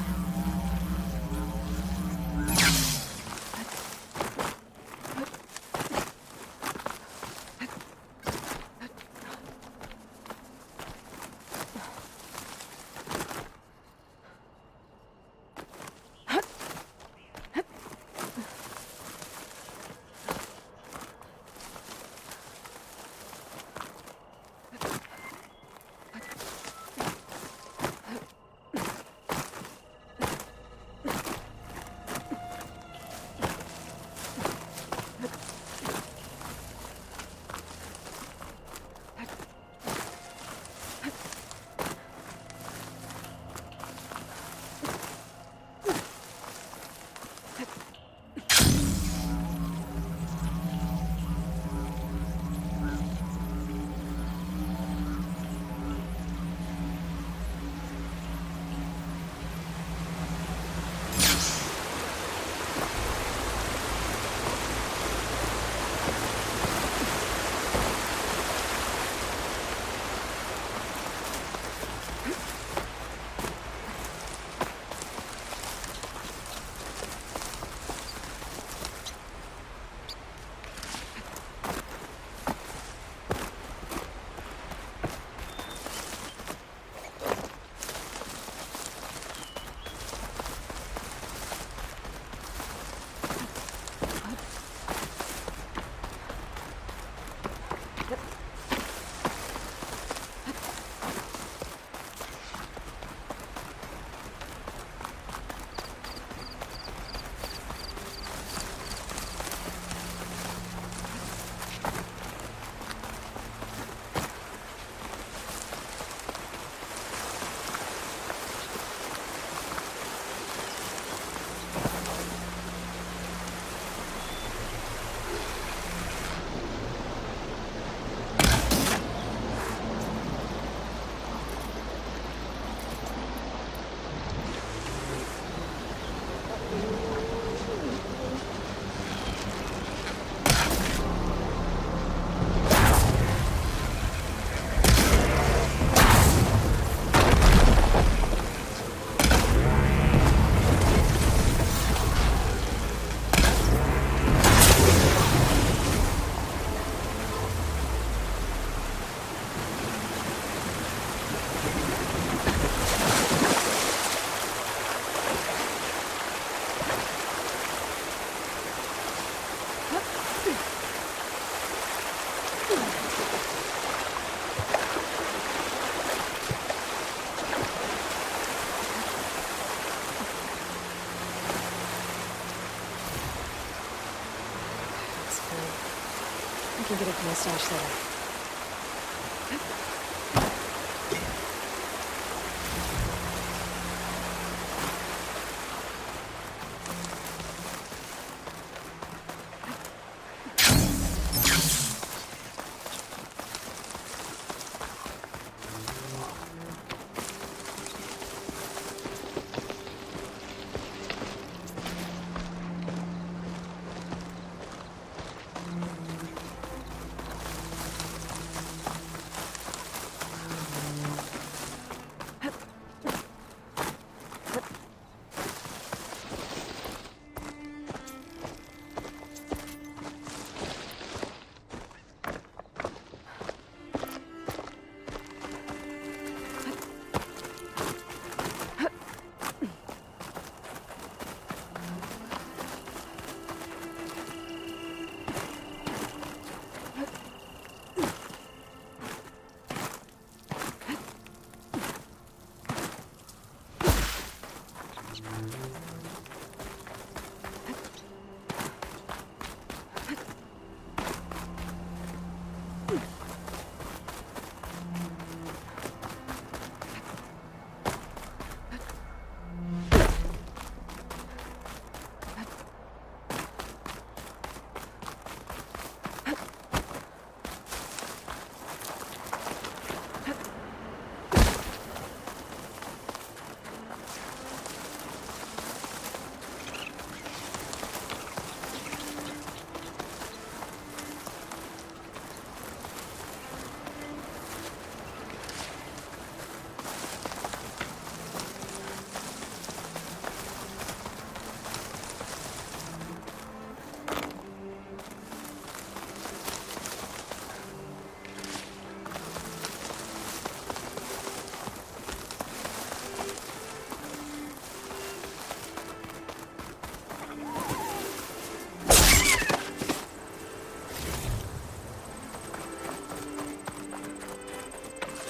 I can get it from my stash later.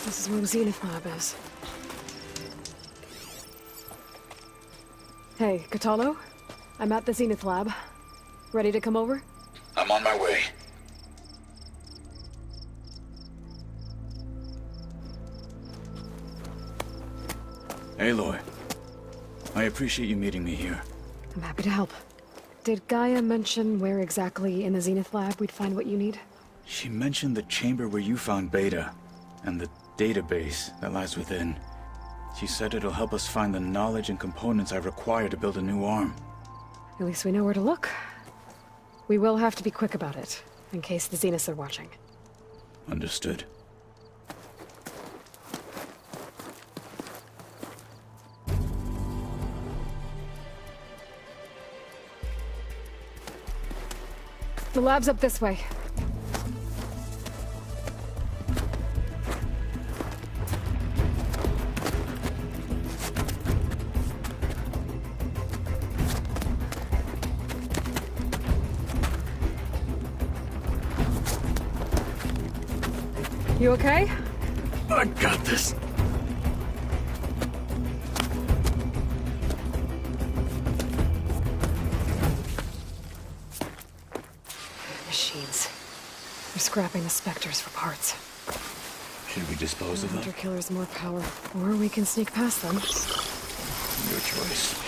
This is where the Zenith Lab is. Hey, Kotallo? I'm at the Zenith Lab. Ready to come over? I'm on my way. Aloy, I appreciate you meeting me here. I'm happy to help. Did Gaia mention where exactly in the Zenith Lab we'd find what you need? She mentioned the chamber where you found Beta, and the database that lies within. She said it'll help us find the knowledge and components I require to build a new arm. At least we know where to look. We will have to be quick about it, in case the Zeniths are watching. Understood. The lab's up this way. You okay? I got this. Machines. They're scrapping the Spectres for parts. Should we dispose of them? Hunter Killer's more power, or we can sneak past them. Your choice.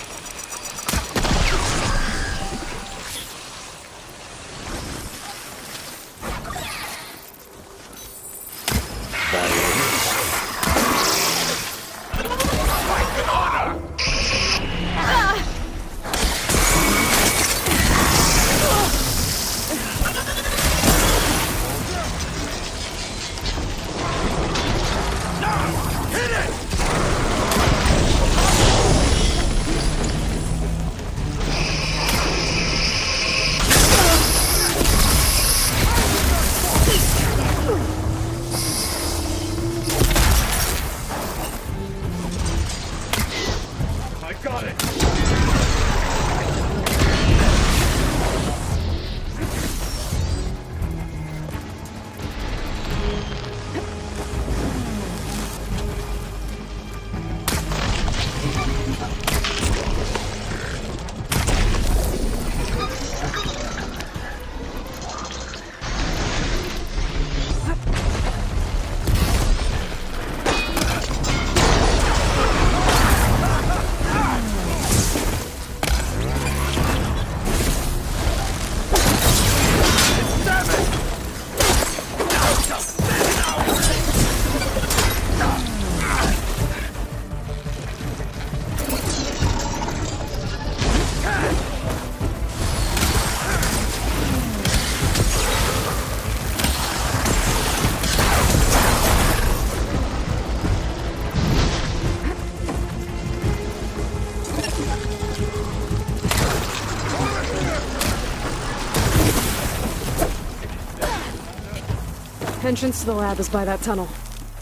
Entrance to the lab is by that tunnel.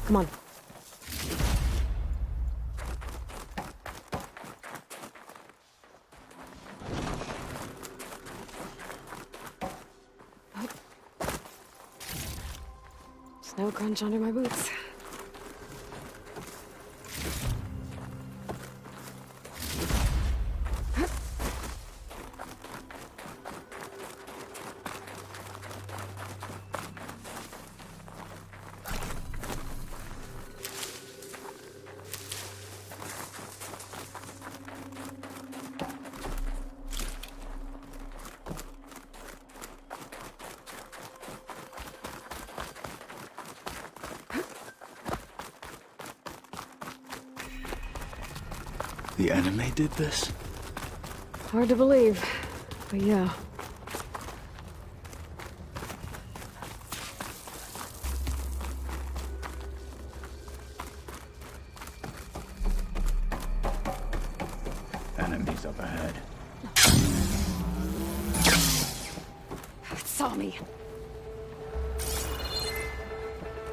Come on. Snow crunch under my boots. The anime did this? Hard to believe, but yeah. Enemies up ahead. It saw me.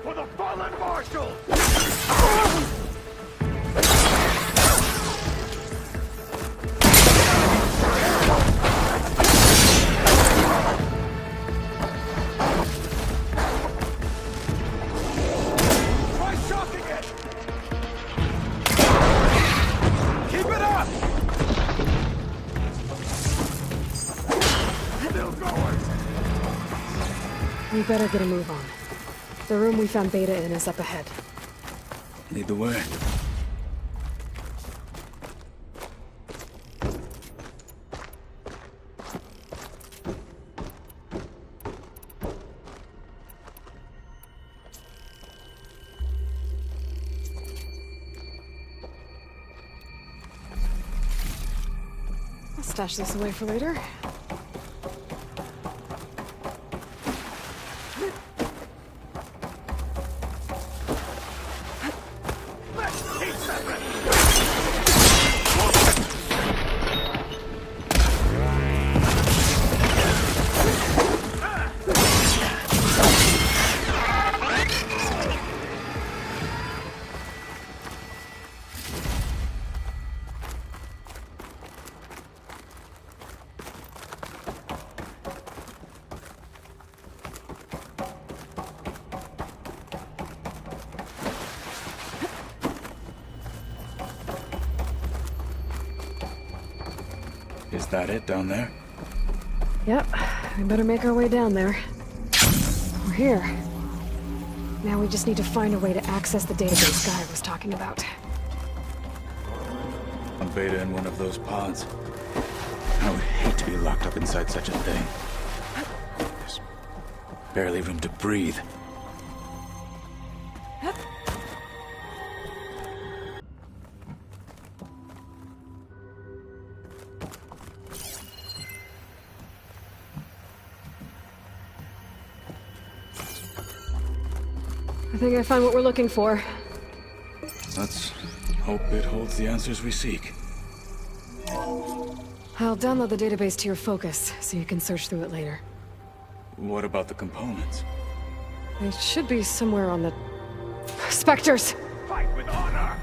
For the fallen marshal! We better get a move on. The room we found Beta in is up ahead. Lead the way. I'll stash this away for later. Is that it down there? Yep, we better make our way down there. We're here. Now we just need to find a way to access the database Guy was talking about. I'm Beta in one of those pods. I would hate to be locked up inside such a thing. There's barely room to breathe. I think I found what we're looking for. Let's hope it holds the answers we seek. I'll download the database to your Focus, so you can search through it later. What about the components? They should be somewhere on the... Spectres! Fight with honor!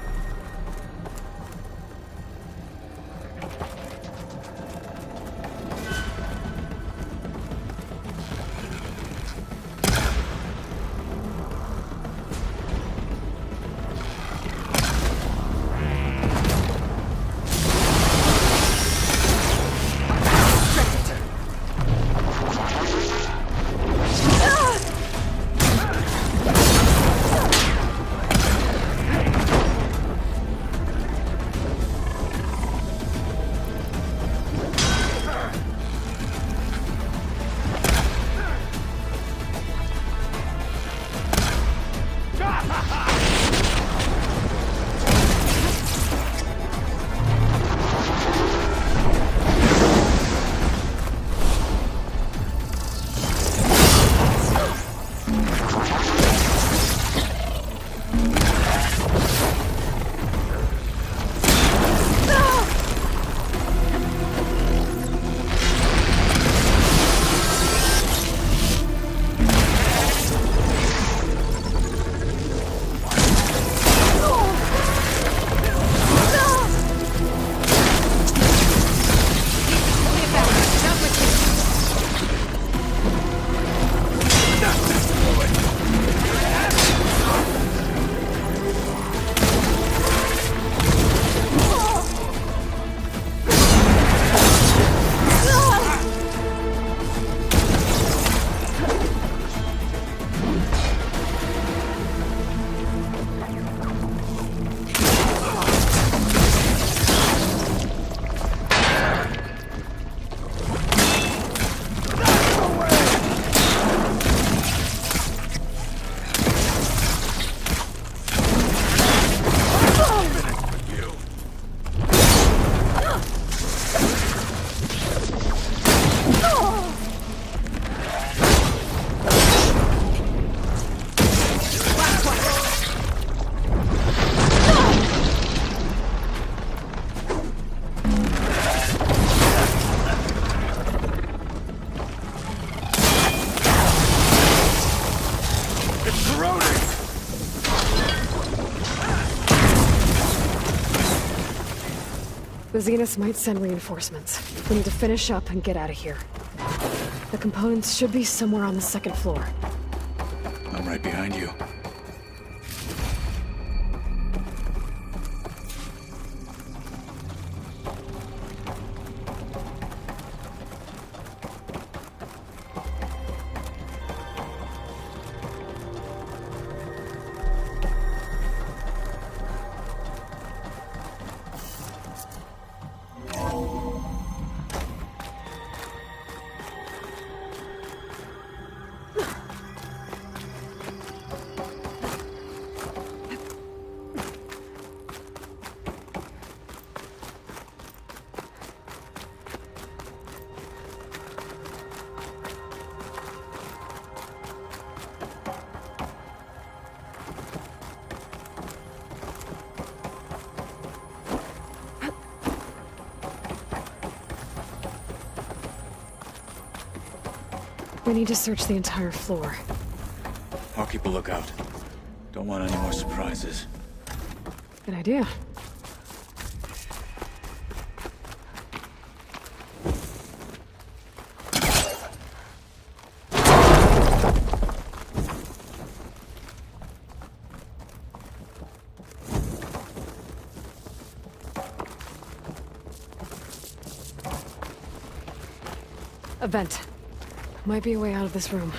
The Zeniths might send reinforcements. We need to finish up and get out of here. The components should be somewhere on the second floor. I'm right behind you. We need to search the entire floor. I'll keep a lookout. Don't want any more surprises. Good idea. A vent. Might be a way out of this room.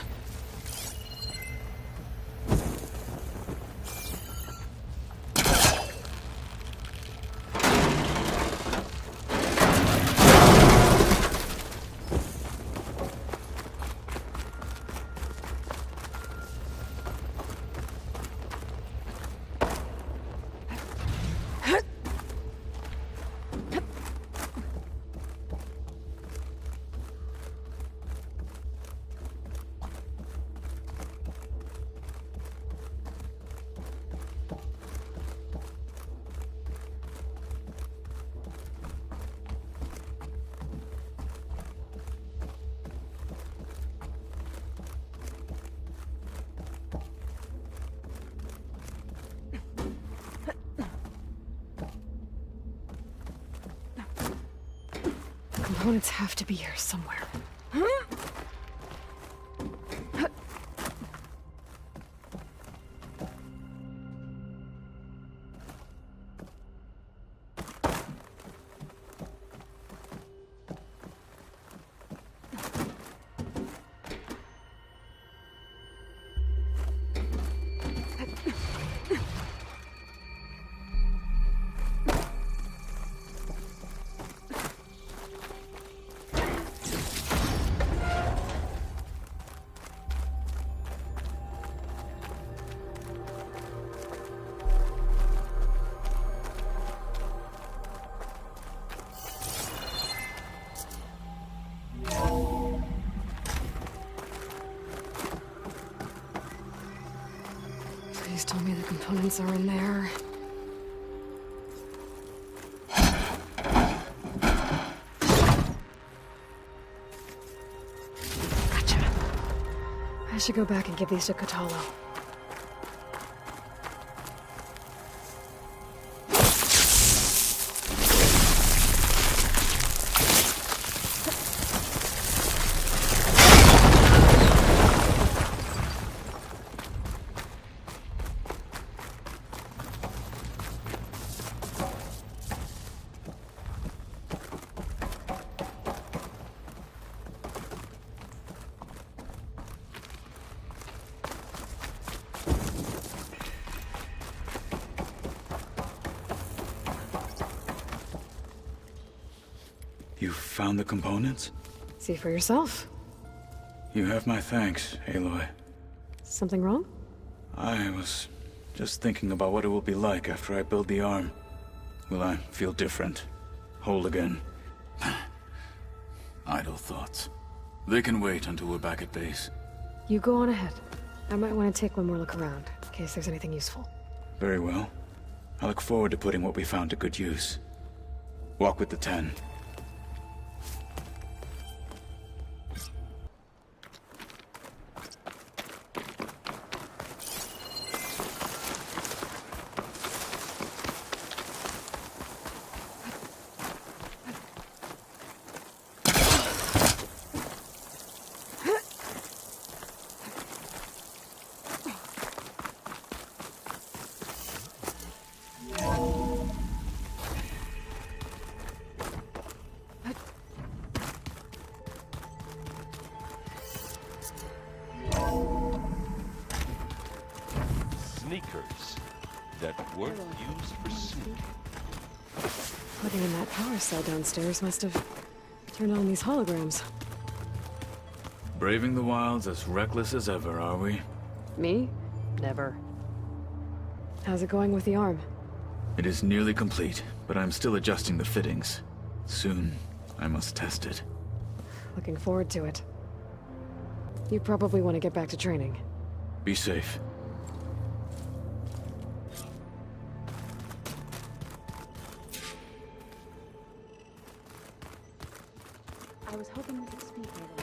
Components have to be here somewhere. Please tell me the components are in there. Gotcha. I should go back and give these to Kotallo. You found the components? See for yourself. You have my thanks, Aloy. Something wrong? I was just thinking about what it will be like after I build the arm. Will I feel different? Whole again? Idle thoughts. They can wait until we're back at base. You go on ahead. I might want to take one more look around, in case there's anything useful. Very well. I look forward to putting what we found to good use. Walk with the 10. leakers that weren't used for sync. Plugging in that power cell downstairs must have turned on these holograms. Braving the wilds as reckless as ever, are we? Me? Never. How's it going with the arm? It is nearly complete, but I'm still adjusting the fittings. Soon, I must test it. Looking forward to it. You probably want to get back to training. Be safe. I was hoping we could speak a little.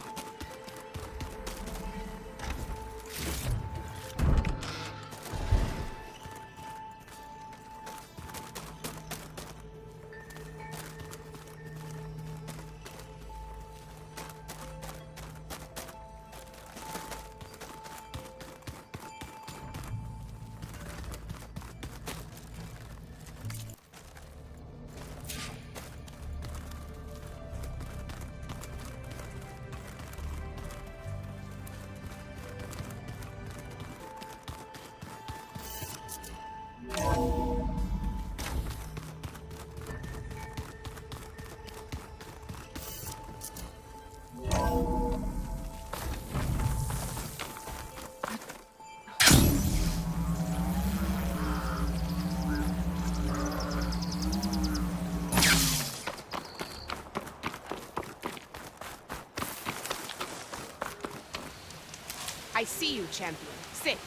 I see you, champion. Sit,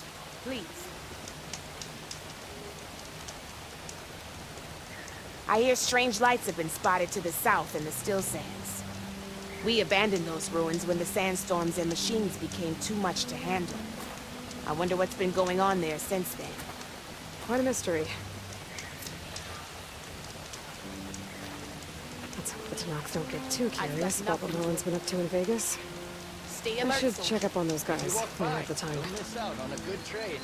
please. I hear strange lights have been spotted to the south in the Still Sands. We abandoned those ruins when the sandstorms and machines became too much to handle. I wonder what's been going on there since then. Quite a mystery. Let's hope the Tenaks don't get too curious about what Merlin's been up to in Vegas. Stay I alert, should soldier. check up on those guys when I have the time. Don't miss out on a good trade.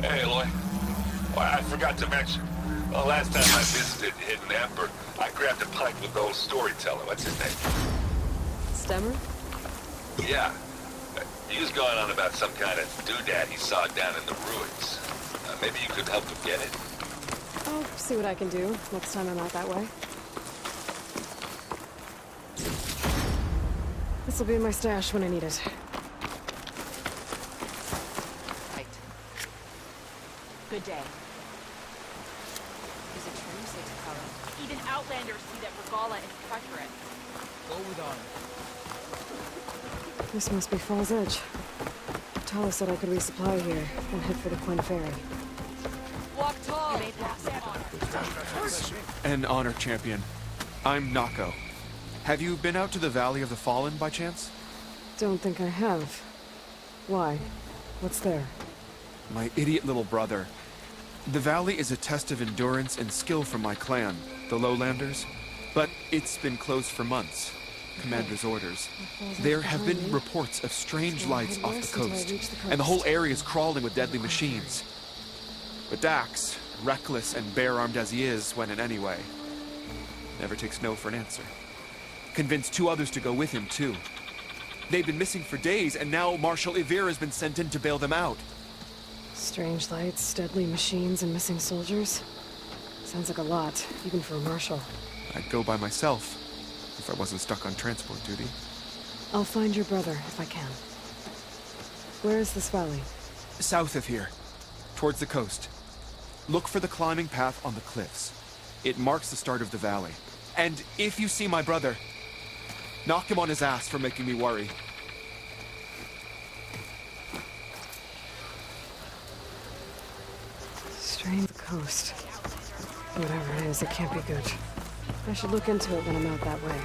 Hey, Aloy. Well, I forgot to mention. Well, last time I visited Hidden Ember, I grabbed a pint with the old storyteller. What's his name? Stemmer? Yeah. He was going on about some kind of doodad he saw down in the ruins. Maybe you could help him get it. I'll see what I can do next time I'm out that way. This'll be in my stash when I need it. Good day. Is it true, say Takara? Even Outlanders see that Regala is treacherous. Go with honor. This must be Fall's Edge. Tala said I could resupply here, and head for the Quinn Ferry. Walk tall. An honor, champion. I'm Nako. Have you been out to the Valley of the Fallen by chance? Don't think I have. Why? What's there? My idiot little brother. The valley is a test of endurance and skill for my clan, the Lowlanders. But it's been closed for months. Commander's orders. There have been reports of strange lights off the coast, and the whole area is crawling with deadly machines. But Dax, reckless and bare-armed as he is, went in anyway. Never takes no for an answer. Convinced 2 others to go with him, too. They've been missing for days, and now Marshal Ivir has been sent in to bail them out. Strange lights, deadly machines, and missing soldiers? Sounds like a lot, even for a marshal. I'd go by myself, if I wasn't stuck on transport duty. I'll find your brother, if I can. Where is this valley? South of here, towards the coast. Look for the climbing path on the cliffs. It marks the start of the valley. And if you see my brother, knock him on his ass for making me worry. Strain the coast. Whatever it is, it can't be good. I should look into it when I'm out that way.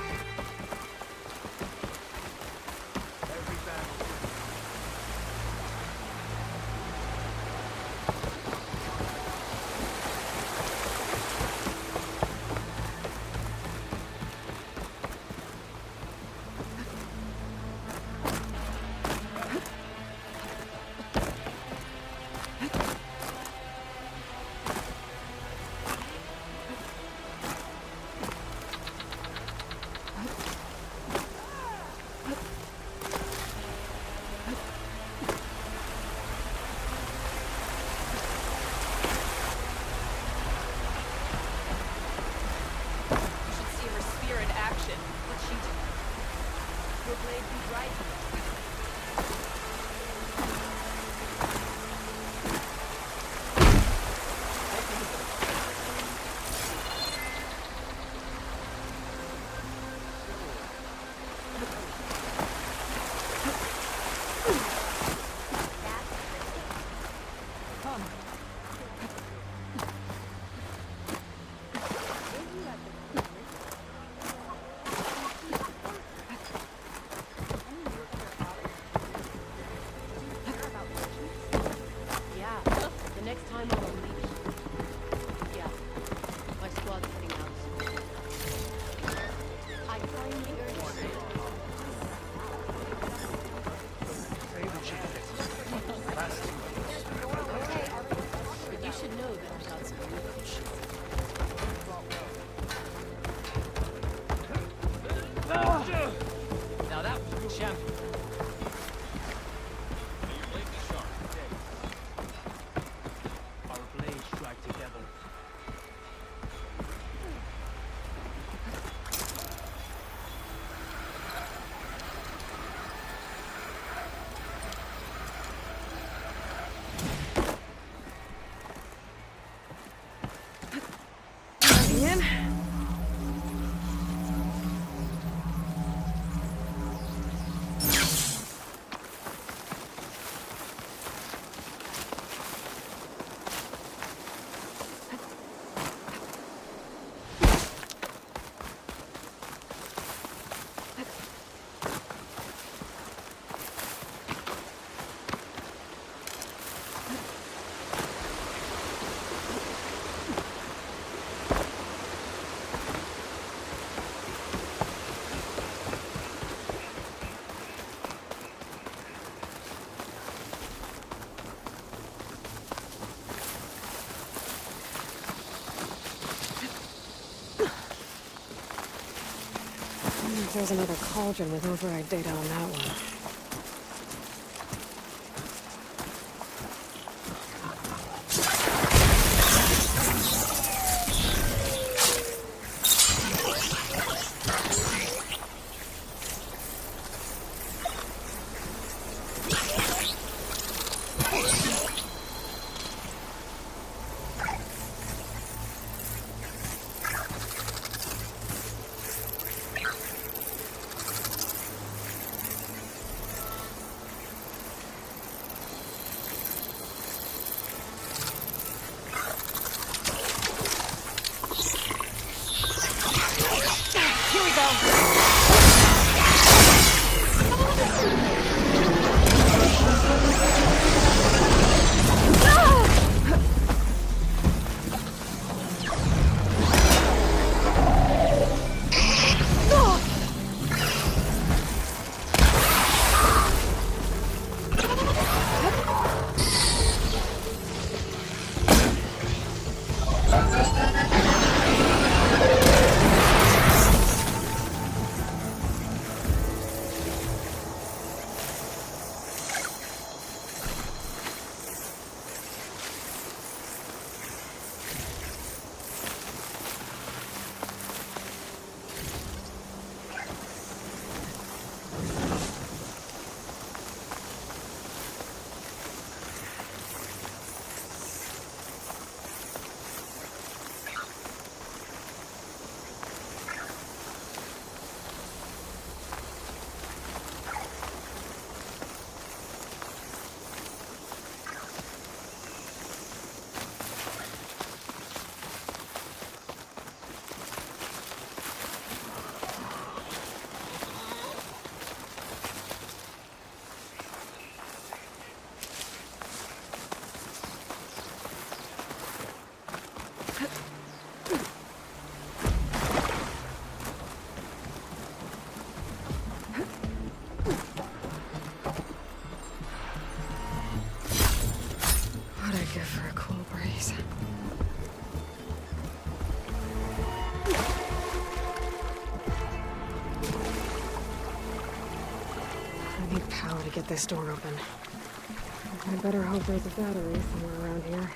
Now that was champion. Our blades strike together. There's another cauldron with override data on that one. What'd I give for a cool breeze? I need power to get this door open. I better hope there's a battery somewhere around here.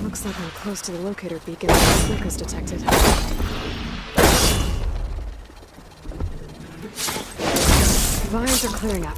Looks like I'm close to the locator beacon that the smoke is detected. Vines are clearing up.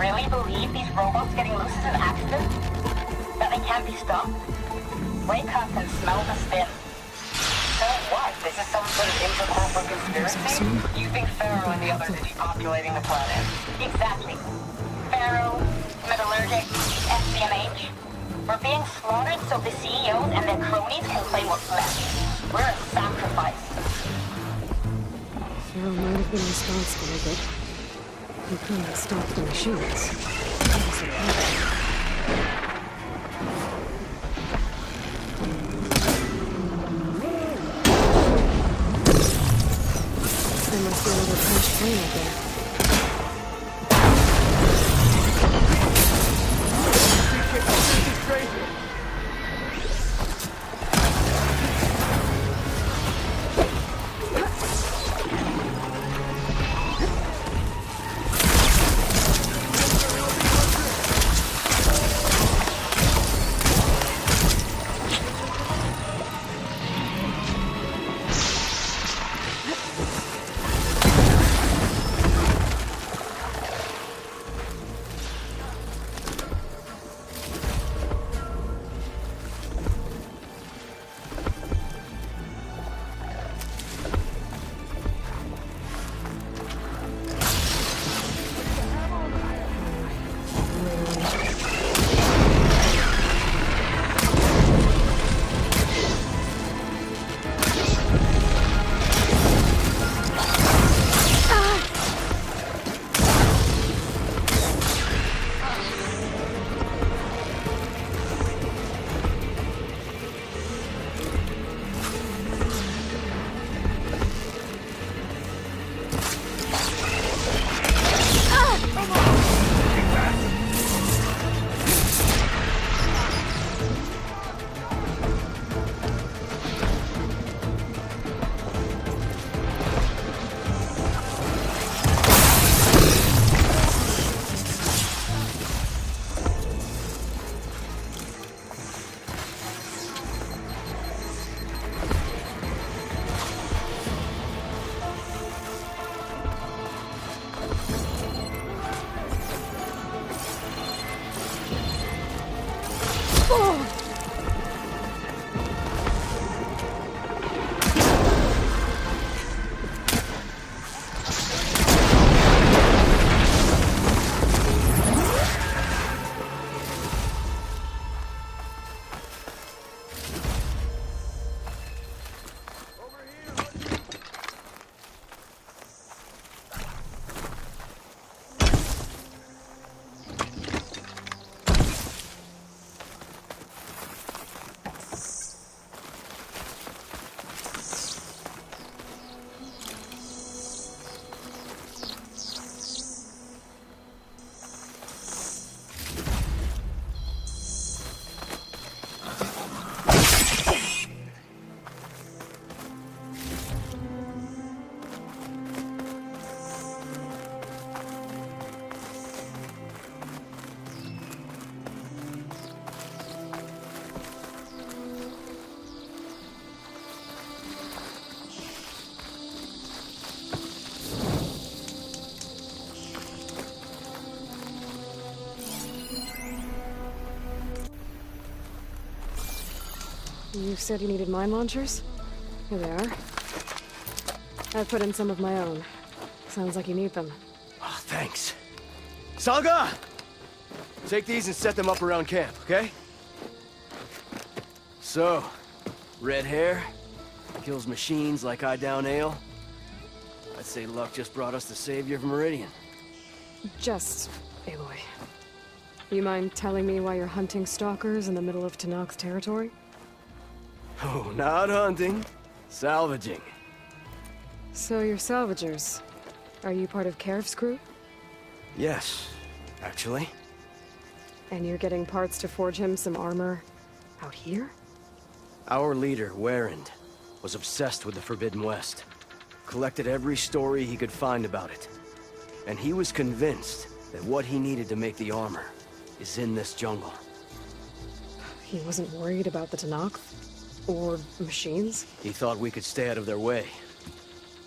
Really believe these robots getting loose is an accident? That they can't be stopped? Wake up and smell the spin. So what? This is some sort of intercorporate conspiracy? You think Pharaoh and the others are depopulating the planet? Exactly. Pharaoh, Metallurgic, SCMH. We're being slaughtered so the CEOs and their cronies can claim what's left. We're a sacrifice. Pharaoh might have been responsible, but he couldn't stop the machines. There must be another crashed plane out there. You said you needed mine launchers? Here they are. I put in some of my own. Sounds like you need them. Oh, thanks. Saga! Take these and set them up around camp, okay? So, red hair, kills machines like I down ale. I'd say luck just brought us the savior of Meridian. Just, Aloy. You mind telling me why you're hunting stalkers in the middle of Tenakth territory? Oh, not hunting. Salvaging. So you're salvagers. Are you part of Karif's crew? Yes, actually. And you're getting parts to forge him some armor out here? Our leader, Warren, was obsessed with the Forbidden West. Collected every story he could find about it. And he was convinced that what he needed to make the armor is in this jungle. He wasn't worried about the Tenakth? Or machines? He thought we could stay out of their way.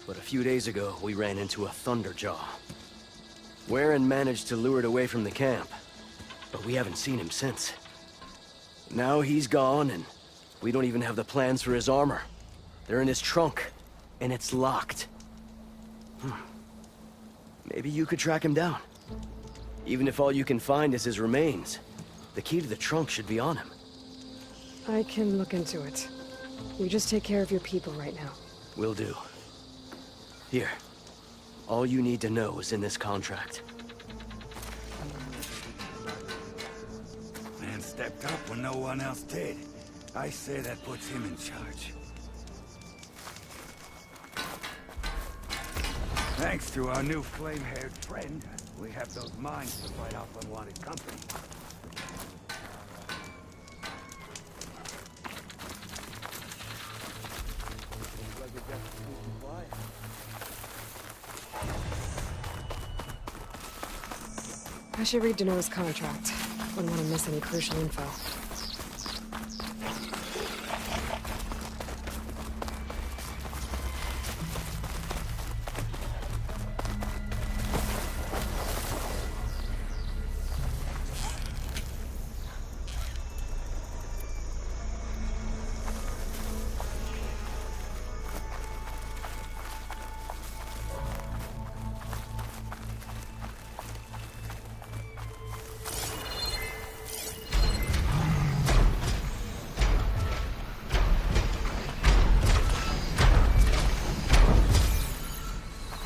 But a few days ago, we ran into a Thunderjaw. Warren managed to lure it away from the camp, but we haven't seen him since. Now he's gone, and we don't even have the plans for his armor. They're in his trunk, and it's locked. Maybe you could track him down. Even if all you can find is his remains, the key to the trunk should be on him. I can look into it. You just take care of your people right now. Will do. Here. All you need to know is in this contract. Man stepped up when no one else did. I say that puts him in charge. Thanks to our new flame-haired friend, we have those mines to fight off unwanted company. I should read Denoa's contract. Wouldn't want to miss any crucial info.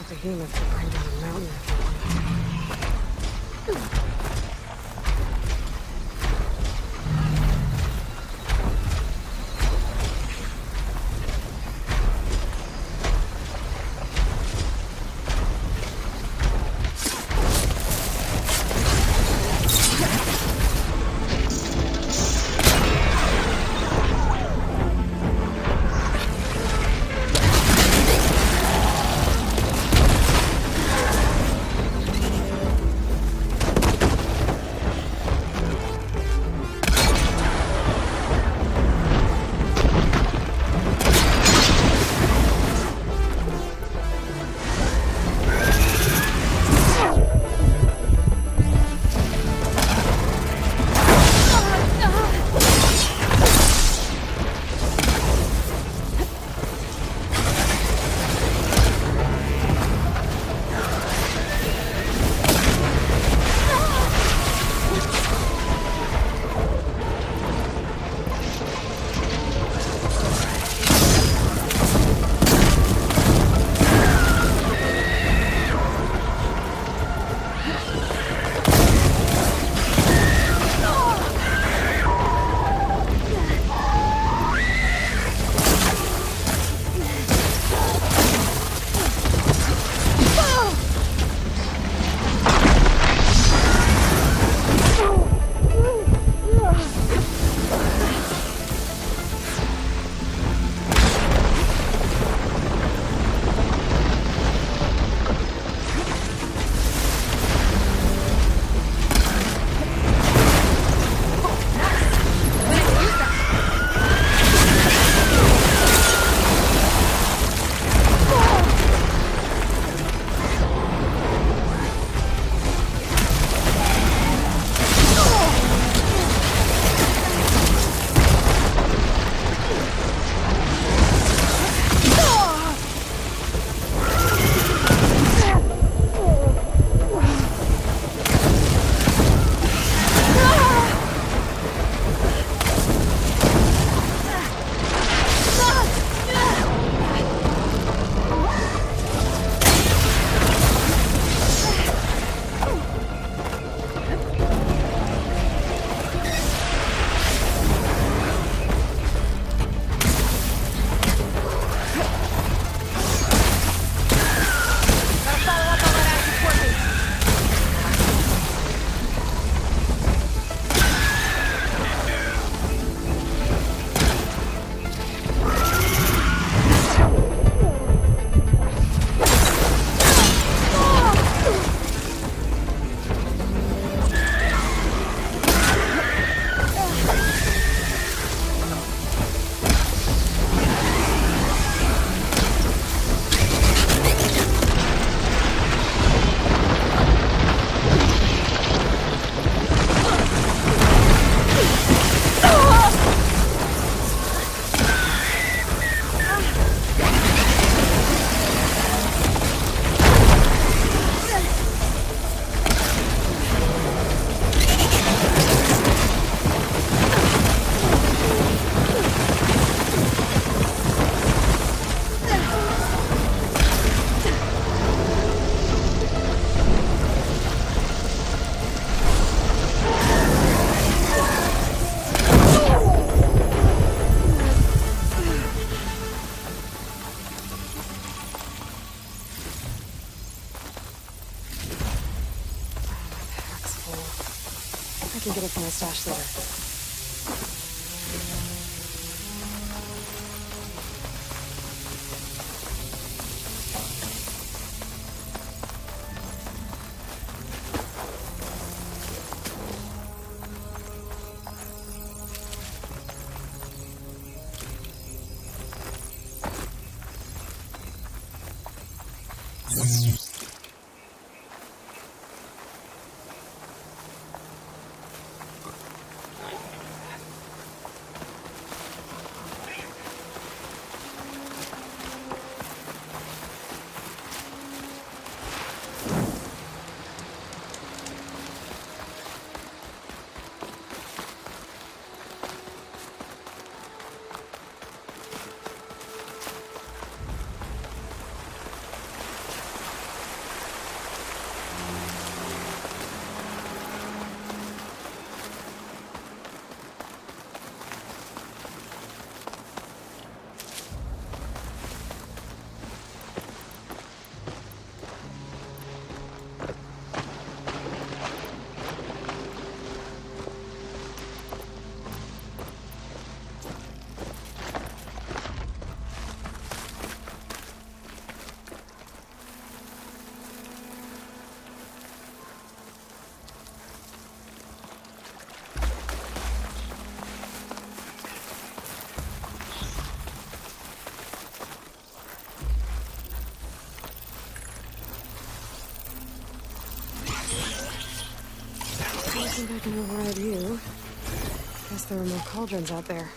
Behemoth can bring down a mountain if you want. I can get it from my stash later. I think I can override you. Guess there were more cauldrons out there.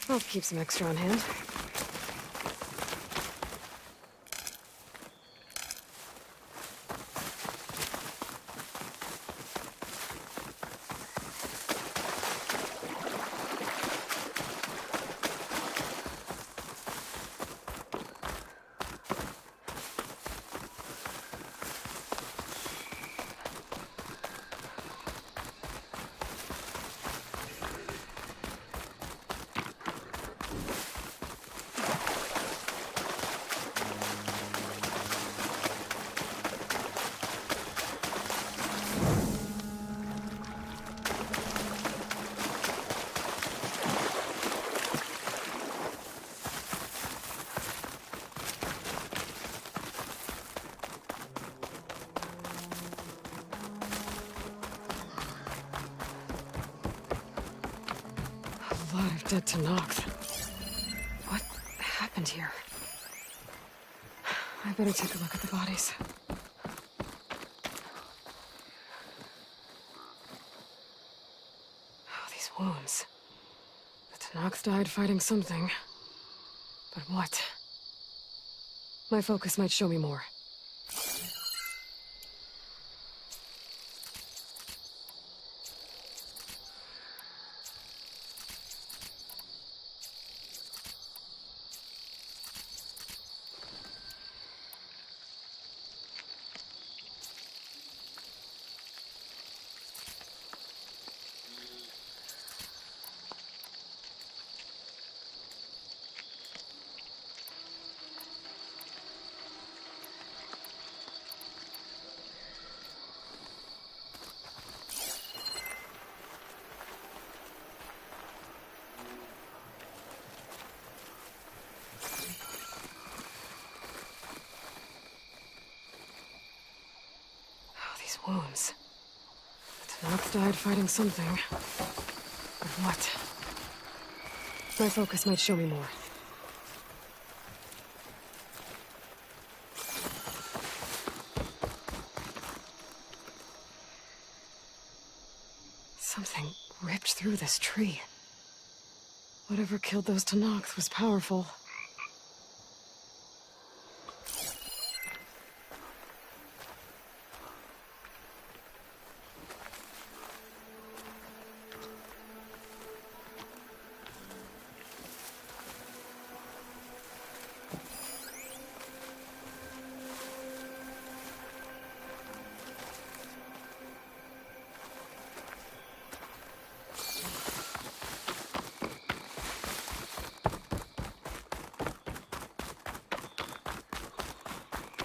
I'll keep some extra on hand. A lot of dead Tenakth. What happened here? I better take a look at the bodies. wounds. The Tenakth died fighting something. But what? My focus might show me more. Wounds. The Tenakth died fighting something. But what? My focus might show me more. Something ripped through this tree. Whatever killed those Tenakth was powerful.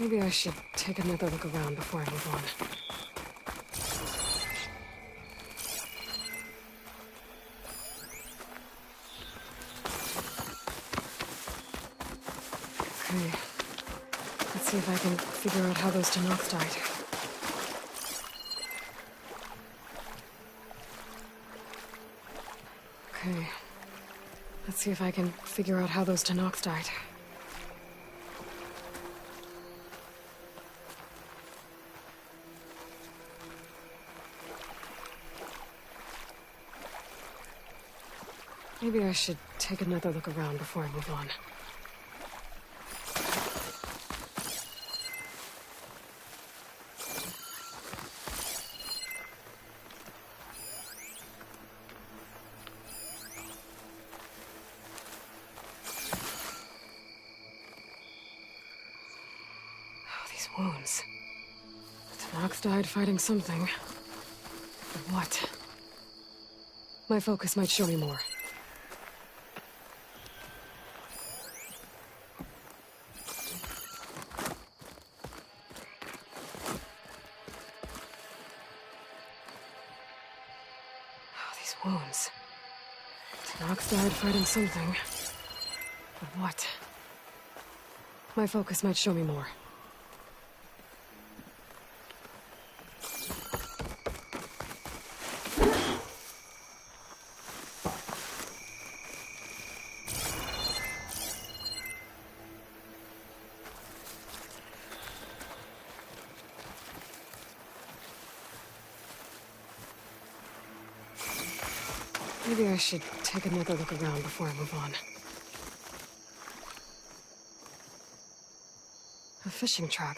Maybe I should take another look around before I move on. Okay. Let's see if I can figure out how those Tenakth died. Okay. Let's see if I can figure out how those Tenakth died. Maybe I should take another look around before I move on. Oh, these wounds. The Tenakth died fighting something. But what? My focus might show me more. Wounds. Tenakth died fighting something. But what? My focus might show me more. Maybe I should take another look around before I move on. A fishing trap.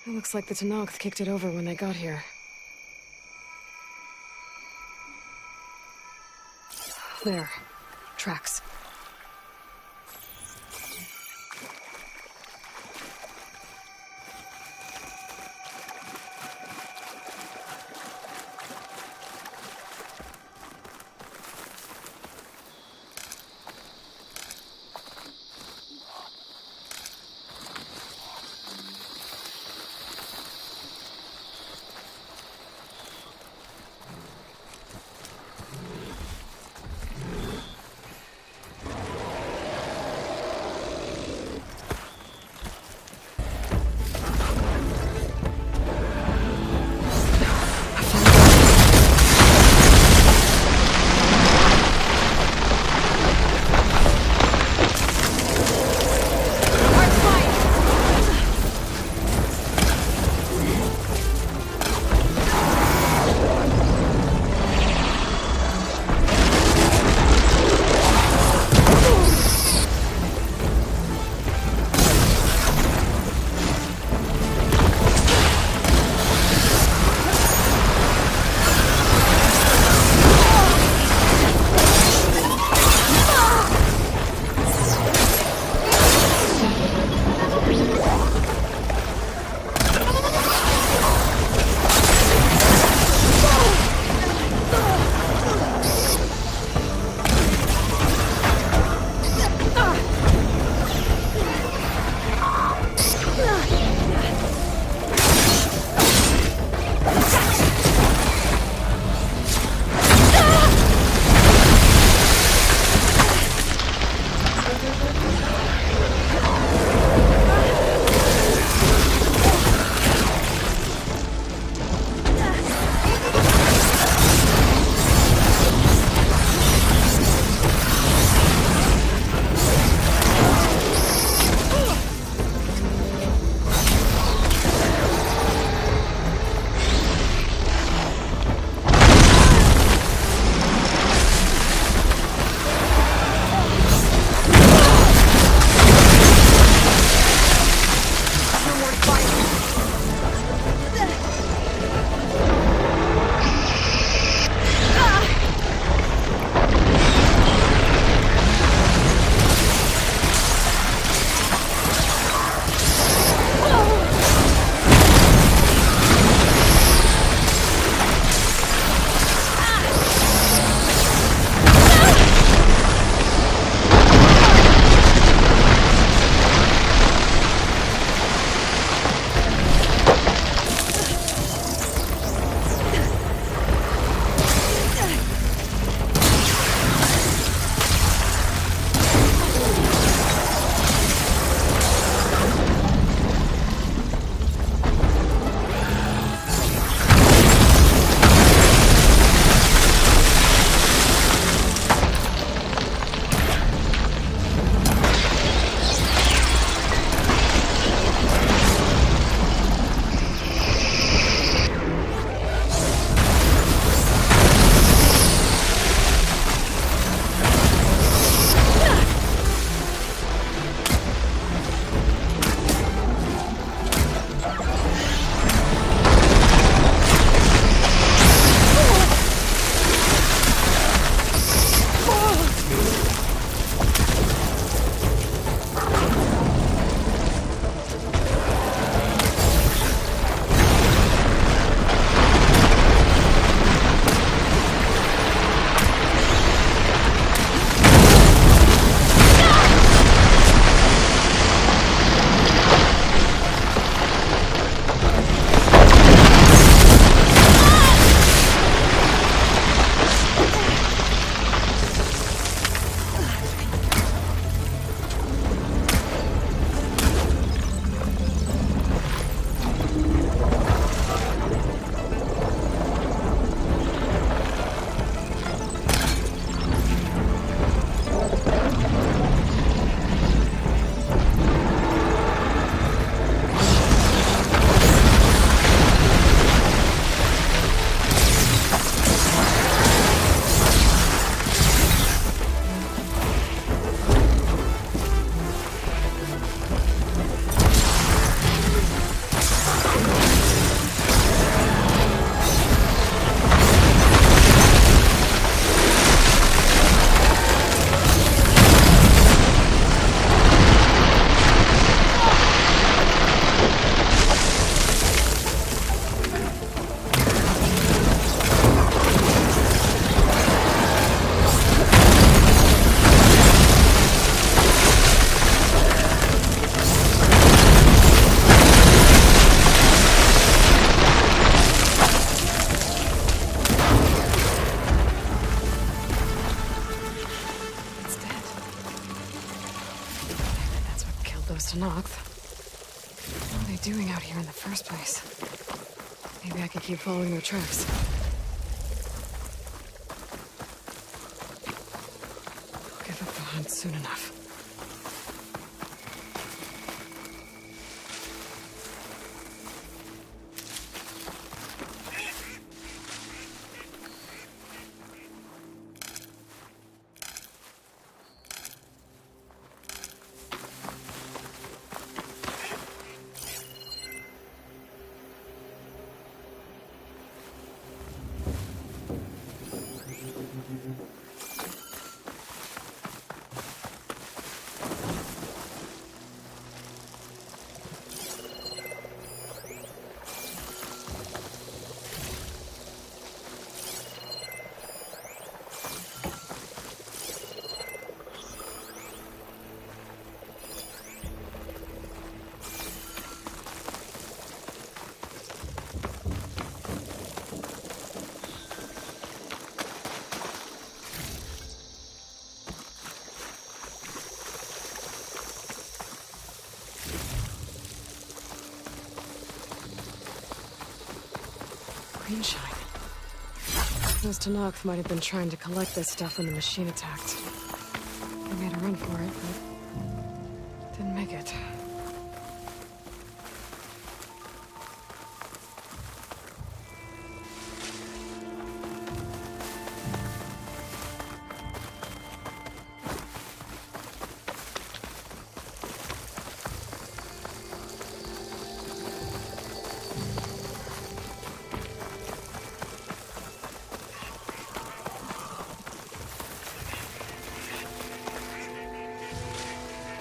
It looks like the Tenakth kicked it over when they got here. There. Tracks. Tenakth. What are they doing out here in the first place? Maybe I could keep following their tracks. I'll give up the hunt soon enough. Greenshine. Those Tenakth might have been trying to collect this stuff when the machine attacked. They made a run for it, but didn't make it.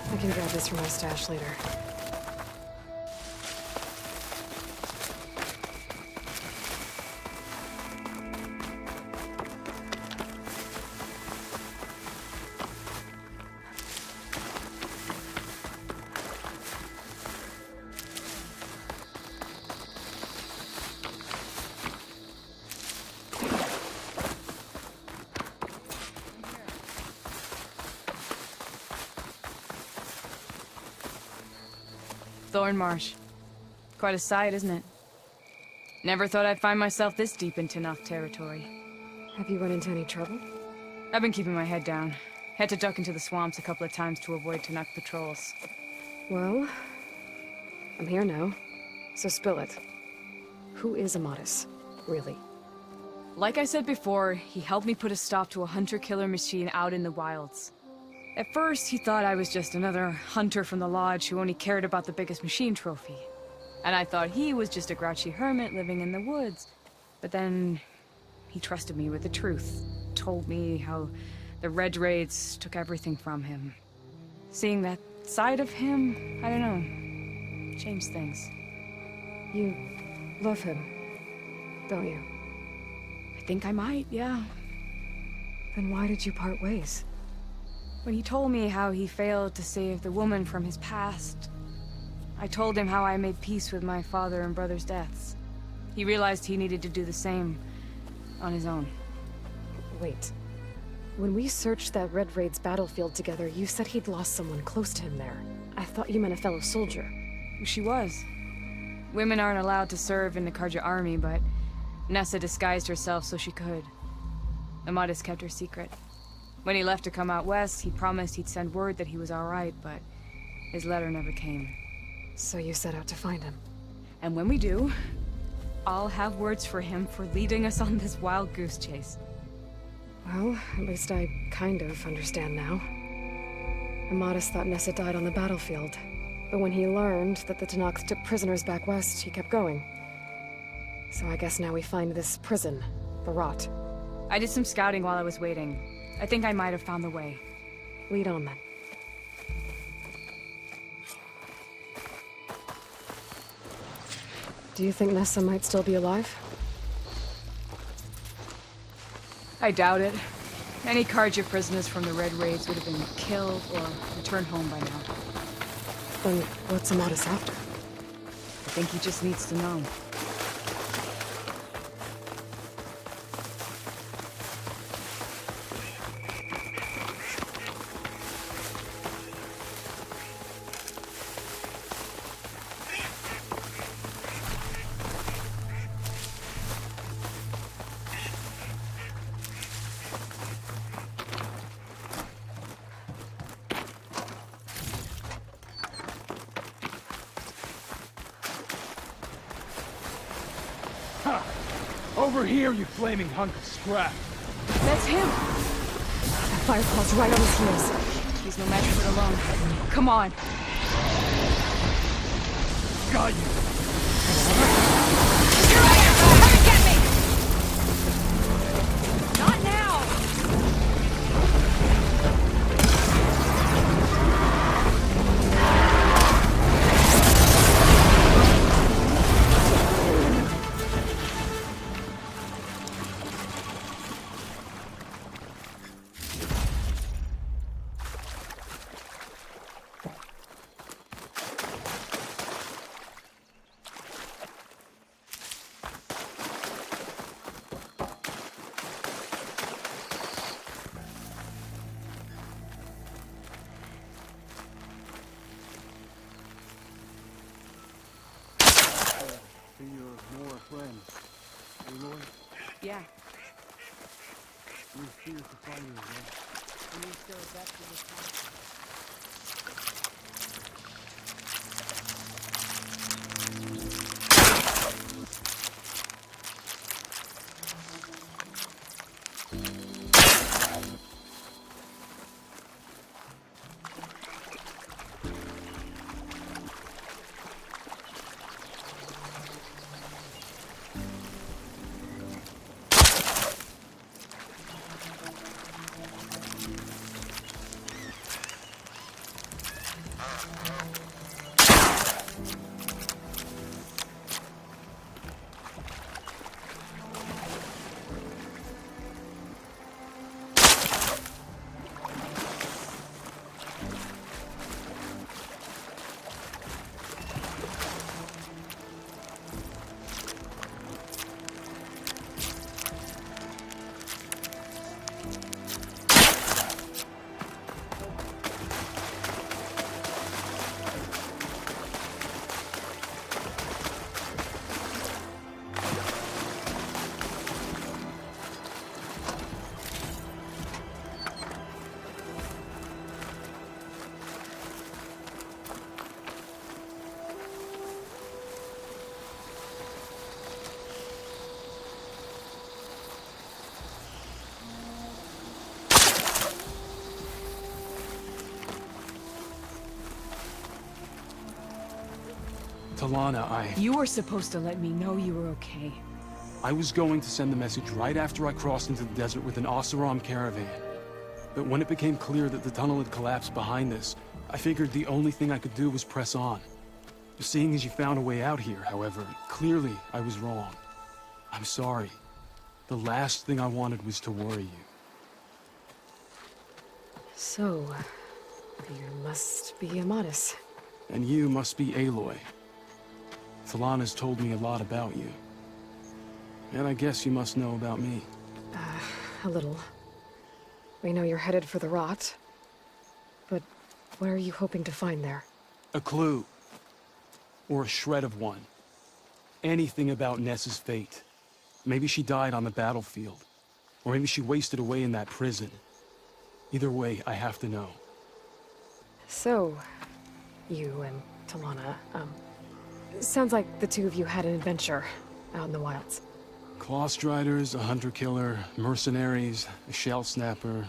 I can grab this from my stash later. Thornmarsh. Quite a sight, isn't it? Never thought I'd find myself this deep in Tenakth territory. Have you run into any trouble? I've been keeping my head down. Had to duck into the swamps a couple of times to avoid Tenakth patrols. Well, I'm here now, so spill it. Who is Amadis, really? Like I said before, he helped me put a stop to a hunter-killer machine out in the wilds. At first, he thought I was just another hunter from the Lodge who only cared about the biggest machine trophy. And I thought he was just a grouchy hermit living in the woods. But then, he trusted me with the truth. Told me how the Red Raids took everything from him. Seeing that side of him, I don't know, changed things. You love him, don't you? I think I might, yeah. Then why did you part ways? When he told me how he failed to save the woman from his past, I told him how I made peace with my father and brother's deaths. He realized he needed to do the same on his own. Wait. When we searched that Red Raid's battlefield together, you said he'd lost someone close to him there. I thought you meant a fellow soldier. She was. Women aren't allowed to serve in the Karja army, but Nessa disguised herself so she could. Amadis kept her secret. When he left to come out west, he promised he'd send word that he was all right, but his letter never came. So you set out to find him? And when we do, I'll have words for him for leading us on this wild goose chase. Well, at least I kind of understand now. Amadis thought Nessa died on the battlefield, but when he learned that the Tenakth took prisoners back west, he kept going. So I guess now we find this prison, the Rot. I did some scouting while I was waiting. I think I might have found the way. Lead on, then. Do you think Nessa might still be alive? I doubt it. Any Karja prisoners from the Red Raids would have been killed or returned home by now. Then what's Amadis after? I think he just needs to know. Over here, you flaming hunk of scrap! That's him! That Firefall's right on his heels. He's no match for it alone. Come on. Got you! Not now! Yeah. We fear to find you again. And you still adapt to this time. Talana, You were supposed to let me know you were okay. I was going to send the message right after I crossed into the desert with an Oseram caravan. But when it became clear that the tunnel had collapsed behind us, I figured the only thing I could do was press on. Seeing as you found a way out here, however, clearly I was wrong. I'm sorry. The last thing I wanted was to worry you. So, you must be Amadis. And you must be Aloy. Talana's told me a lot about you. And I guess you must know about me. A little. We know you're headed for the rot. But what are you hoping to find there? A clue. Or a shred of one. Anything about Ness's fate. Maybe she died on the battlefield. Or maybe she wasted away in that prison. Either way, I have to know. So, you and Talana, sounds like the two of you had an adventure out in the wilds. Clawstriders, a hunter-killer, mercenaries, a shell snapper.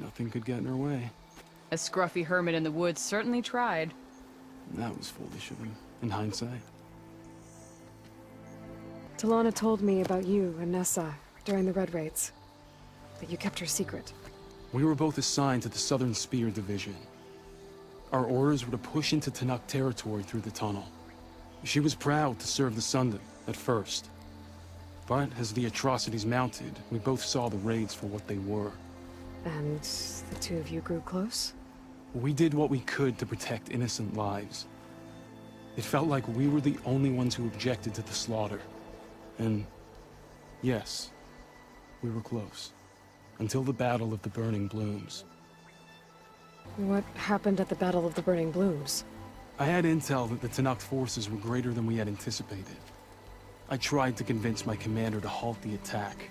Nothing could get in her way. A scruffy hermit in the woods certainly tried. That was foolish of him, in hindsight. Talana told me about you and Nessa during the Red Raids. But you kept her secret. We were both assigned to the Southern Spear Division. Our orders were to push into Tenakth territory through the tunnel. She was proud to serve the Sundom at first. But as the atrocities mounted, we both saw the raids for what they were. And the two of you grew close? We did what we could to protect innocent lives. It felt like we were the only ones who objected to the slaughter. And yes, we were close. Until the Battle of the Burning Blooms. What happened at the Battle of the Burning Blooms? I had intel that the Tenakth forces were greater than we had anticipated. I tried to convince my commander to halt the attack.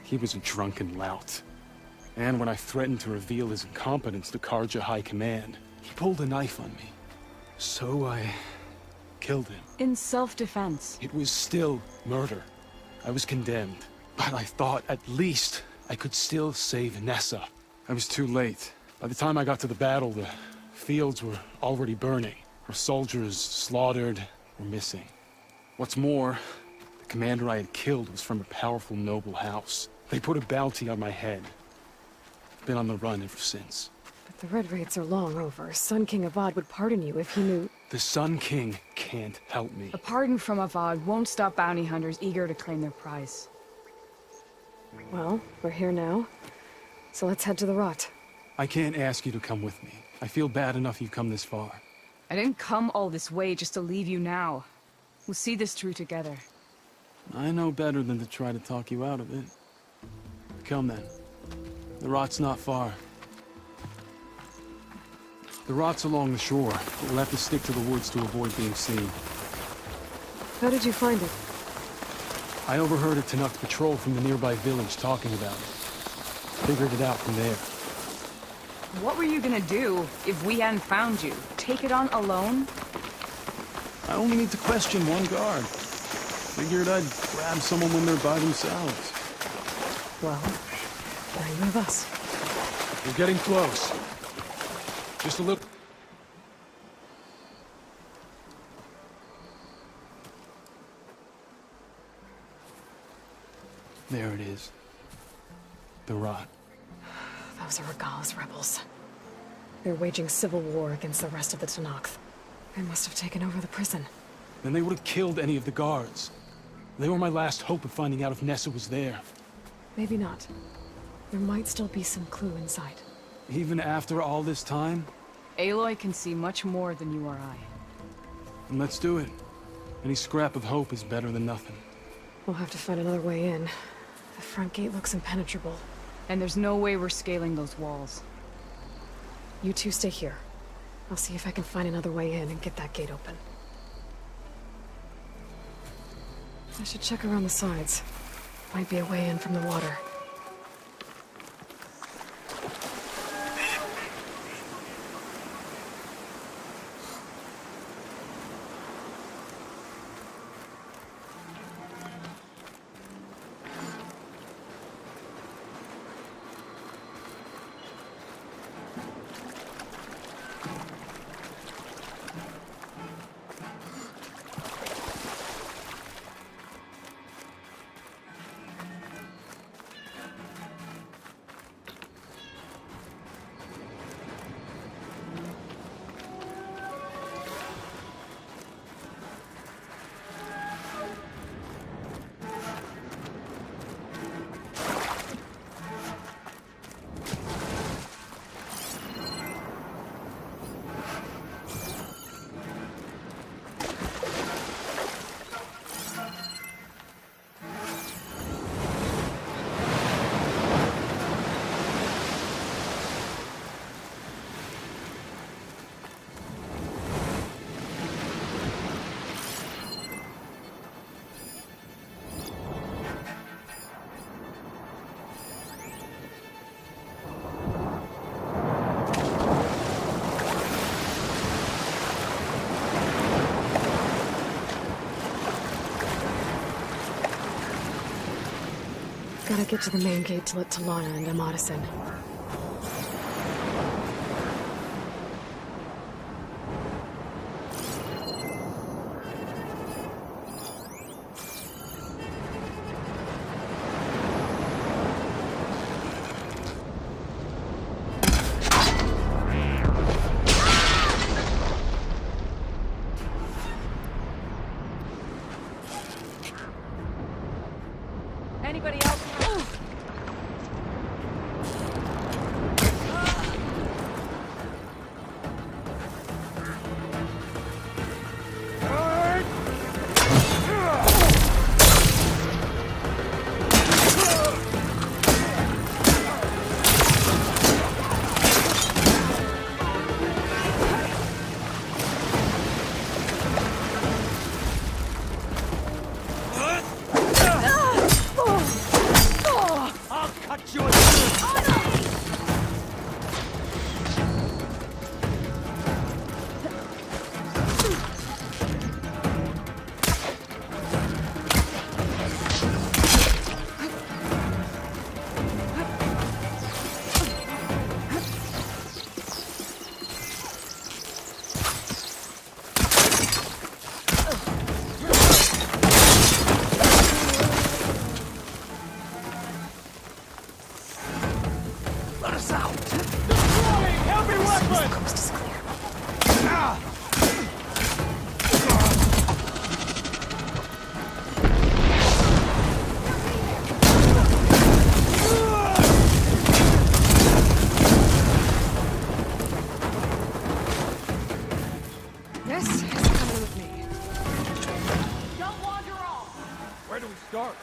He was a drunken lout. And when I threatened to reveal his incompetence to Karja High Command, he pulled a knife on me. So I killed him. In self-defense. It was still murder. I was condemned. But I thought at least I could still save Nessa. I was too late. By the time I got to the battle, the fields were already burning. Our soldiers slaughtered or missing. What's more, the commander I had killed was from a powerful noble house. They put a bounty on my head. I've been on the run ever since. But the Red Raids are long over. Sun King Avad would pardon you if he knew... The Sun King can't help me. A pardon from Avad won't stop bounty hunters eager to claim their prize. Well, we're here now. So let's head to the Rot. I can't ask you to come with me. I feel bad enough you've come this far. I didn't come all this way just to leave you now. We'll see this through together. I know better than to try to talk you out of it. Come then. The Rot's not far. The Rot's along the shore, but we'll have to stick to the woods to avoid being seen. How did you find it? I overheard a Tenakth patrol from the nearby village talking about it. Figured it out from there. What were you gonna do if we hadn't found you? Take it on alone? I only need to question one guard. Figured I'd grab someone when they're by themselves. Well, now you have us. We're getting close. Just a little... There it is. The Rot. Those are Regal's rebels. They're waging civil war against the rest of the Tenakth. They must have taken over the prison. Then they would have killed any of the guards. They were my last hope of finding out if Nessa was there. Maybe not. There might still be some clue inside. Even after all this time? Aloy can see much more than you or I. Then let's do it. Any scrap of hope is better than nothing. We'll have to find another way in. The front gate looks impenetrable. And there's no way we're scaling those walls. You two stay here. I'll see if I can find another way in and get that gate open. I should check around the sides. Might be a way in from the water. Gotta get to the main gate to let Talana and Amatis in. Anybody else? the coast is clear. This is coming with me. Don't wander off! Where do we start?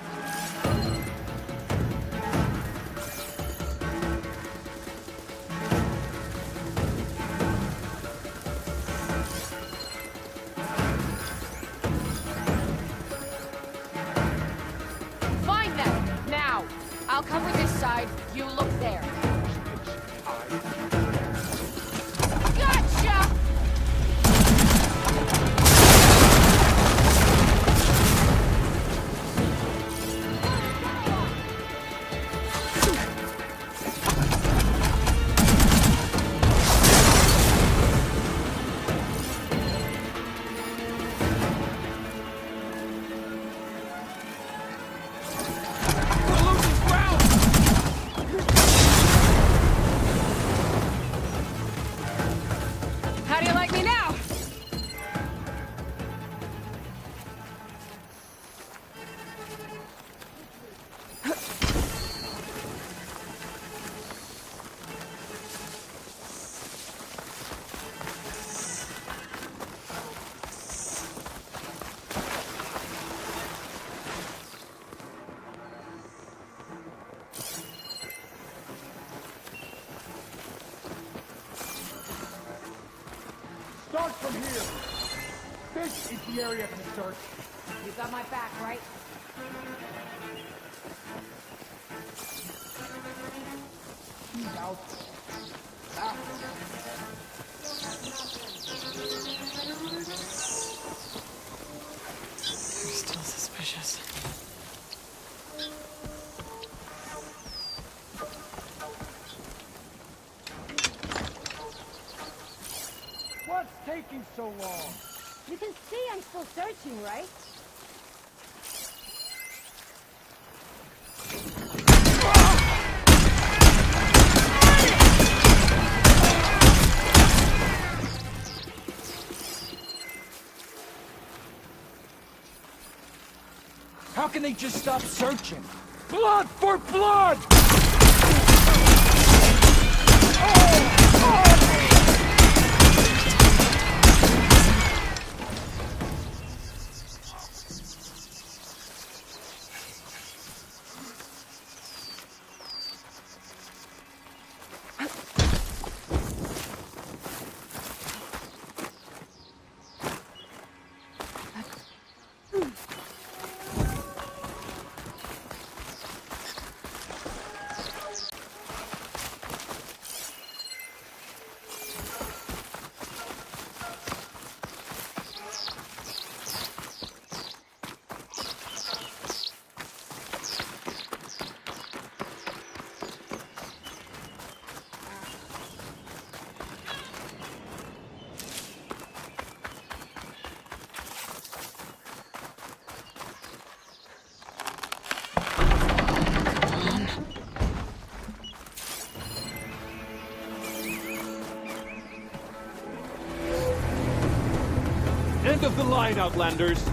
Find them! Now! I'll cover this side, you look there. Gotcha! How do you like me now? Start from here. This is the area to search. You got my back, right? He's out. Out. They're still suspicious. What's taking so long? You can see I'm still searching, right? How can they just stop searching? Blood for blood! End of the line, Outlanders.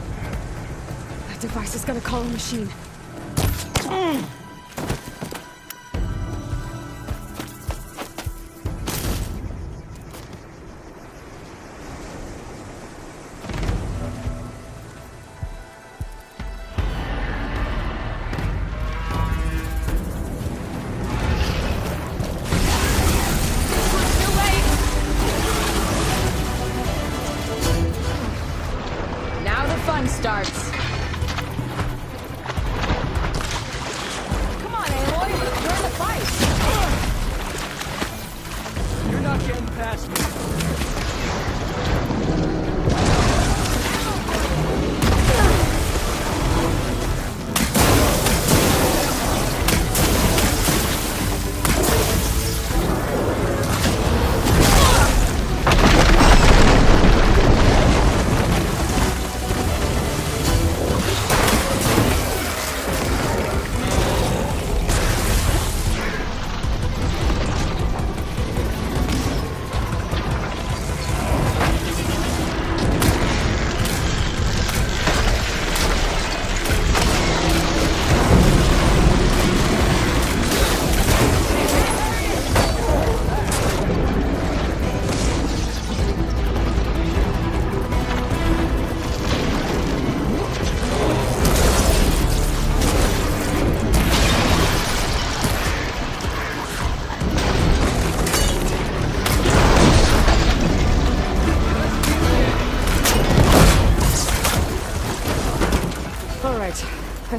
That device is gonna call a machine. Now the fun starts. Come on, Aloy! We're in the fight! You're not getting past me.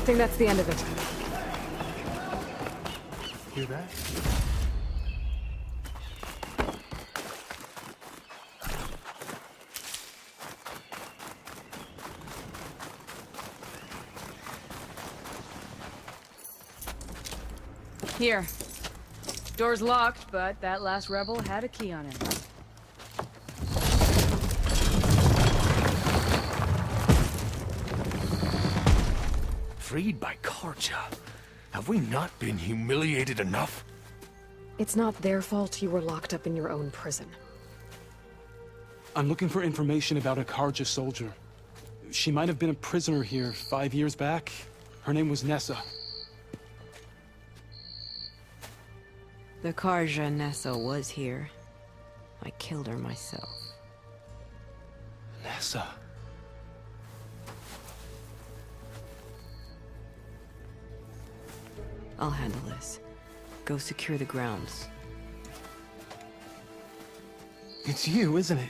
think that's the end of it. Hear that? Here. Door's locked, but that last rebel had a key on him. Freed by Karja. Have we not been humiliated enough? It's not their fault you were locked up in your own prison. I'm looking for information about a Karja soldier. She might have been a prisoner here 5 years back. Her name was Nessa. The Karja Nessa was here. I killed her myself. Nessa. I'll handle this. Go secure the grounds. It's you, isn't it?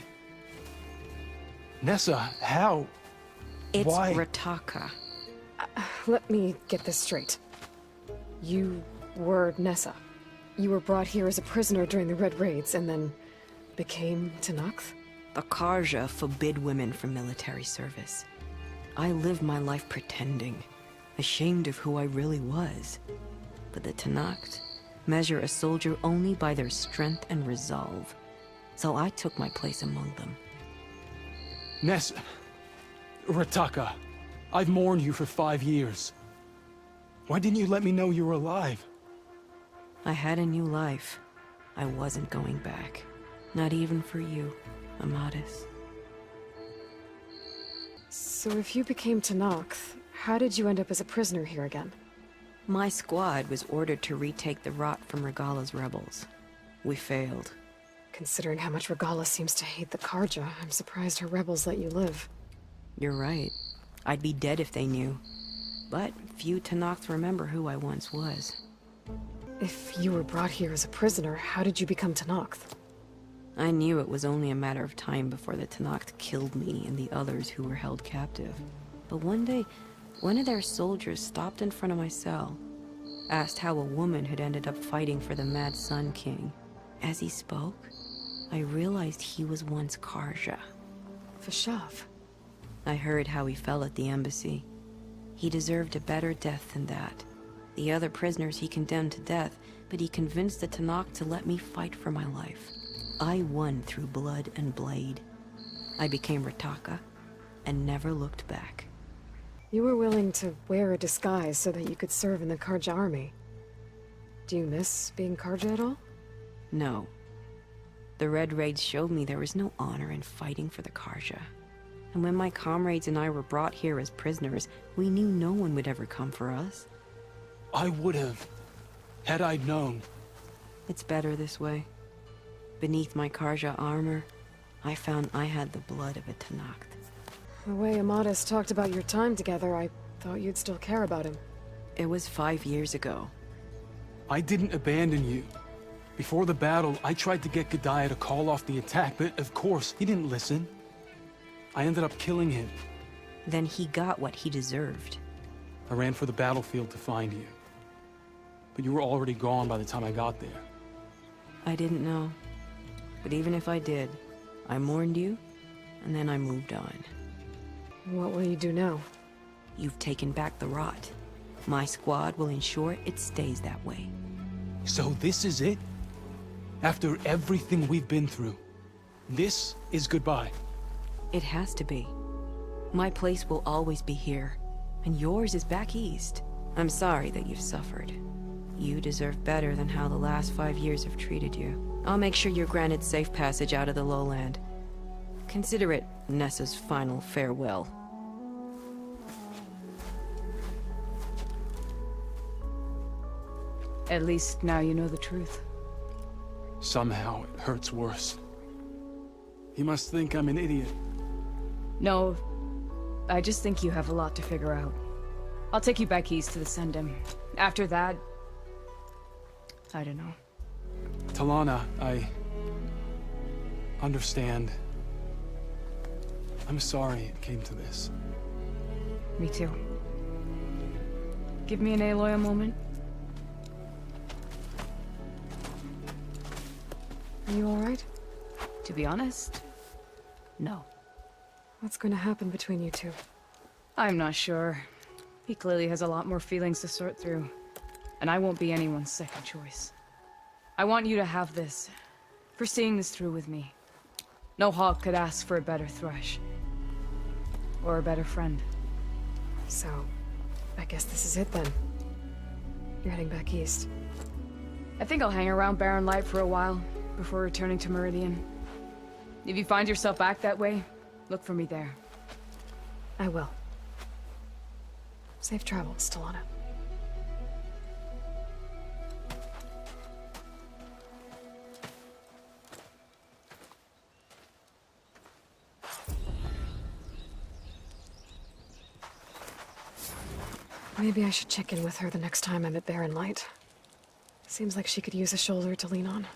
Nessa, how? It's Why? Rataka. Let me get this straight. You were Nessa. You were brought here as a prisoner during the Red Raids and then became Tenakth? The Karja forbid women from military service. I lived my life pretending, ashamed of who I really was. But the Tenakth measure a soldier only by their strength and resolve. So I took my place among them. Nessa. Rataka. I've mourned you for 5 years. Why didn't you let me know you were alive? I had a new life. I wasn't going back. Not even for you, Amadis. So if you became Tenakth, how did you end up as a prisoner here again? My squad was ordered to retake the Rot from Regala's rebels. We failed. Considering how much Regala seems to hate the Karja, I'm surprised her rebels let you live. You're right. I'd be dead if they knew. But few Tenakth remember who I once was. If you were brought here as a prisoner, how did you become Tenakth? I knew it was only a matter of time before the Tenakth killed me and the others who were held captive. But one day, one of their soldiers stopped in front of my cell, asked how a woman had ended up fighting for the Mad Sun King. As he spoke, I realized he was once Karja. Vashav. I heard how he fell at the embassy. He deserved a better death than that. The other prisoners he condemned to death, but he convinced the Tenakth to let me fight for my life. I won through blood and blade. I became Rataka, and never looked back. You were willing to wear a disguise so that you could serve in the Karja army. Do you miss being Karja at all? No. The Red Raids showed me there was no honor in fighting for the Karja. And when my comrades and I were brought here as prisoners, we knew no one would ever come for us. I would have, had I known. It's better this way. Beneath my Karja armor, I found I had the blood of a Tenakth. The way Amadis talked about your time together, I thought you'd still care about him. It was 5 years ago. I didn't abandon you. Before the battle, I tried to get Gudaya to call off the attack, but of course, he didn't listen. I ended up killing him. Then he got what he deserved. I ran for the battlefield to find you. But you were already gone by the time I got there. I didn't know. But even if I did, I mourned you, and then I moved on. What will you do now? You've taken back the Rot. My squad will ensure it stays that way. So this is it? After everything we've been through, this is goodbye? It has to be. My place will always be here, and yours is back east. I'm sorry that you've suffered. You deserve better than how the last 5 years have treated you. I'll make sure you're granted safe passage out of the lowland. Consider it Nessa's final farewell. At least now you know the truth. Somehow it hurts worse. He must think I'm an idiot. No, I just think you have a lot to figure out. I'll take you back east to the Sendem. After that, I don't know. Talana, I understand. I'm sorry it came to this. Me too. Give me an Aloy a moment. Are you alright? To be honest, no. What's going to happen between you two? I'm not sure. He clearly has a lot more feelings to sort through. And I won't be anyone's second choice. I want you to have this, for seeing this through with me. No hawk could ask for a better thrush. Or a better friend. So, I guess this is it then. You're heading back east. I think I'll hang around Barren Light for a while, before returning to Meridian. If you find yourself back that way, look for me there. I will. Safe travels, Talana. Maybe I should check in with her the next time I'm at Barren Light. Seems like she could use a shoulder to lean on.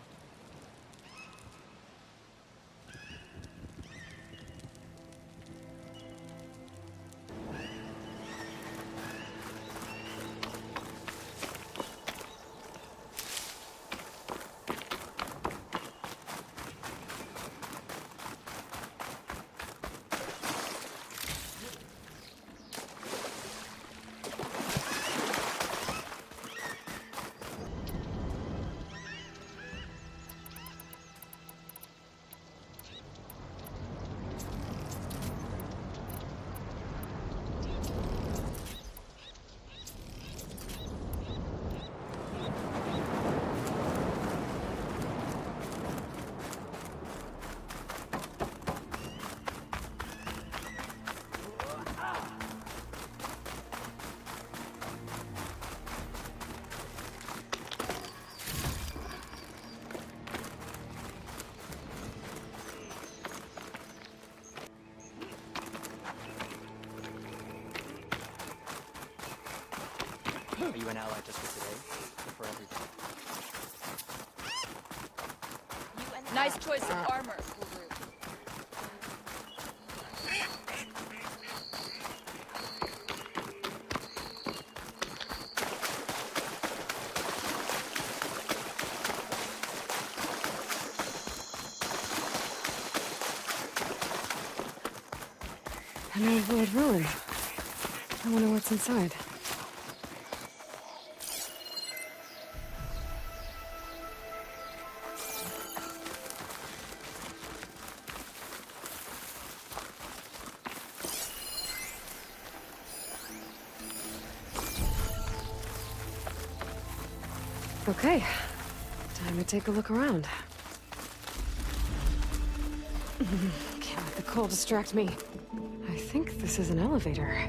Are you an ally just for today? Or for everything? Nice choice of armor, Uru. An old world ruin. I wonder what's inside. Okay, time to take a look around. Can't let the cold distract me. I think this is an elevator.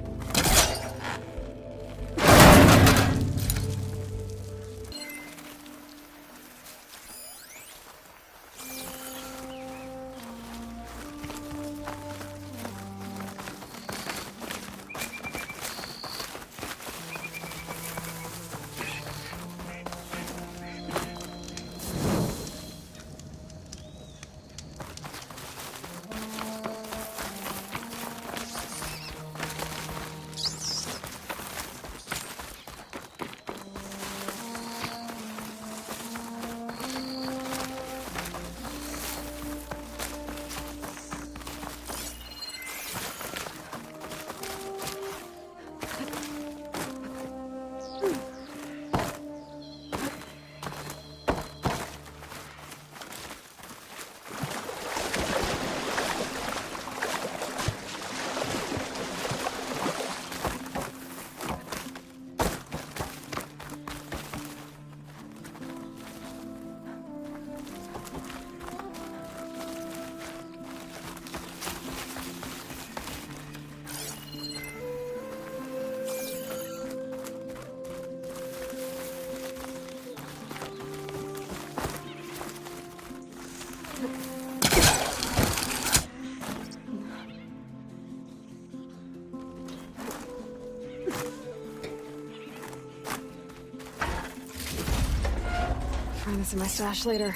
Find this in my stash later.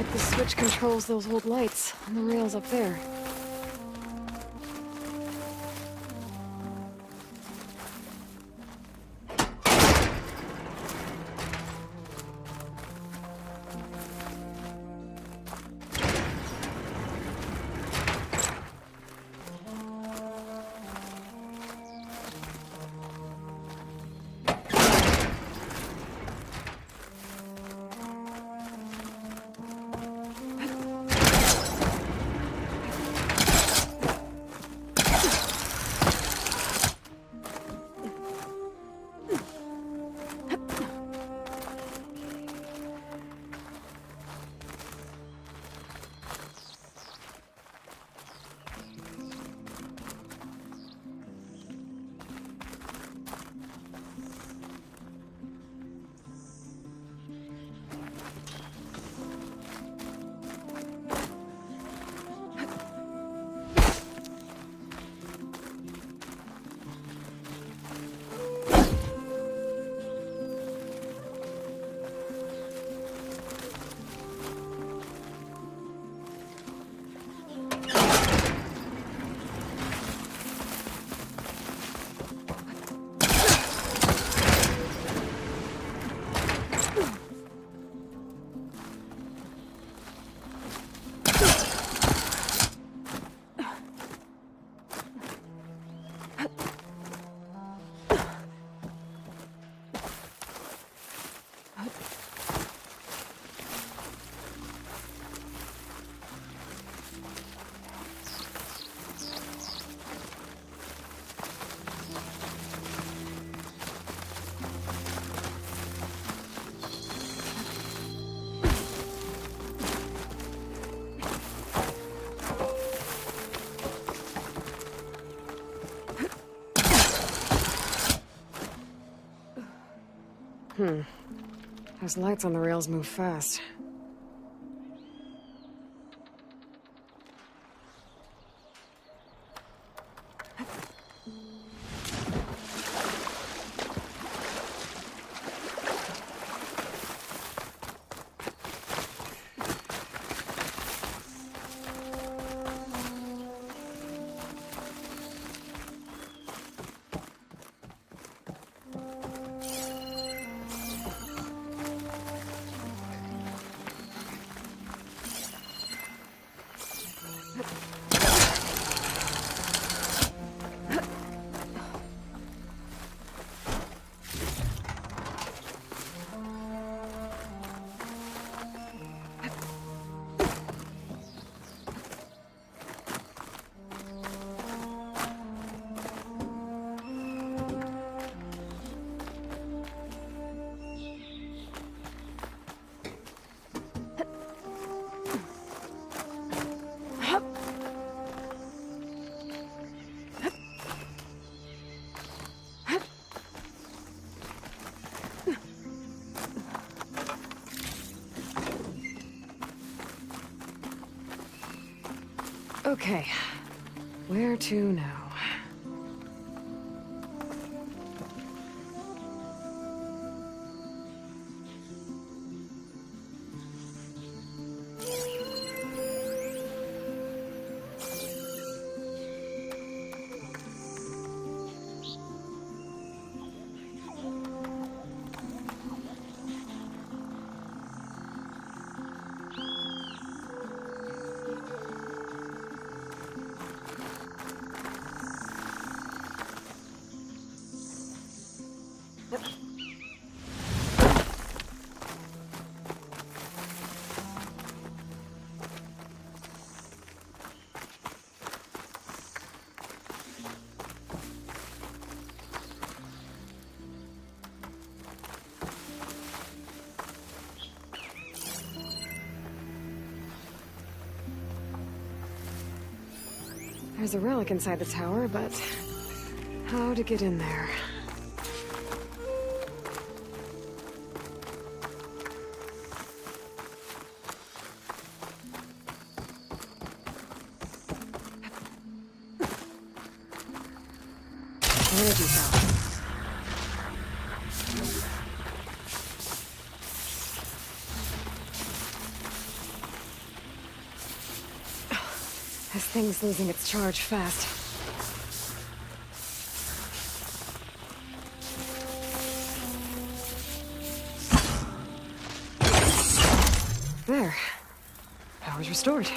like the switch controls those old lights on the rails up there. Those lights on the rails move fast. Okay, where to now? There's a relic inside the tower, but how to get in there? Energy cell. thing's losing its charge fast. There. Power's restored.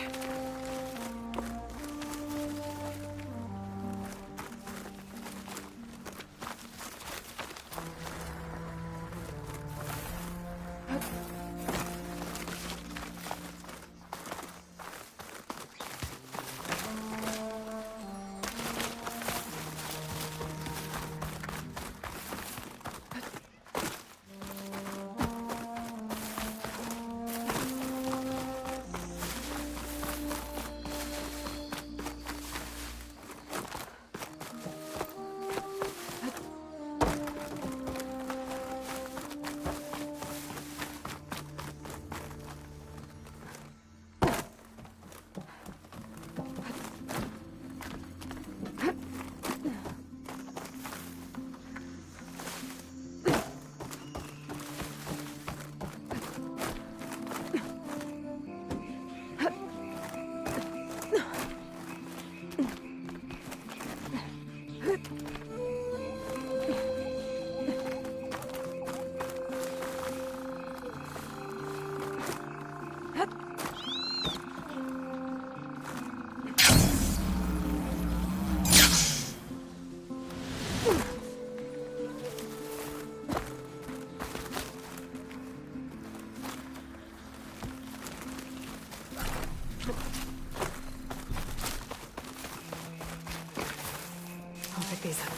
These up.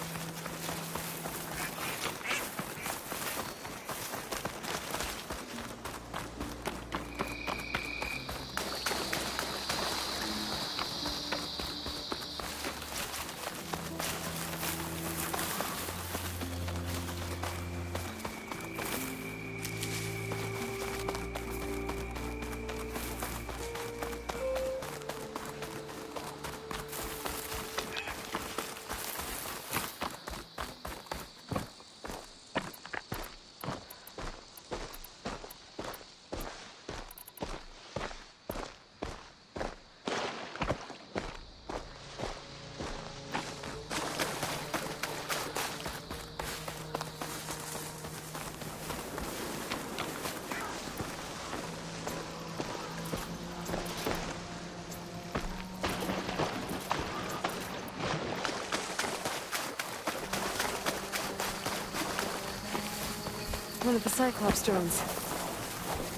One of the Cyclops drones.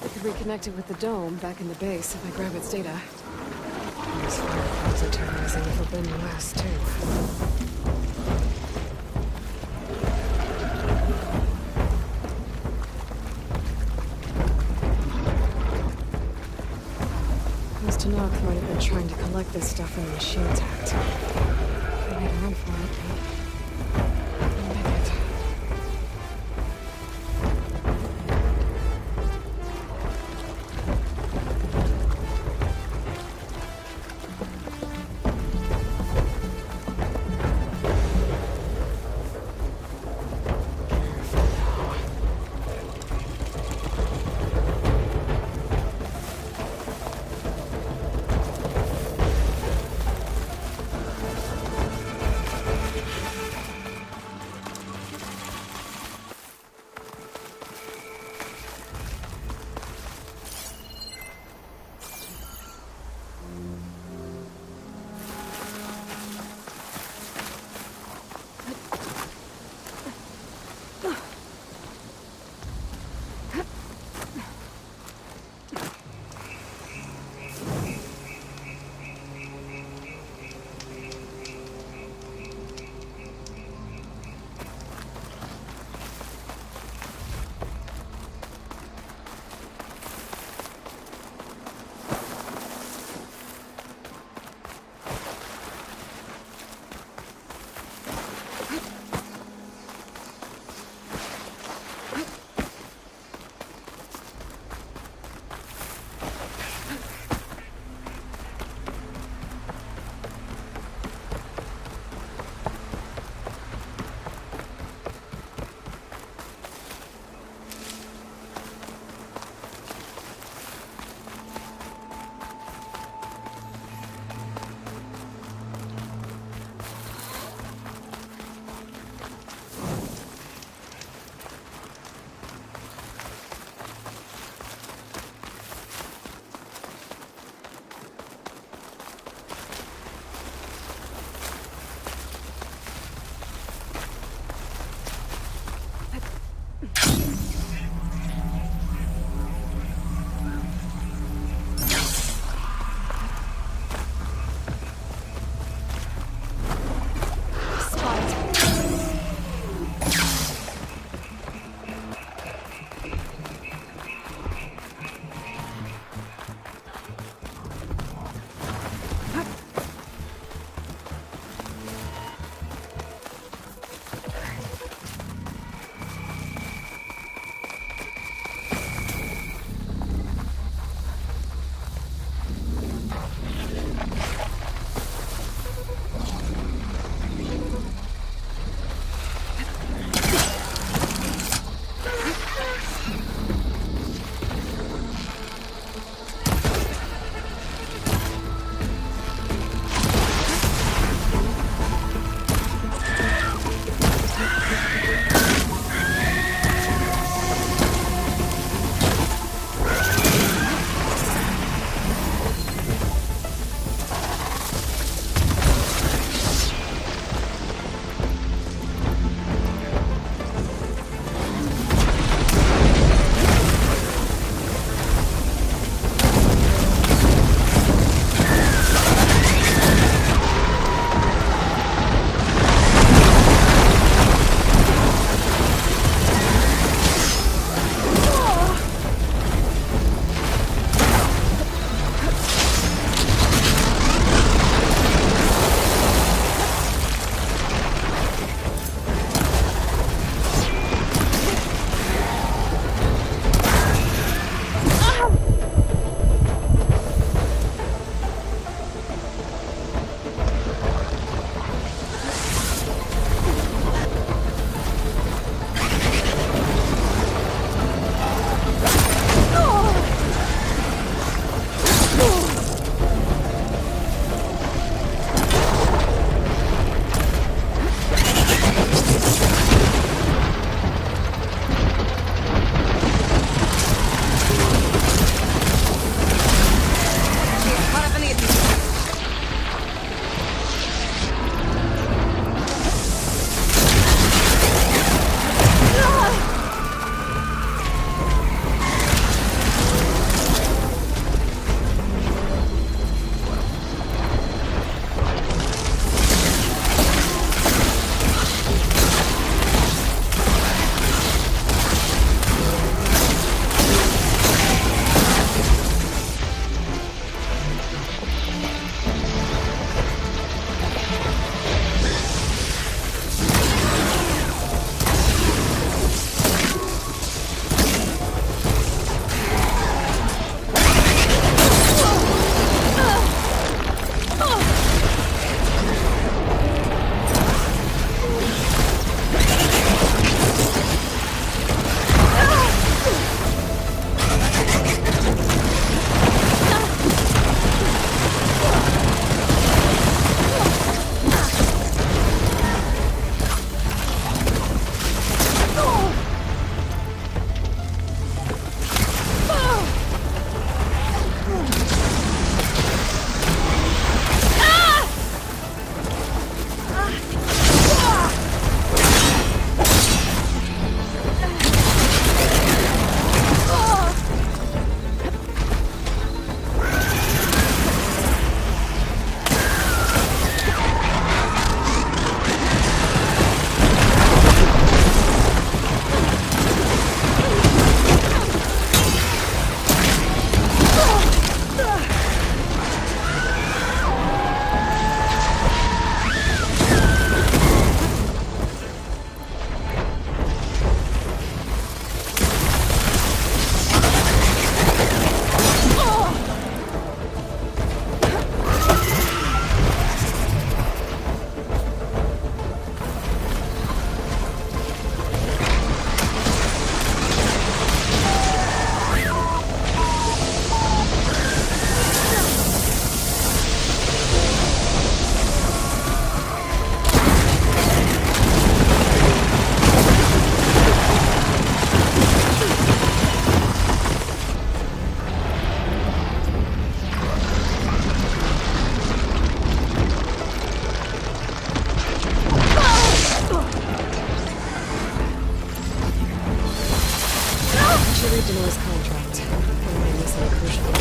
I could reconnect it with the dome back in the base if I grab its data. Those fireflies are terrorizing the Forbidden West, too. Those Tenakth might have been trying to collect this stuff when the machine attacked. They made a run for it. read Denoy's contract. I'm missing a crucial number.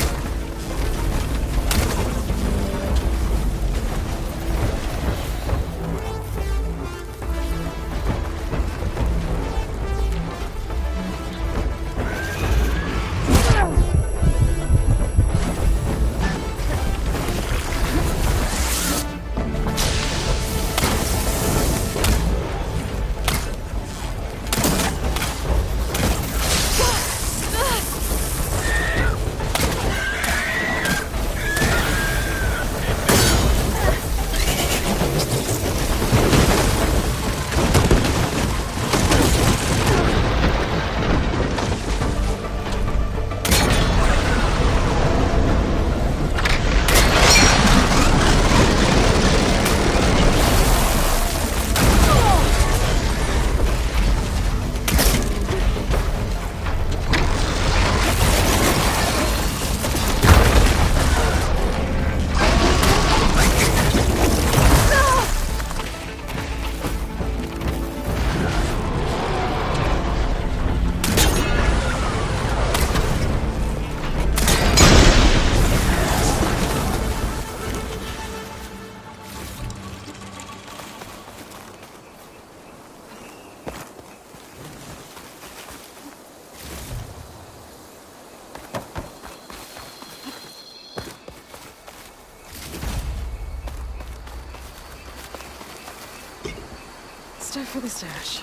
Time for the stash.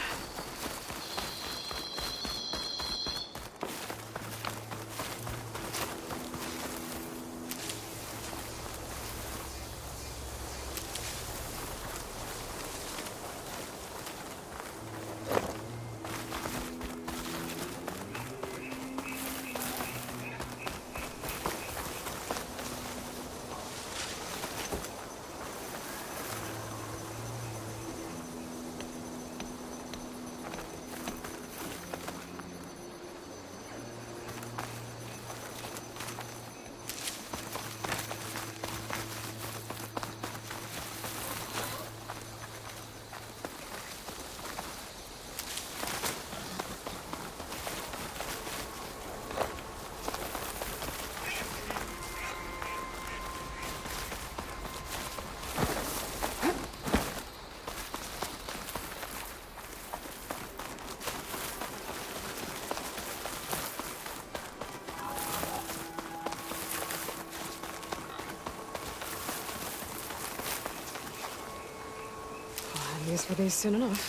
Use for these soon enough.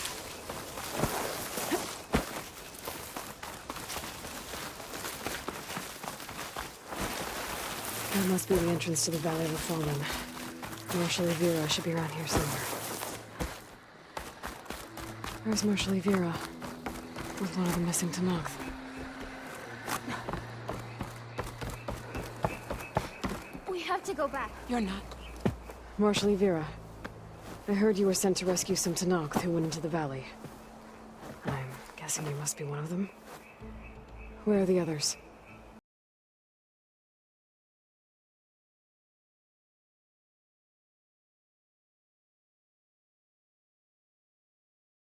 That must be the entrance to the Valley of the Fallen. Marshal Vera should be around here somewhere. Where's Marshal Vera? With one of the missing Tenakth. We have to go back. You're not. Marshal Vera. I heard you were sent to rescue some Tenakth who went into the valley. I'm guessing you must be one of them. Where are the others?